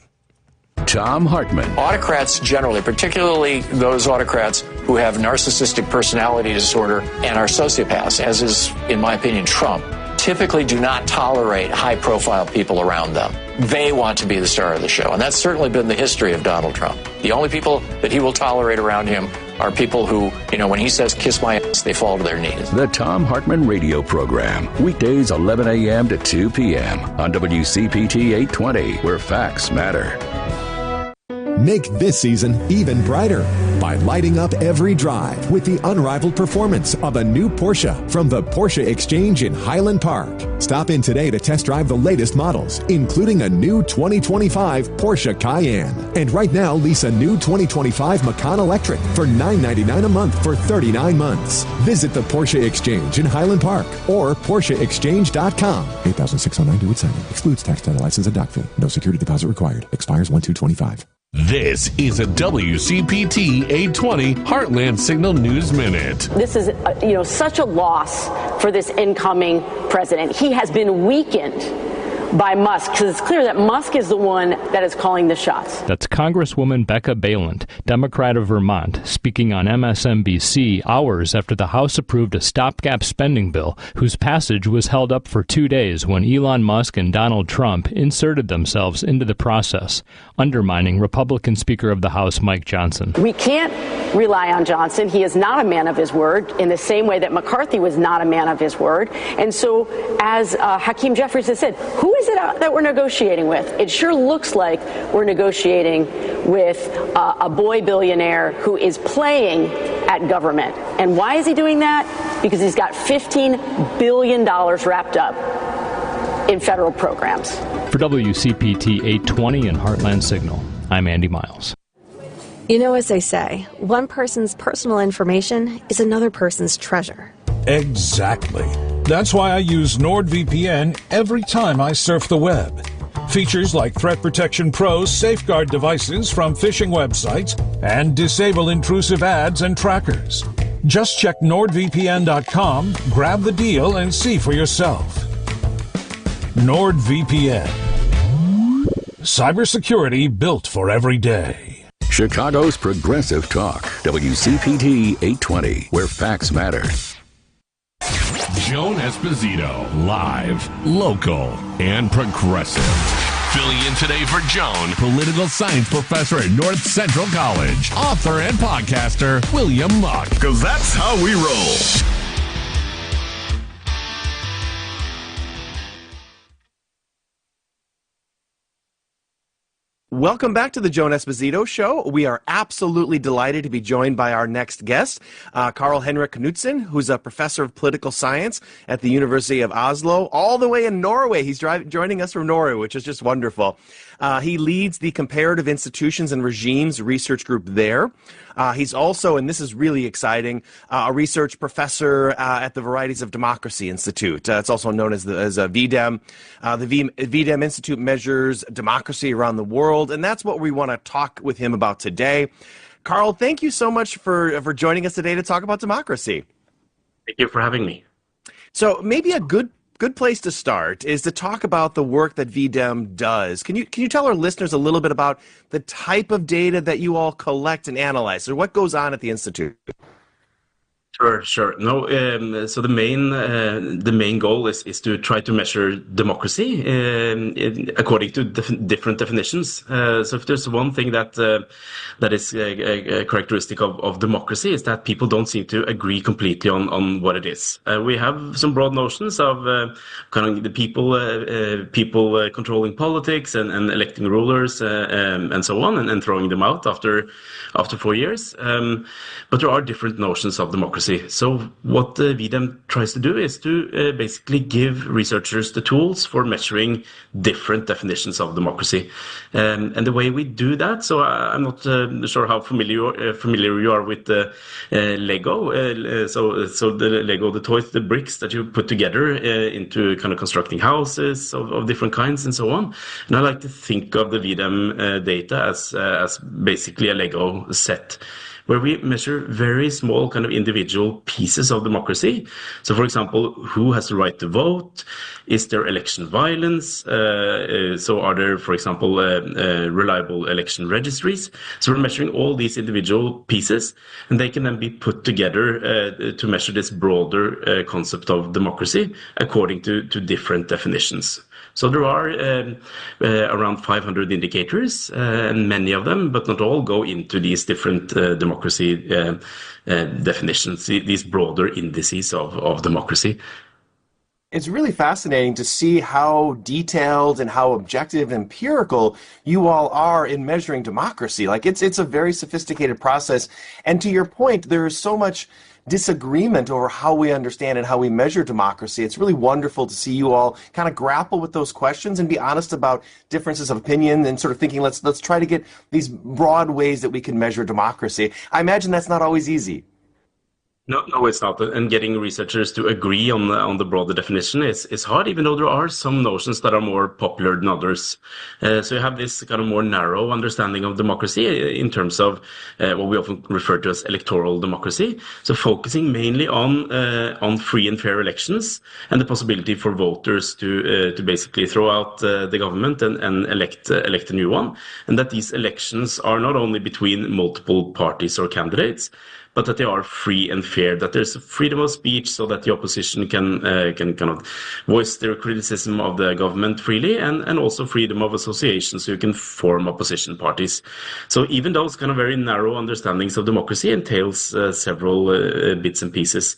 Tom Hartman. Autocrats generally, particularly those autocrats who have narcissistic personality disorder and are sociopaths, as is, in my opinion, Trump, typically do not tolerate high-profile people around them. They want to be the star of the show, and that's certainly been the history of Donald Trump. The only people that he will tolerate around him are people who, when he says, kiss my ass, they fall to their knees. The Tom Hartman Radio Program. Weekdays 11 a.m. to 2 p.m. on WCPT 820, where facts matter. Make this season even brighter by lighting up every drive with the unrivaled performance of a new Porsche from the Porsche Exchange in Highland Park. Stop in today to test drive the latest models, including a new 2025 Porsche Cayenne. And right now, lease a new 2025 Macan Electric for $999 a month for 39 months. Visit the Porsche Exchange in Highland Park or PorscheExchange.com. $8,609 due at signing. Excludes tax, title, license, and dock fee. No security deposit required. Expires 1/2/25. This is a WCPT 820 Heartland Signal News Minute. This is, such a loss for this incoming president. He has been weakened by Musk, because it's clear that Musk is the one that is calling the shots. That's Congresswoman Becca Balint, Democrat of Vermont, speaking on MSNBC hours after the House approved a stopgap spending bill whose passage was held up for 2 days when Elon Musk and Donald Trump inserted themselves into the process, undermining Republican Speaker of the House Mike Johnson. We can't rely on Johnson. He is not a man of his word, in the same way that McCarthy was not a man of his word. And so, as Hakeem Jeffries has said, who is it that we're negotiating with? It sure looks like we're negotiating with a boy billionaire who is playing at government. And why is he doing that? Because he's got $15 billion wrapped up in federal programs. For WCPT 820 and Heartland Signal, I'm Andy Miles. As they say, one person's personal information is another person's treasure. Exactly. That's why I use NordVPN every time I surf the web. Features like Threat Protection Pro's safeguard devices from phishing websites and disable intrusive ads and trackers. Just check NordVPN.com, grab the deal, and see for yourself. NordVPN. Cybersecurity built for every day. Chicago's Progressive Talk, WCPT 820, where facts matter. Joan Esposito, live, local, and progressive. Filling in today for Joan, political science professor at North Central College, author and podcaster, William Muck. Because that's how we roll. Welcome back to the Joan Esposito Show. We are absolutely delighted to be joined by our next guest, Carl Henrik Knutsen, who's a professor of political science at the University of Oslo, all the way in Norway. He's joining us from Norway, which is just wonderful. He leads the Comparative Institutions and Regimes research group there. He's also, and this is really exciting, a research professor at the Varieties of Democracy Institute. It's also known as VDEM. The VDEM Institute measures democracy around the world, and that's what we want to talk with him about today. Carl, thank you so much for joining us today to talk about democracy. Thank you for having me. So maybe a good place to start is to talk about the work that VDEM does. Can you tell our listeners a little bit about the type of data that you all collect and analyze, or what goes on at the Institute? Sure. No, so the main goal is to try to measure democracy according to different definitions. So if there's one thing that is a characteristic of democracy, is that people don't seem to agree completely on what it is. We have some broad notions of kind of the people controlling politics and electing rulers and so on, and throwing them out after 4 years. But there are different notions of democracy. So what VDEM tries to do is to basically give researchers the tools for measuring different definitions of democracy. And the way we do that, so I'm not sure how familiar you are with Lego. So the Lego, the toys, the bricks that you put together into kind of constructing houses of different kinds and so on. And I like to think of the VDEM data as basically a Lego set, where we measure very small kind of individual pieces of democracy. So, for example, who has the right to vote? Is there election violence? So are there, for example, reliable election registries? So we're measuring all these individual pieces, and they can then be put together to measure this broader concept of democracy according to different definitions. So there are around 500 indicators, and many of them, but not all, go into these different democracy definitions, these broader indices of democracy. It's really fascinating to see how detailed and how objective and empirical you all are in measuring democracy. Like it's a very sophisticated process. And to your point, there is so much disagreement over how we understand and how we measure democracy. It's really wonderful to see you all kind of grapple with those questions and be honest about differences of opinion and sort of thinking, let's try to get these broad ways that we can measure democracy. I imagine that's not always easy. No, it's not. And getting researchers to agree on the broader definition is hard, even though there are some notions that are more popular than others. So you have this kind of more narrow understanding of democracy in terms of what we often refer to as electoral democracy. So focusing mainly on free and fair elections and the possibility for voters to basically throw out the government and elect a new one. And that these elections are not only between multiple parties or candidates, but that they are free and fair, that there's freedom of speech so that the opposition can kind of voice their criticism of the government freely, and also freedom of association so you can form opposition parties. So even those kind of very narrow understandings of democracy entails several bits and pieces.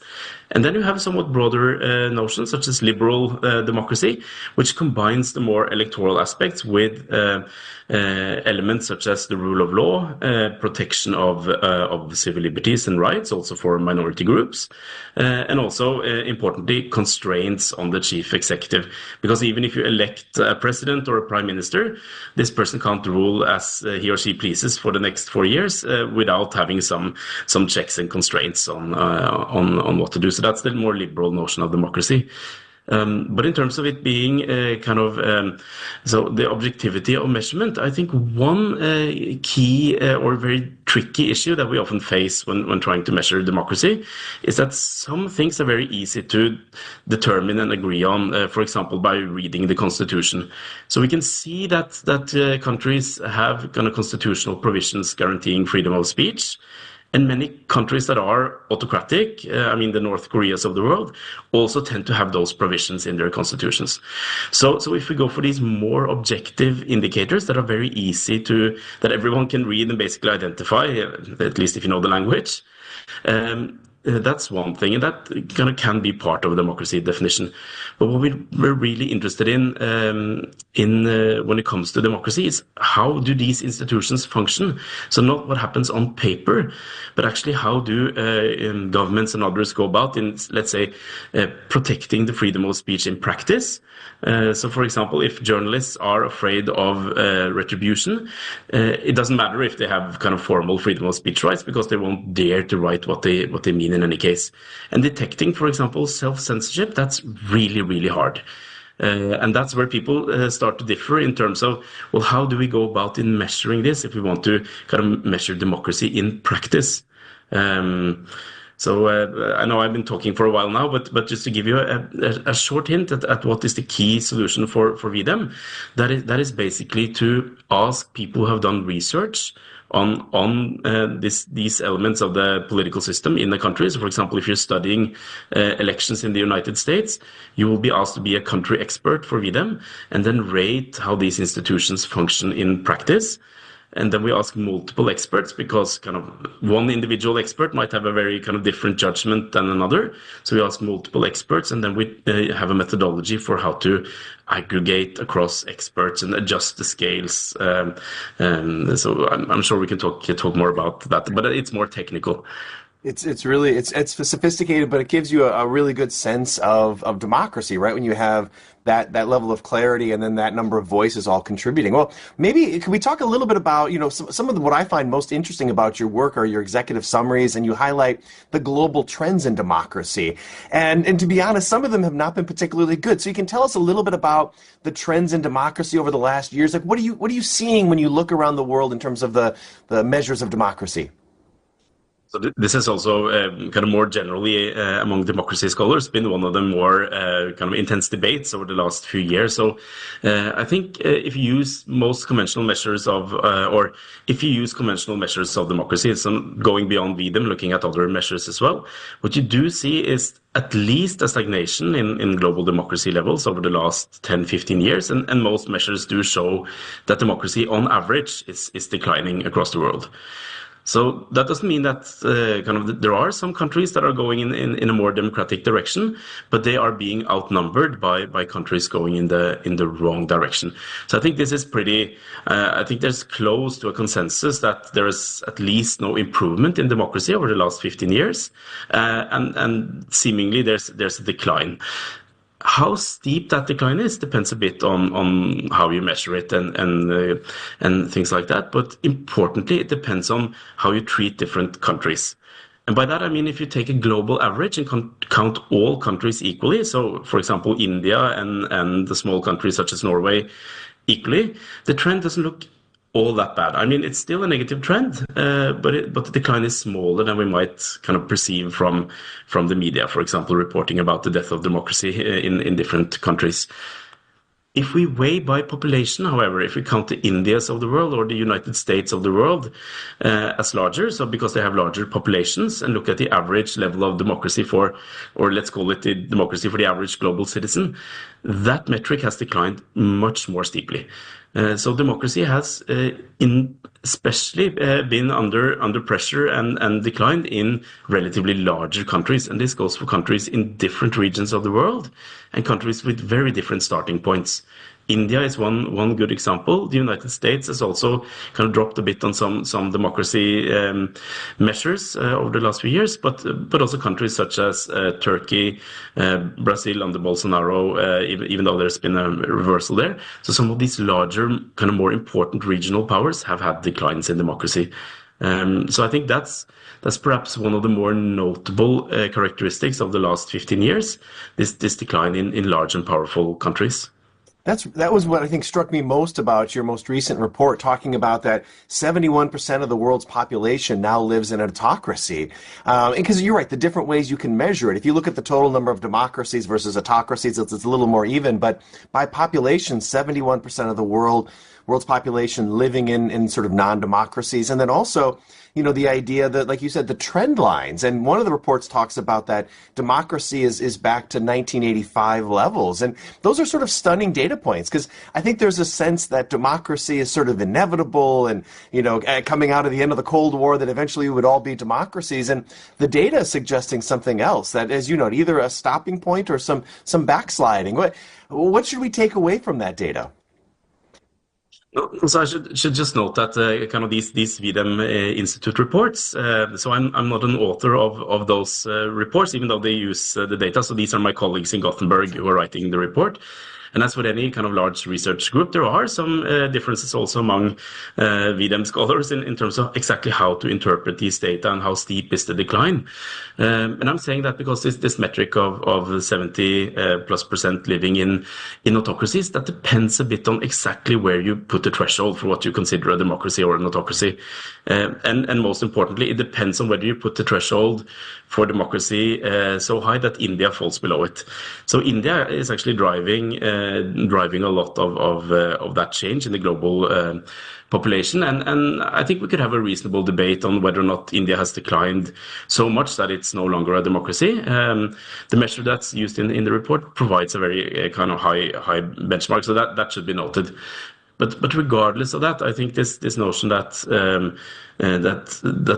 And then you have somewhat broader notions such as liberal democracy, which combines the more electoral aspects with elements such as the rule of law, protection of civil liberties and rights, also for minority groups, and also, importantly, constraints on the chief executive. Because even if you elect a president or a prime minister, this person can't rule as he or she pleases for the next 4 years without having some checks and constraints on what to do. So that's the more liberal notion of democracy. But in terms of it being so the objectivity of measurement, I think one key or very tricky issue that we often face when trying to measure democracy is that some things are very easy to determine and agree on, for example, by reading the Constitution. So we can see that countries have kind of constitutional provisions guaranteeing freedom of speech. And many countries that are autocratic, the North Koreas of the world, also tend to have those provisions in their constitutions. So if we go for these more objective indicators that are very easy that everyone can read and basically identify, at least if you know the language, that's one thing, and that kind of can be part of a democracy definition. But what we're really interested in when it comes to democracy is how do these institutions function? So not what happens on paper, but actually how do governments and others go about in, let's say, protecting the freedom of speech in practice. So, for example, if journalists are afraid of retribution, it doesn't matter if they have kind of formal freedom of speech rights, because they won't dare to write what they mean in any case. And detecting, for example, self-censorship, that's really, really hard. And that's where people start to differ in terms of, well, how do we go about in measuring this if we want to kind of measure democracy in practice? So I know I've been talking for a while now, but just to give you a short hint at what is the key solution for VDEM, that is basically to ask people who have done research on these elements of the political system in the countries. For example, if you're studying elections in the United States, you will be asked to be a country expert for VDEM and then rate how these institutions function in practice. And then we ask multiple experts, because kind of one individual expert might have a very kind of different judgment than another. So we ask multiple experts, and then we have a methodology for how to aggregate across experts and adjust the scales. So I'm sure we can talk more about that, but it's more technical. It's really sophisticated, but it gives you a really good sense of democracy, right? When you have that level of clarity and then that number of voices all contributing. Well, maybe can we talk a little bit about, some of what I find most interesting about your work are your executive summaries, and you highlight the global trends in democracy. And to be honest, some of them have not been particularly good. So you can tell us a little bit about the trends in democracy over the last years. Like, what are you seeing when you look around the world in terms of the measures of democracy? So this is also kind of more generally among democracy scholars been one of the more kind of intense debates over the last few years. So I think if you use most conventional measures of, or if you use conventional measures of democracy, some going beyond VDEM, looking at other measures as well, what you do see is at least a stagnation in global democracy levels over the last 10, 15 years. And most measures do show that democracy on average is declining across the world. So that doesn't mean that there are some countries that are going in a more democratic direction, but they are being outnumbered by countries going in the wrong direction. So I think this is pretty. I think there's close to a consensus that there is at least no improvement in democracy over the last 15 years, and seemingly there's a decline. How steep that decline is depends a bit on how you measure it and things like that. But importantly, it depends on how you treat different countries. And by that, I mean, if you take a global average and count all countries equally, so for example, India and the small countries such as Norway equally, the trend doesn't look all that bad. I mean, it's still a negative trend, but the decline is smaller than we might kind of perceive from the media, for example, reporting about the death of democracy in different countries. If we weigh by population, however, if we count the Indias of the world or the United States of the world as larger, so because they have larger populations, and look at the average level of democracy or let's call it the democracy for the average global citizen, that metric has declined much more steeply. So democracy has especially been under pressure and declined in relatively larger countries. And this goes for countries in different regions of the world and countries with very different starting points. India is one good example. The United States has also kind of dropped a bit on some democracy measures over the last few years, but also countries such as Turkey, Brazil under Bolsonaro, even though there's been a reversal there. So some of these larger, kind of more important regional powers have had declines in democracy. So I think that's perhaps one of the more notable characteristics of the last 15 years, this decline in large and powerful countries. That was what I think struck me most about your most recent report, talking about that 71% of the world's population now lives in an autocracy. And because you're right, the different ways you can measure it. If you look at the total number of democracies versus autocracies, it's a little more even. But by population, 71% of the world world's population living in sort of non-democracies. And then also, the idea that, like you said, the trend lines. And one of the reports talks about that democracy is back to 1985 levels. And those are sort of stunning data points, because I think there's a sense that democracy is sort of inevitable and, coming out of the end of the Cold War, that eventually we would all be democracies. And the data is suggesting something else, that, as you know, either a stopping point or some backsliding. What should we take away from that data? So I should just note that kind of these VDEM Institute reports. So I'm not an author of those reports, even though they use the data. So these are my colleagues in Gothenburg who are writing the report. And as with any kind of large research group, there are some differences also among VDEM scholars in terms of exactly how to interpret these data and how steep is the decline. And I'm saying that because this metric of 70+% living in autocracies, that depends a bit on exactly where you put the threshold for what you consider a democracy or an autocracy. And most importantly, it depends on whether you put the threshold for democracy so high that India falls below it. So India is actually driving a lot of that change in the global population, and I think we could have a reasonable debate on whether or not India has declined so much that it's no longer a democracy. The measure that's used in the report provides a very kind of high benchmark, so that should be noted. But regardless of that, I think this notion that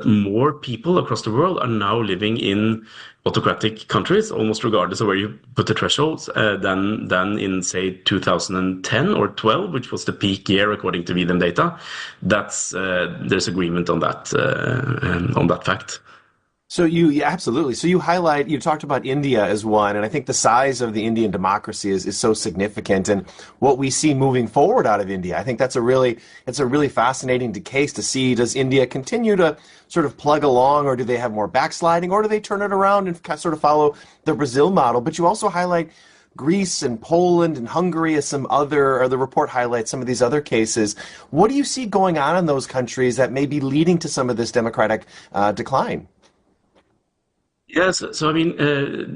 more people across the world are now living in autocratic countries, almost regardless of where you put the thresholds, than in, say, 2010 or 12, which was the peak year according to VDEM data. There's agreement on that fact. So absolutely. So you talked about India as one, and I think the size of the Indian democracy is so significant, and what we see moving forward out of India, I think it's a really fascinating case to see. Does India continue to sort of plug along, or do they have more backsliding, or do they turn it around and sort of follow the Brazil model? But you also highlight Greece and Poland and Hungary as the report highlights some of these other cases. What do you see going on in those countries that may be leading to some of this democratic decline? Yes, so I mean,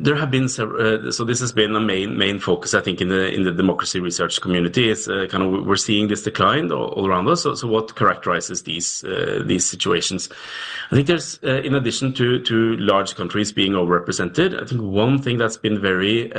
there have been several. So this has been a main focus, I think, in the democracy research community. Is kind of we're seeing this decline all around us. So what characterizes these situations? I think there's, in addition to large countries being overrepresented, I think one thing that's been very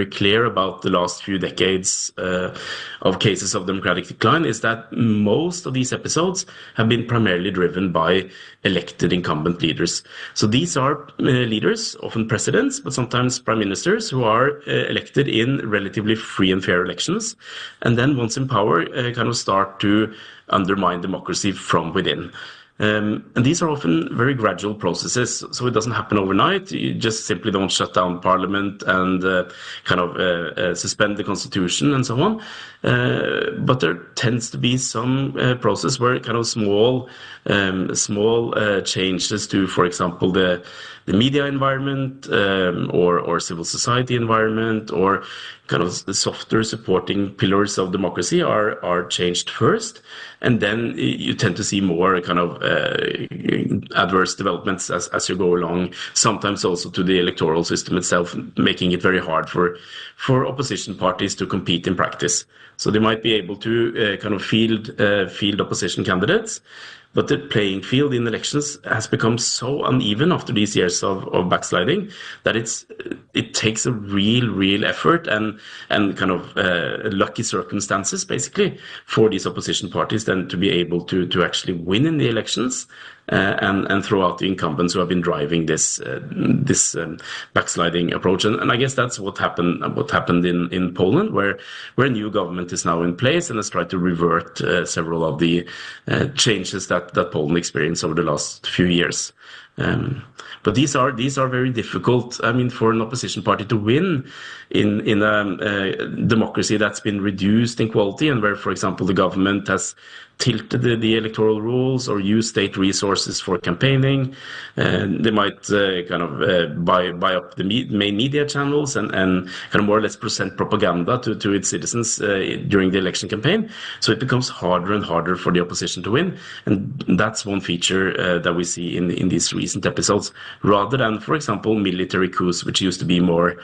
clear about the last few decades of cases of democratic decline is that most of these episodes have been primarily driven by elected incumbent leaders. So these are leaders, often presidents, but sometimes prime ministers, who are elected in relatively free and fair elections, and then once in power, kind of start to undermine democracy from within. And these are often very gradual processes, so it doesn't happen overnight. You just simply don't shut down parliament and suspend the constitution and so on. But there tends to be some process where kind of small changes to, for example, the media environment or civil society environment, or kind of the softer supporting pillars of democracy are changed first, and then you tend to see more kind of adverse developments as you go along, sometimes also to the electoral system itself, making it very hard for opposition parties to compete in practice. So they might be able to kind of field opposition candidates, but the playing field in elections has become so uneven after these years of backsliding that it takes a real effort and kind of lucky circumstances, basically, for these opposition parties then to be able to actually win in the elections and throw out the incumbents who have been driving this backsliding approach. And I guess that's what happened in Poland, where a new government is now in place and has tried to revert several of the changes that Poland experienced over the last few years. But these are very difficult. I mean, for an opposition party to win in a democracy that's been reduced in quality, and where, for example, the government has tilted the electoral rules or used state resources for campaigning, they might buy up the main media channels and kind of more or less present propaganda to its citizens during the election campaign. So it becomes harder and harder for the opposition to win, and that's one feature that we see in these recent episodes, rather than, for example, military coups, which used to be more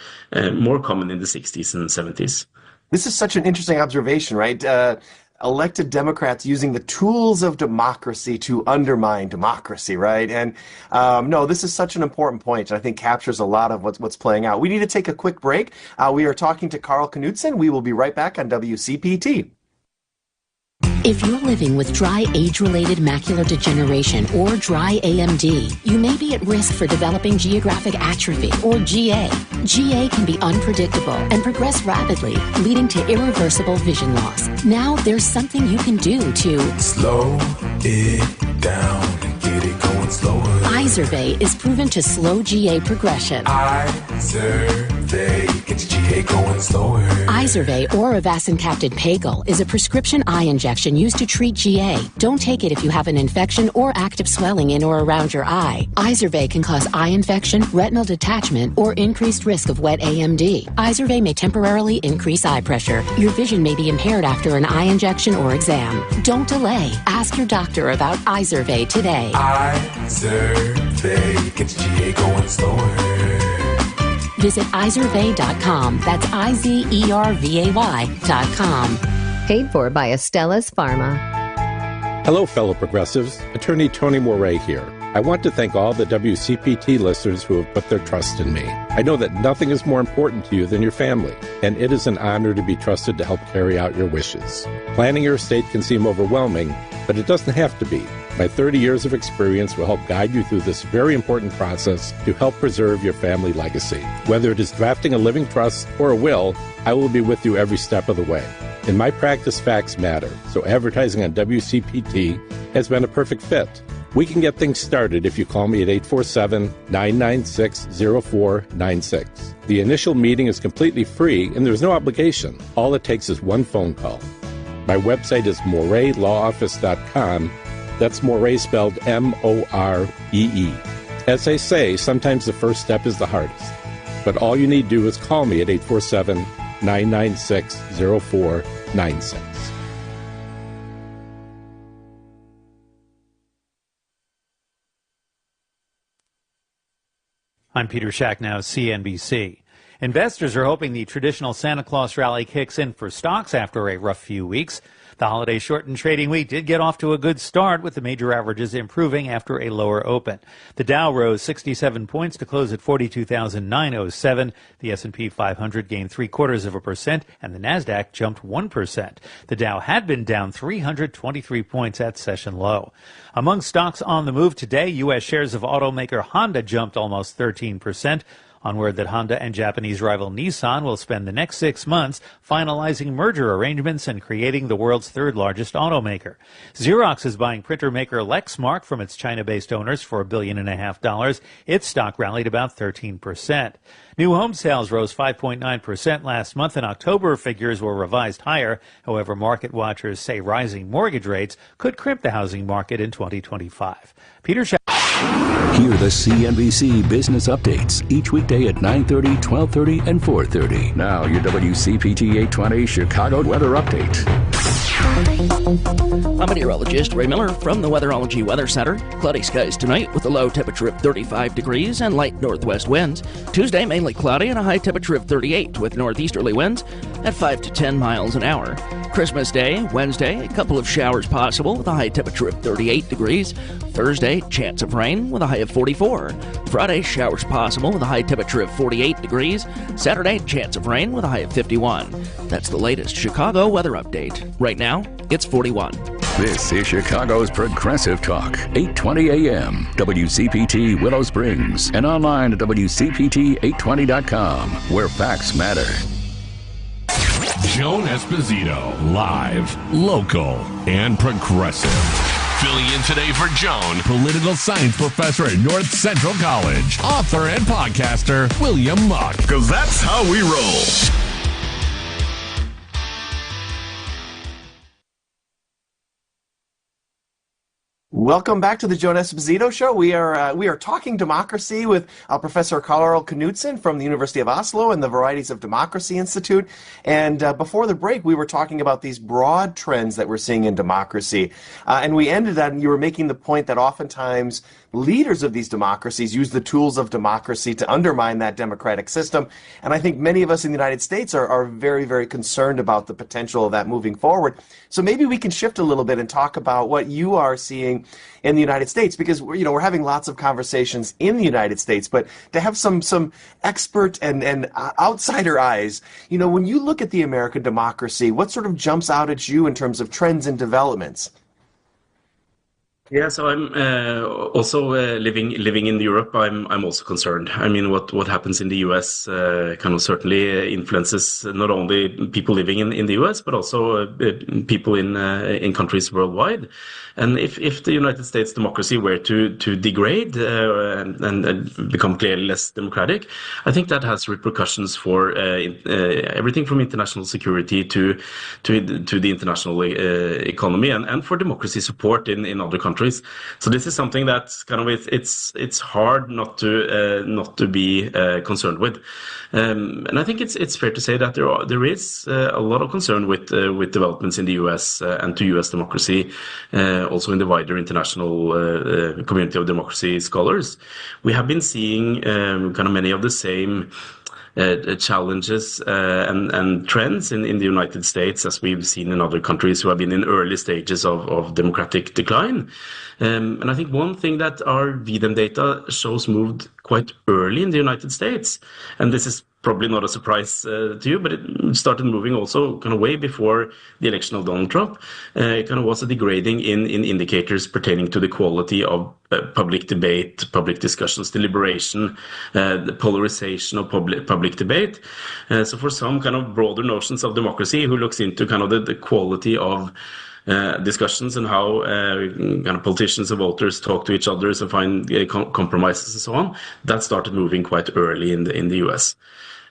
common in the 60s and 70s. This is such an interesting observation, right? elected Democrats using the tools of democracy to undermine democracy, right? And no, this is such an important point, and I think captures a lot of what's playing out. We need to take a quick break. We are talking to Henrik Knutsen. We will be right back on WCPT. If you're living with dry age-related macular degeneration or dry AMD, you may be at risk for developing geographic atrophy or GA. GA can be unpredictable and progress rapidly, leading to irreversible vision loss. Now there's something you can do to slow it down and get it going slower. Izervay is proven to slow GA progression. Izervay gets GA going slower. Izervay or avacincaptad pegol is a prescription eye injection used to treat GA. Don't take it if you have an infection or active swelling in or around your eye. Izervay can cause eye infection, retinal detachment, or increased risk of wet AMD. Izervay may temporarily increase eye pressure. Your vision may be impaired after an eye injection or exam. Don't delay. Ask your doctor about Izervay today. Izervay gets GA going slower. Visit Izervay.com. That's IZERVAY.com. Paid for by Astellas Pharma. Hello, fellow progressives. Attorney Tony Moret here. I want to thank all the WCPT listeners who have put their trust in me. I know that nothing is more important to you than your family, and it is an honor to be trusted to help carry out your wishes. Planning your estate can seem overwhelming, but it doesn't have to be. My 30 years of experience will help guide you through this very important process to help preserve your family legacy. Whether it is drafting a living trust or a will, I will be with you every step of the way. In my practice, facts matter, so advertising on WCPT has been a perfect fit. We can get things started if you call me at 847-996-0496. The initial meeting is completely free and there's no obligation. All it takes is one phone call. My website is moreylawoffice.com. That's Morey spelled M-O-R-E-E. As I say, sometimes the first step is the hardest. But all you need to do is call me at 847-996-0496. I'm Peter Schacknow, CNBC. Investors are hoping the traditional Santa Claus rally kicks in for stocks after a rough few weeks. The holiday shortened trading week did get off to a good start, with the major averages improving after a lower open. The Dow rose 67 points to close at 42,907. The S&P 500 gained 0.75%, and the Nasdaq jumped 1%. The Dow had been down 323 points at session low. Among stocks on the move today, U.S. shares of automaker Honda jumped almost 13%. On word that Honda and Japanese rival Nissan will spend the next 6 months finalizing merger arrangements and creating the world's third largest automaker. Xerox is buying printer maker Lexmark from its China-based owners for $1.5 billion. Its stock rallied about 13%. New home sales rose 5.9% last month, and October figures were revised higher. However, market watchers say rising mortgage rates could crimp the housing market in 2025. Peter Schack. Hear the CNBC business updates each weekday at 9:30, 12:30, and 4:30. Now, your WCPT 820 Chicago weather update. I'm meteorologist Ray Miller from the Weatherology Weather Center. Cloudy skies tonight with a low temperature of 35 degrees and light northwest winds. Tuesday, mainly cloudy and a high temperature of 38 with northeasterly winds at 5 to 10 miles an hour. Christmas Day, Wednesday, a couple of showers possible with a high temperature of 38 degrees. Thursday, chance of rain with a high of 44. Friday, showers possible with a high temperature of 48 degrees. Saturday, chance of rain with a high of 51. That's the latest Chicago weather update. Right now, it's 41. This is Chicago's Progressive Talk, 820 AM, WCPT Willow Springs, and online at WCPT820.com, where facts matter. Joan Esposito, live, local, and progressive. Filling in today for Joan, political science professor at North Central College, author and podcaster, William Muck. Because that's how we roll. Welcome back to the Joan Esposito Show. We are talking democracy with Professor Henrik Knutsen from the University of Oslo and the Varieties of Democracy Institute. And before the break, we were talking about these broad trends that we're seeing in democracy. And we ended that, and you were making the point that oftentimes leaders of these democracies use the tools of democracy to undermine that democratic system. And I think many of us in the United States are very, very concerned about the potential of that moving forward. So maybe we can shift a little bit and talk about what you are seeing in the United States, because we're having lots of conversations in the United States, but to have some expert and outsider eyes, when you look at the American democracy, what sort of jumps out at you in terms of trends and developments? Yeah, so I'm also living in Europe. I'm also concerned. I mean, what happens in the US kind of certainly influences not only people living in the US, but also people in countries worldwide. And if the United States democracy were to degrade and become clearly less democratic, I think that has repercussions for everything from international security to the international economy and for democracy support in other countries. So this is something that's kind of it's hard not to be concerned with, and I think it's fair to say that there is a lot of concern with developments in the U.S. And to U.S. democracy, also in the wider international community of democracy scholars. We have been seeing kind of many of the same challenges and trends in the United States as we've seen in other countries who have been in early stages of democratic decline. And I think one thing that our VDEM data shows moved quite early in the United States, and this is probably not a surprise to you, but it started moving also kind of way before the election of Donald Trump. It kind of was a degrading in indicators pertaining to the quality of public debate, public discussions, deliberation, the polarization of public debate. So for some kind of broader notions of democracy who looks into kind of the quality of discussions and how kind of politicians and voters talk to each other and find compromises and so on, that started moving quite early in the US.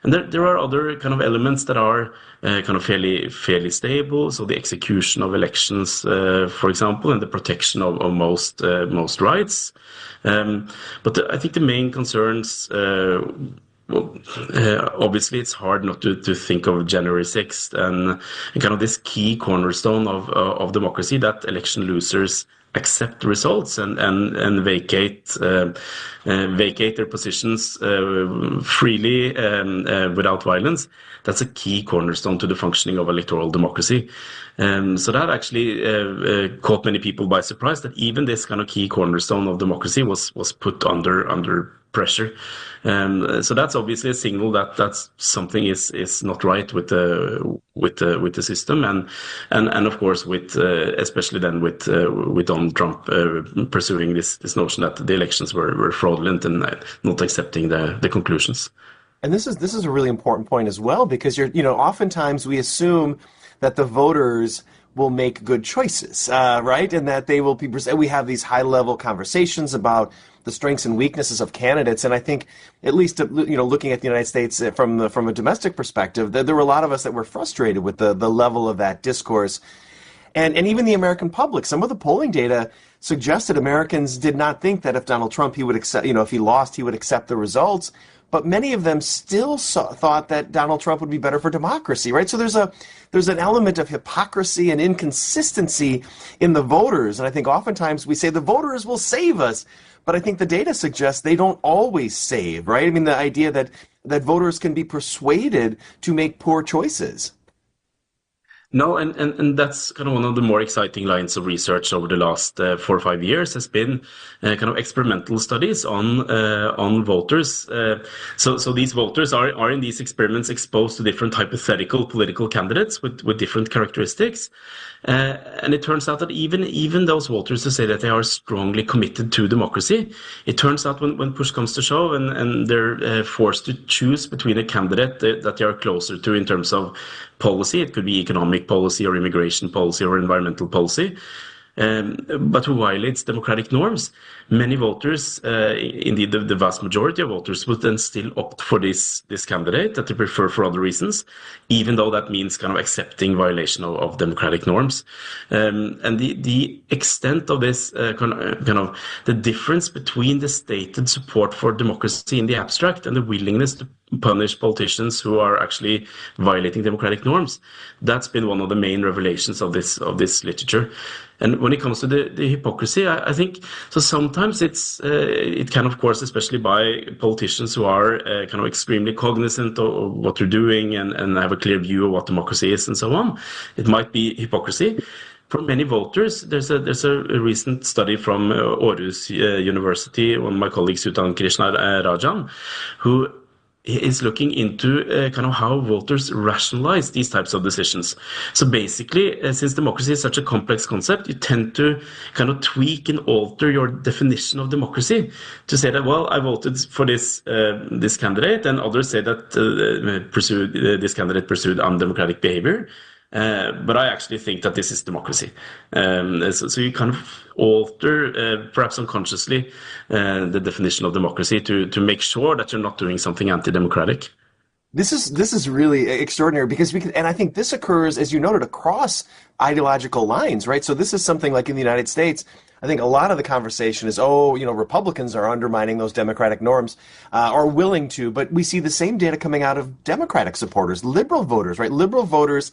And there are other kind of elements that are kind of fairly stable. So the execution of elections, for example, and the protection of most rights. But I think the main concerns, obviously, it's hard not to think of January 6th and kind of this key cornerstone of democracy, that election losers accept the results and vacate their positions freely without violence. That's a key cornerstone to the functioning of electoral democracy. So that actually caught many people by surprise, that even this kind of key cornerstone of democracy was put under pressure. So that's obviously a signal that something is not right with the system, and of course especially then with Donald Trump pursuing this notion that the elections were fraudulent and not accepting the conclusions. And this is a really important point as well, because oftentimes we assume that the voters will make good choices, right? And that they will be. We have these high-level conversations about the strengths and weaknesses of candidates, and I think, at least looking at the United States from a domestic perspective, there were a lot of us that were frustrated with the level of that discourse, and even the American public. Some of the polling data suggested Americans did not think that if Donald Trump, he would accept, if he lost, he would accept the results. But many of them still thought that Donald Trump would be better for democracy, right? So there's an element of hypocrisy and inconsistency in the voters. And I think oftentimes we say the voters will save us, but I think the data suggests they don't always save, right? I mean, the idea that voters can be persuaded to make poor choices. No, and that's kind of one of the more exciting lines of research over the last 4 or 5 years has been kind of experimental studies on voters. So these voters are in these experiments exposed to different hypothetical political candidates with different characteristics. And it turns out that even those voters who say that they are strongly committed to democracy, it turns out when push comes to shove and they're forced to choose between a candidate that they are closer to in terms of policy, it could be economic policy or immigration policy or environmental policy, but who violates democratic norms, many voters, indeed the vast majority of voters, would then still opt for this candidate that they prefer for other reasons, even though that means kind of accepting violation of democratic norms. And the extent of this kind of the difference between the stated support for democracy in the abstract and the willingness to punish politicians who are actually violating democratic norms, that's been one of the main revelations of this literature. And when it comes to the hypocrisy, I think so. Sometimes it can, of course, especially by politicians who are kind of extremely cognizant of what they're doing and have a clear view of what democracy is and so on. It might be hypocrisy. For many voters, there's a recent study from Aarhus University, one of my colleagues, Suzanne Chod, who is looking into kind of how voters rationalize these types of decisions. So basically, since democracy is such a complex concept, you tend to kind of tweak and alter your definition of democracy to say that, well, I voted for this candidate, and others say that this candidate pursued undemocratic behavior. But I actually think that this is democracy. So you kind of alter, perhaps unconsciously, the definition of democracy to make sure that you're not doing something anti-democratic. This is really extraordinary because and I think this occurs, as you noted, across ideological lines, right? So this is something like in the United States. I think a lot of the conversation is, Republicans are undermining those democratic norms, or willing to, but we see the same data coming out of Democratic supporters, liberal voters, right? Liberal voters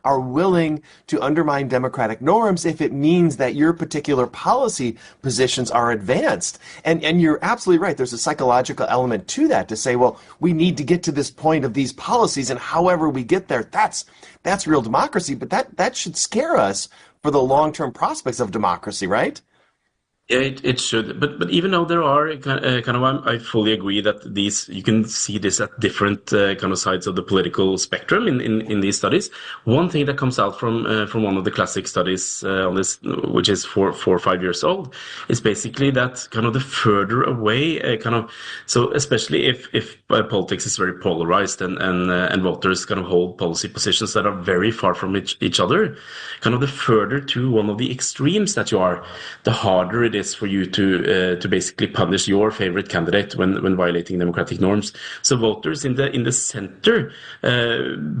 are willing to undermine democratic norms if it means that your particular policy positions are advanced. And you're absolutely right. There's a psychological element to that, to say, well, we need to get to this point of these policies, and however we get there, that's real democracy. But that should scare us for the long-term prospects of democracy, right? Yeah, it should, but even though there are I fully agree that you can see this at different kind of sides of the political spectrum in these studies. One thing that comes out from one of the classic studies on this, which is 4 or 5 years old, is basically that kind of the further away so especially if politics is very polarized and voters kind of hold policy positions that are very far from each other, kind of the further to one of the extremes that you are, the harder it is for you to basically punish your favorite candidate when violating democratic norms. So voters in the center,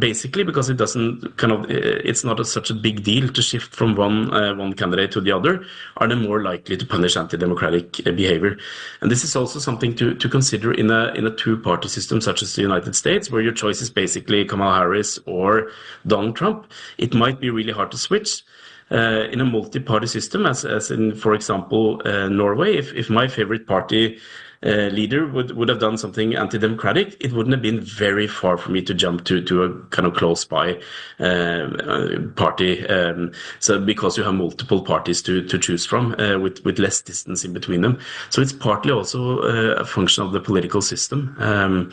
basically because it doesn't it's not such a big deal to shift from one candidate to the other, are then more likely to punish anti-democratic behavior. And this is also something to consider in a two-party system such as the United States, where your choice is basically Kamala Harris or Donald Trump. It might be really hard to switch. In a multi-party system, as in, for example, Norway, if my favorite party leader would have done something anti-democratic, it wouldn't have been very far for me to jump to a kind of close by party. So because you have multiple parties to choose from with less distance in between them. So it's partly also a function of the political system.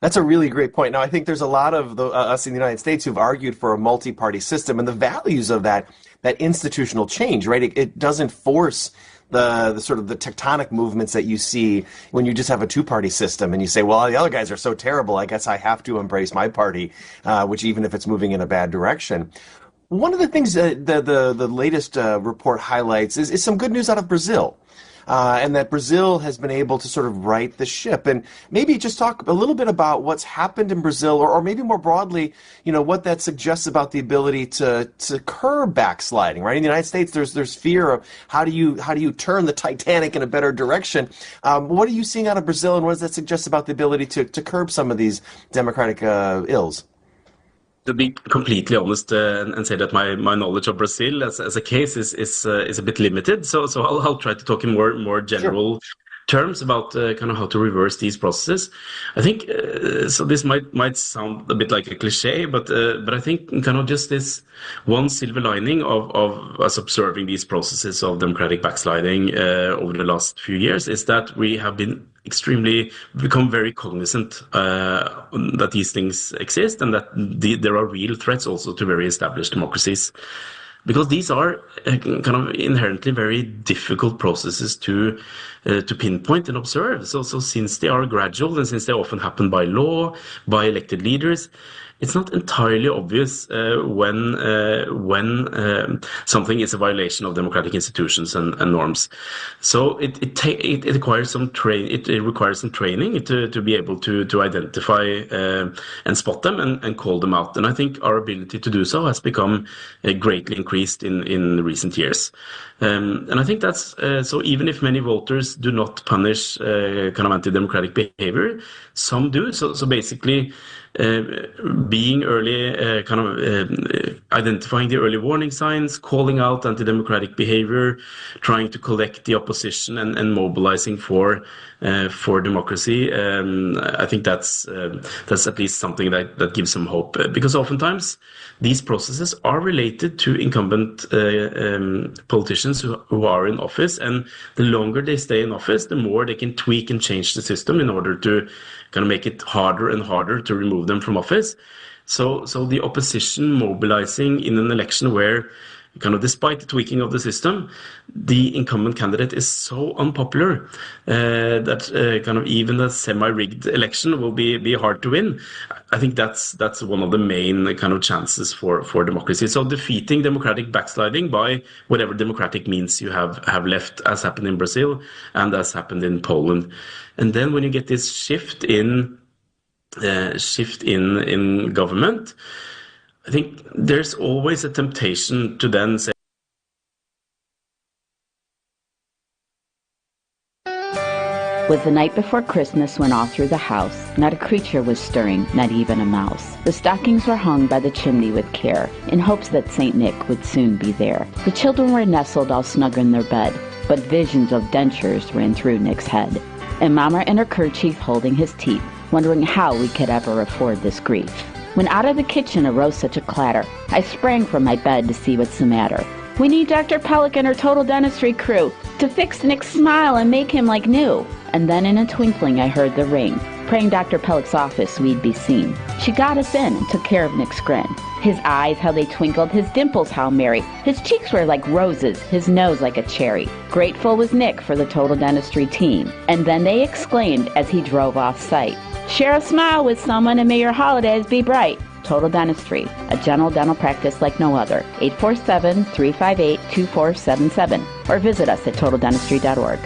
That's a really great point. Now, I think there's a lot of us in the United States who've argued for a multi-party system and the values of that institutional change, right? It doesn't force the sort of the tectonic movements that you see when you just have a two-party system and you say, well, the other guys are so terrible, I guess I have to embrace my party, which even if it's moving in a bad direction. One of the things that the latest report highlights is some good news out of Brazil. And that Brazil has been able to sort of right the ship. And maybe just talk a little bit about what's happened in Brazil, or maybe more broadly, what that suggests about the ability to curb backsliding, right? In the United States, there's fear of how do you turn the Titanic in a better direction. What are you seeing out of Brazil, and what does that suggest about the ability to curb some of these democratic ills? To be completely honest and say that my knowledge of Brazil as a case is a bit limited, so I'll try to talk in more general terms about kind of how to reverse these processes. I think so. This might sound a bit like a cliche, but I think kind of just this one silver lining of us observing these processes of democratic backsliding over the last few years is that we have become very cognizant that these things exist and that there are real threats also to very established democracies. Because these are kind of inherently very difficult processes to pinpoint and observe. So since they are gradual and since they often happen by law, by elected leaders, it's not entirely obvious when something is a violation of democratic institutions and norms. So it requires some training to be able to identify and spot them and call them out. And I think our ability to do so has become greatly increased in recent years. And I think that's so. Even if many voters do not punish kind of anti-democratic behavior, some do. So basically, being early, identifying the early warning signs, calling out anti-democratic behavior, trying to collect the opposition, and mobilizing for democracy. I think that's at least something that gives some hope, because oftentimes these processes are related to incumbent politicians who are in office, and the longer they stay in office, the more they can tweak and change the system in order to kind of make it harder and harder to remove them from office. So the opposition mobilizing in an election where, kind of despite the tweaking of the system, the incumbent candidate is so unpopular that kind of even a semi-rigged election will be hard to win. I think that's one of the main kind of chances for democracy. So defeating democratic backsliding by whatever democratic means you have left, as happened in Brazil and as happened in Poland. And then when you get this shift in government, I think there's always a temptation to then say, was the night before Christmas when all through the house not a creature was stirring, not even a mouse. The stockings were hung by the chimney with care, in hopes that St. Nick would soon be there. The children were nestled all snug in their bed, but visions of dentures ran through Nick's head. And Mama in her kerchief holding his teeth, wondering how we could ever afford this grief. When out of the kitchen arose such a clatter, I sprang from my bed to see what's the matter. We need Dr. Pellick and her total dentistry crew to fix Nick's smile and make him like new. And then in a twinkling I heard the ring, praying Dr. Pellick's office we'd be seen. She got us in and took care of Nick's grin. His eyes, how they twinkled, his dimples, how merry. His cheeks were like roses, his nose like a cherry. Grateful was Nick for the total dentistry team. And then they exclaimed as he drove off site, share a smile with someone and may your holidays be bright. Total Dentistry, a general dental practice like no other. 847-358-2477 or visit us at totaldentistry.org.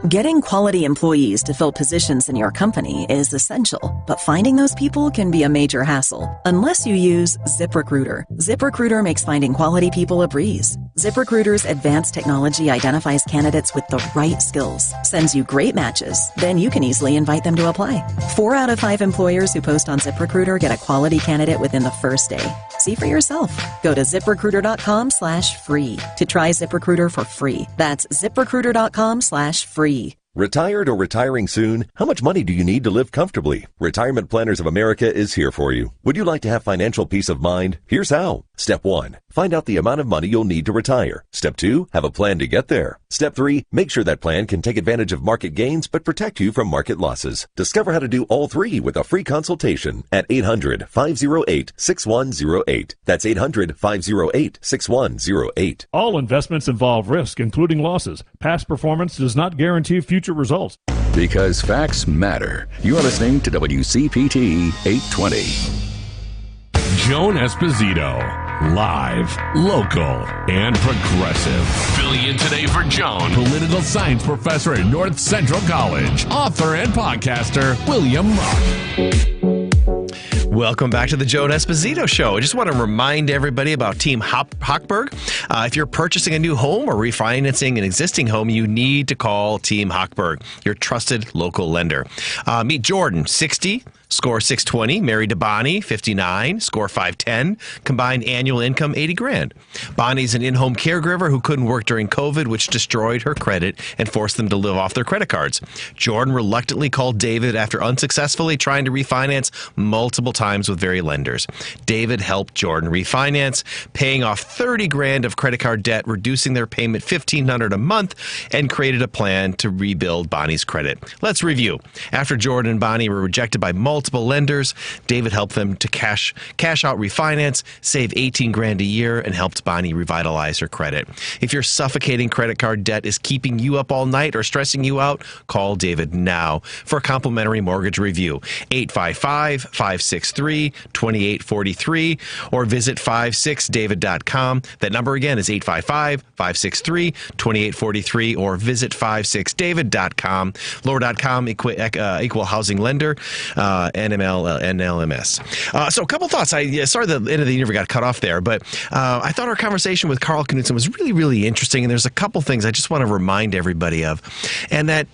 Getting quality employees to fill positions in your company is essential, but finding those people can be a major hassle unless you use ZipRecruiter. ZipRecruiter makes finding quality people a breeze. ZipRecruiter's advanced technology identifies candidates with the right skills, sends you great matches, then you can easily invite them to apply. 4 out of 5 employers who post on ZipRecruiter get a quality candidate within the first day. See for yourself. Go to ZipRecruiter.com/free to try ZipRecruiter for free. That's ZipRecruiter.com/free. Retired or retiring soon? How much money do you need to live comfortably? Retirement Planners of America is here for you. Would you like to have financial peace of mind? Here's how. Step 1. Find out the amount of money you'll need to retire. Step 2. Have a plan to get there. Step 3. Make sure that plan can take advantage of market gains but protect you from market losses. Discover how to do all 3 with a free consultation at 800-508-6108. That's 800-508-6108. All investments involve risk, including losses. Past performance does not guarantee future results. Because facts matter. You're listening to WCPT 820. Joan Esposito, live, local, and progressive. Filling in today for Joan, political science professor at North Central College, author and podcaster, William Muck. Welcome back to the Joan Esposito Show. I just want to remind everybody about Team Hochberg. If you're purchasing a new home or refinancing an existing home, you need to call Team Hochberg, your trusted local lender. Meet Jordan, 60, score 620, married to Bonnie, 59, score 510, combined annual income 80 grand. Bonnie's an in-home caregiver who couldn't work during COVID, which destroyed her credit and forced them to live off their credit cards. Jordan reluctantly called David after unsuccessfully trying to refinance multiple times with various lenders. David helped Jordan refinance, paying off 30 grand of credit card debt, reducing their payment $1,500 a month, and created a plan to rebuild Bonnie's credit. Let's review. After Jordan and Bonnie were rejected by multiple multiple lenders. David helped them to cash out refinance, save $18,000 a year, and helped Bonnie revitalize her credit. If your suffocating credit card debt is keeping you up all night or stressing you out, call David now for a complimentary mortgage review. 855-563-2843 or visit 56david.com. That number again is 855-563-2843 or visit 56david.com. Lower.com, equal housing lender, NMLS. So a couple thoughts. Sorry the end of the interview got cut off there, but I thought our conversation with Henrik Knutsen was really, really interesting, and there's a couple things I just want to remind everybody of, and that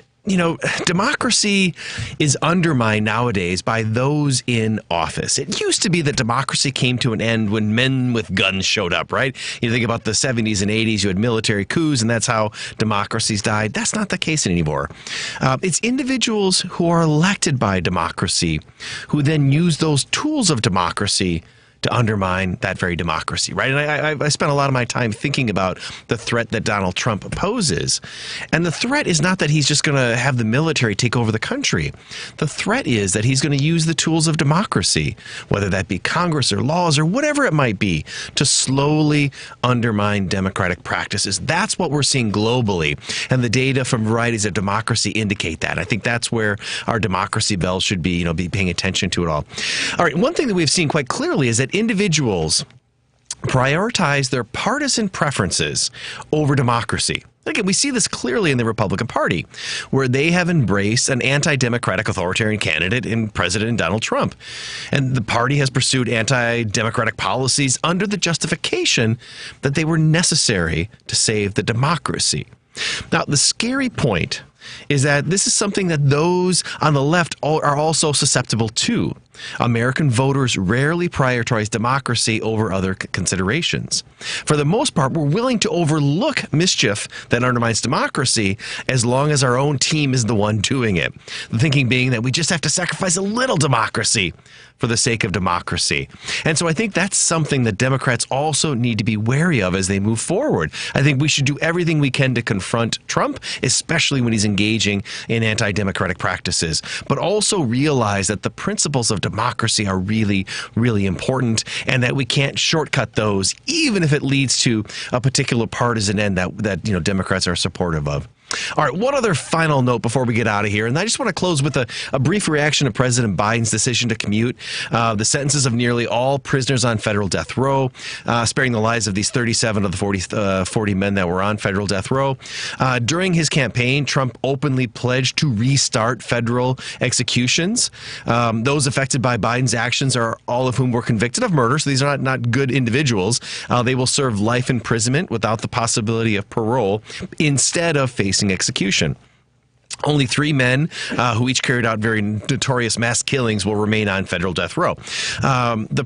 democracy is undermined nowadays by those in office. It used to be that democracy came to an end when men with guns showed up, right? You think about the 70s and 80s, you had military coups, and that's how democracies died. That's not the case anymore. It's individuals who are elected by democracy who then use those tools of democracy to undermine that very democracy, right? And I spent a lot of my time thinking about the threat that Donald Trump poses. And the threat is not that he's just going to have the military take over the country. The threat is that he's going to use the tools of democracy, whether that be Congress or laws or whatever it might be, to slowly undermine democratic practices. That's what we're seeing globally. And the data from Varieties of Democracy indicate that. I think that's where our democracy bells should be, be paying attention to it all. All right, one thing that we've seen quite clearly is that individuals prioritize their partisan preferences over democracy. Again, we see this clearly in the Republican Party, where they have embraced an anti-democratic authoritarian candidate in President Donald Trump. And the party has pursued anti-democratic policies under the justification that they were necessary to save the democracy. Now, the scary point is that this is something that those on the left are also susceptible to. American voters rarely prioritize democracy over other considerations. For the most part, we're willing to overlook mischief that undermines democracy as long as our own team is the one doing it. The thinking being that we just have to sacrifice a little democracy for the sake of democracy. And so I think that's something that Democrats also need to be wary of as they move forward. I think we should do everything we can to confront Trump, especially when he's engaging in anti-democratic practices, but also realize that the principles of democracy are really, really important, and that we can't shortcut those, even if it leads to a particular partisan end that Democrats are supportive of. All right, one other final note before we get out of here, and I just want to close with a brief reaction to President Biden's decision to commute the sentences of nearly all prisoners on federal death row, sparing the lives of these 37 of the 40 men that were on federal death row. During his campaign, Trump openly pledged to restart federal executions. Those affected by Biden's actions are all of whom were convicted of murder, so these are not good individuals. They will serve life imprisonment without the possibility of parole instead of facing execution. Only 3 men who each carried out very notorious mass killings will remain on federal death row.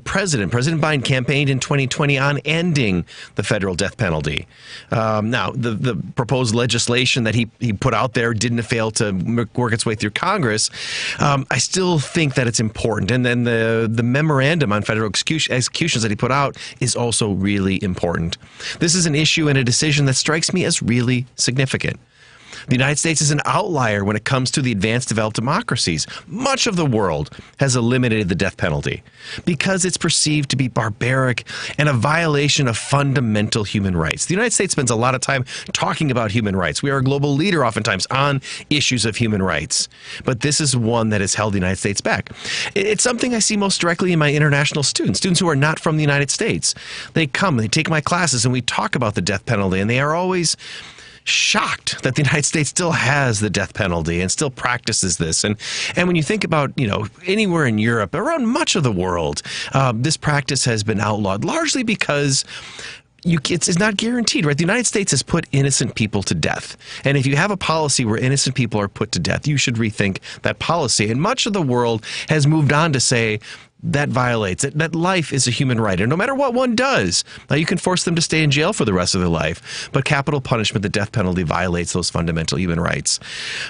President Biden campaigned in 2020 on ending the federal death penalty. Now, the proposed legislation that he put out there didn't fail to work its way through Congress. I still think that it's important. And then the memorandum on federal executions that he put out is also really important. This is an issue and a decision that strikes me as really significant. The United States is an outlier when it comes to the advanced developed democracies. Much of the world has eliminated the death penalty because it's perceived to be barbaric and a violation of fundamental human rights. The United States spends a lot of time talking about human rights. We are a global leader oftentimes on issues of human rights, but this is one that has held the United States back. It's something I see most directly in my international students who are not from the United States. They come, they take my classes, and we talk about the death penalty, and they are always shocked that the United States still has the death penalty and still practices this. And when you think about, anywhere in Europe, around much of the world, this practice has been outlawed, largely because it's not guaranteed, right? The United States has put innocent people to death. And if you have a policy where innocent people are put to death, you should rethink that policy. And much of the world has moved on to say that violates it, that life is a human right. And no matter what one does, now you can force them to stay in jail for the rest of their life. But capital punishment, the death penalty, violates those fundamental human rights.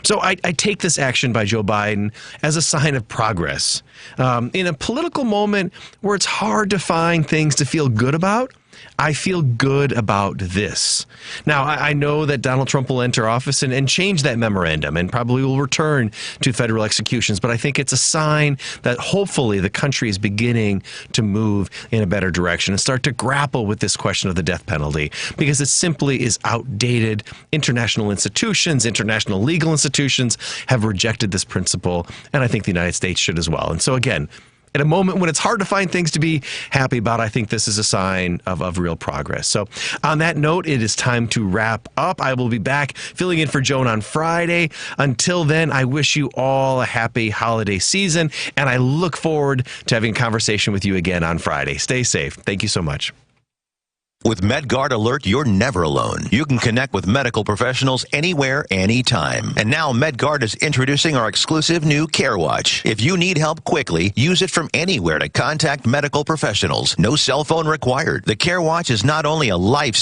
So I take this action by Joe Biden as a sign of progress. In a political moment where it's hard to find things to feel good about, I feel good about this. Now, I know that Donald Trump will enter office and change that memorandum and probably will return to federal executions, but I think it's a sign that hopefully the country is beginning to move in a better direction and start to grapple with this question of the death penalty, because it simply is outdated. International institutions, international legal institutions have rejected this principle, and I think the United States should as well. And so again, at a moment when it's hard to find things to be happy about, I think this is a sign of real progress. So on that note, it is time to wrap up. I will be back filling in for Joan on Friday. Until then, I wish you all a happy holiday season, and I look forward to having a conversation with you again on Friday. Stay safe. Thank you so much. With MedGuard Alert, you're never alone. You can connect with medical professionals anywhere, anytime. And now MedGuard is introducing our exclusive new Care Watch. If you need help quickly, use it from anywhere to contact medical professionals. No cell phone required. The Care Watch is not only a life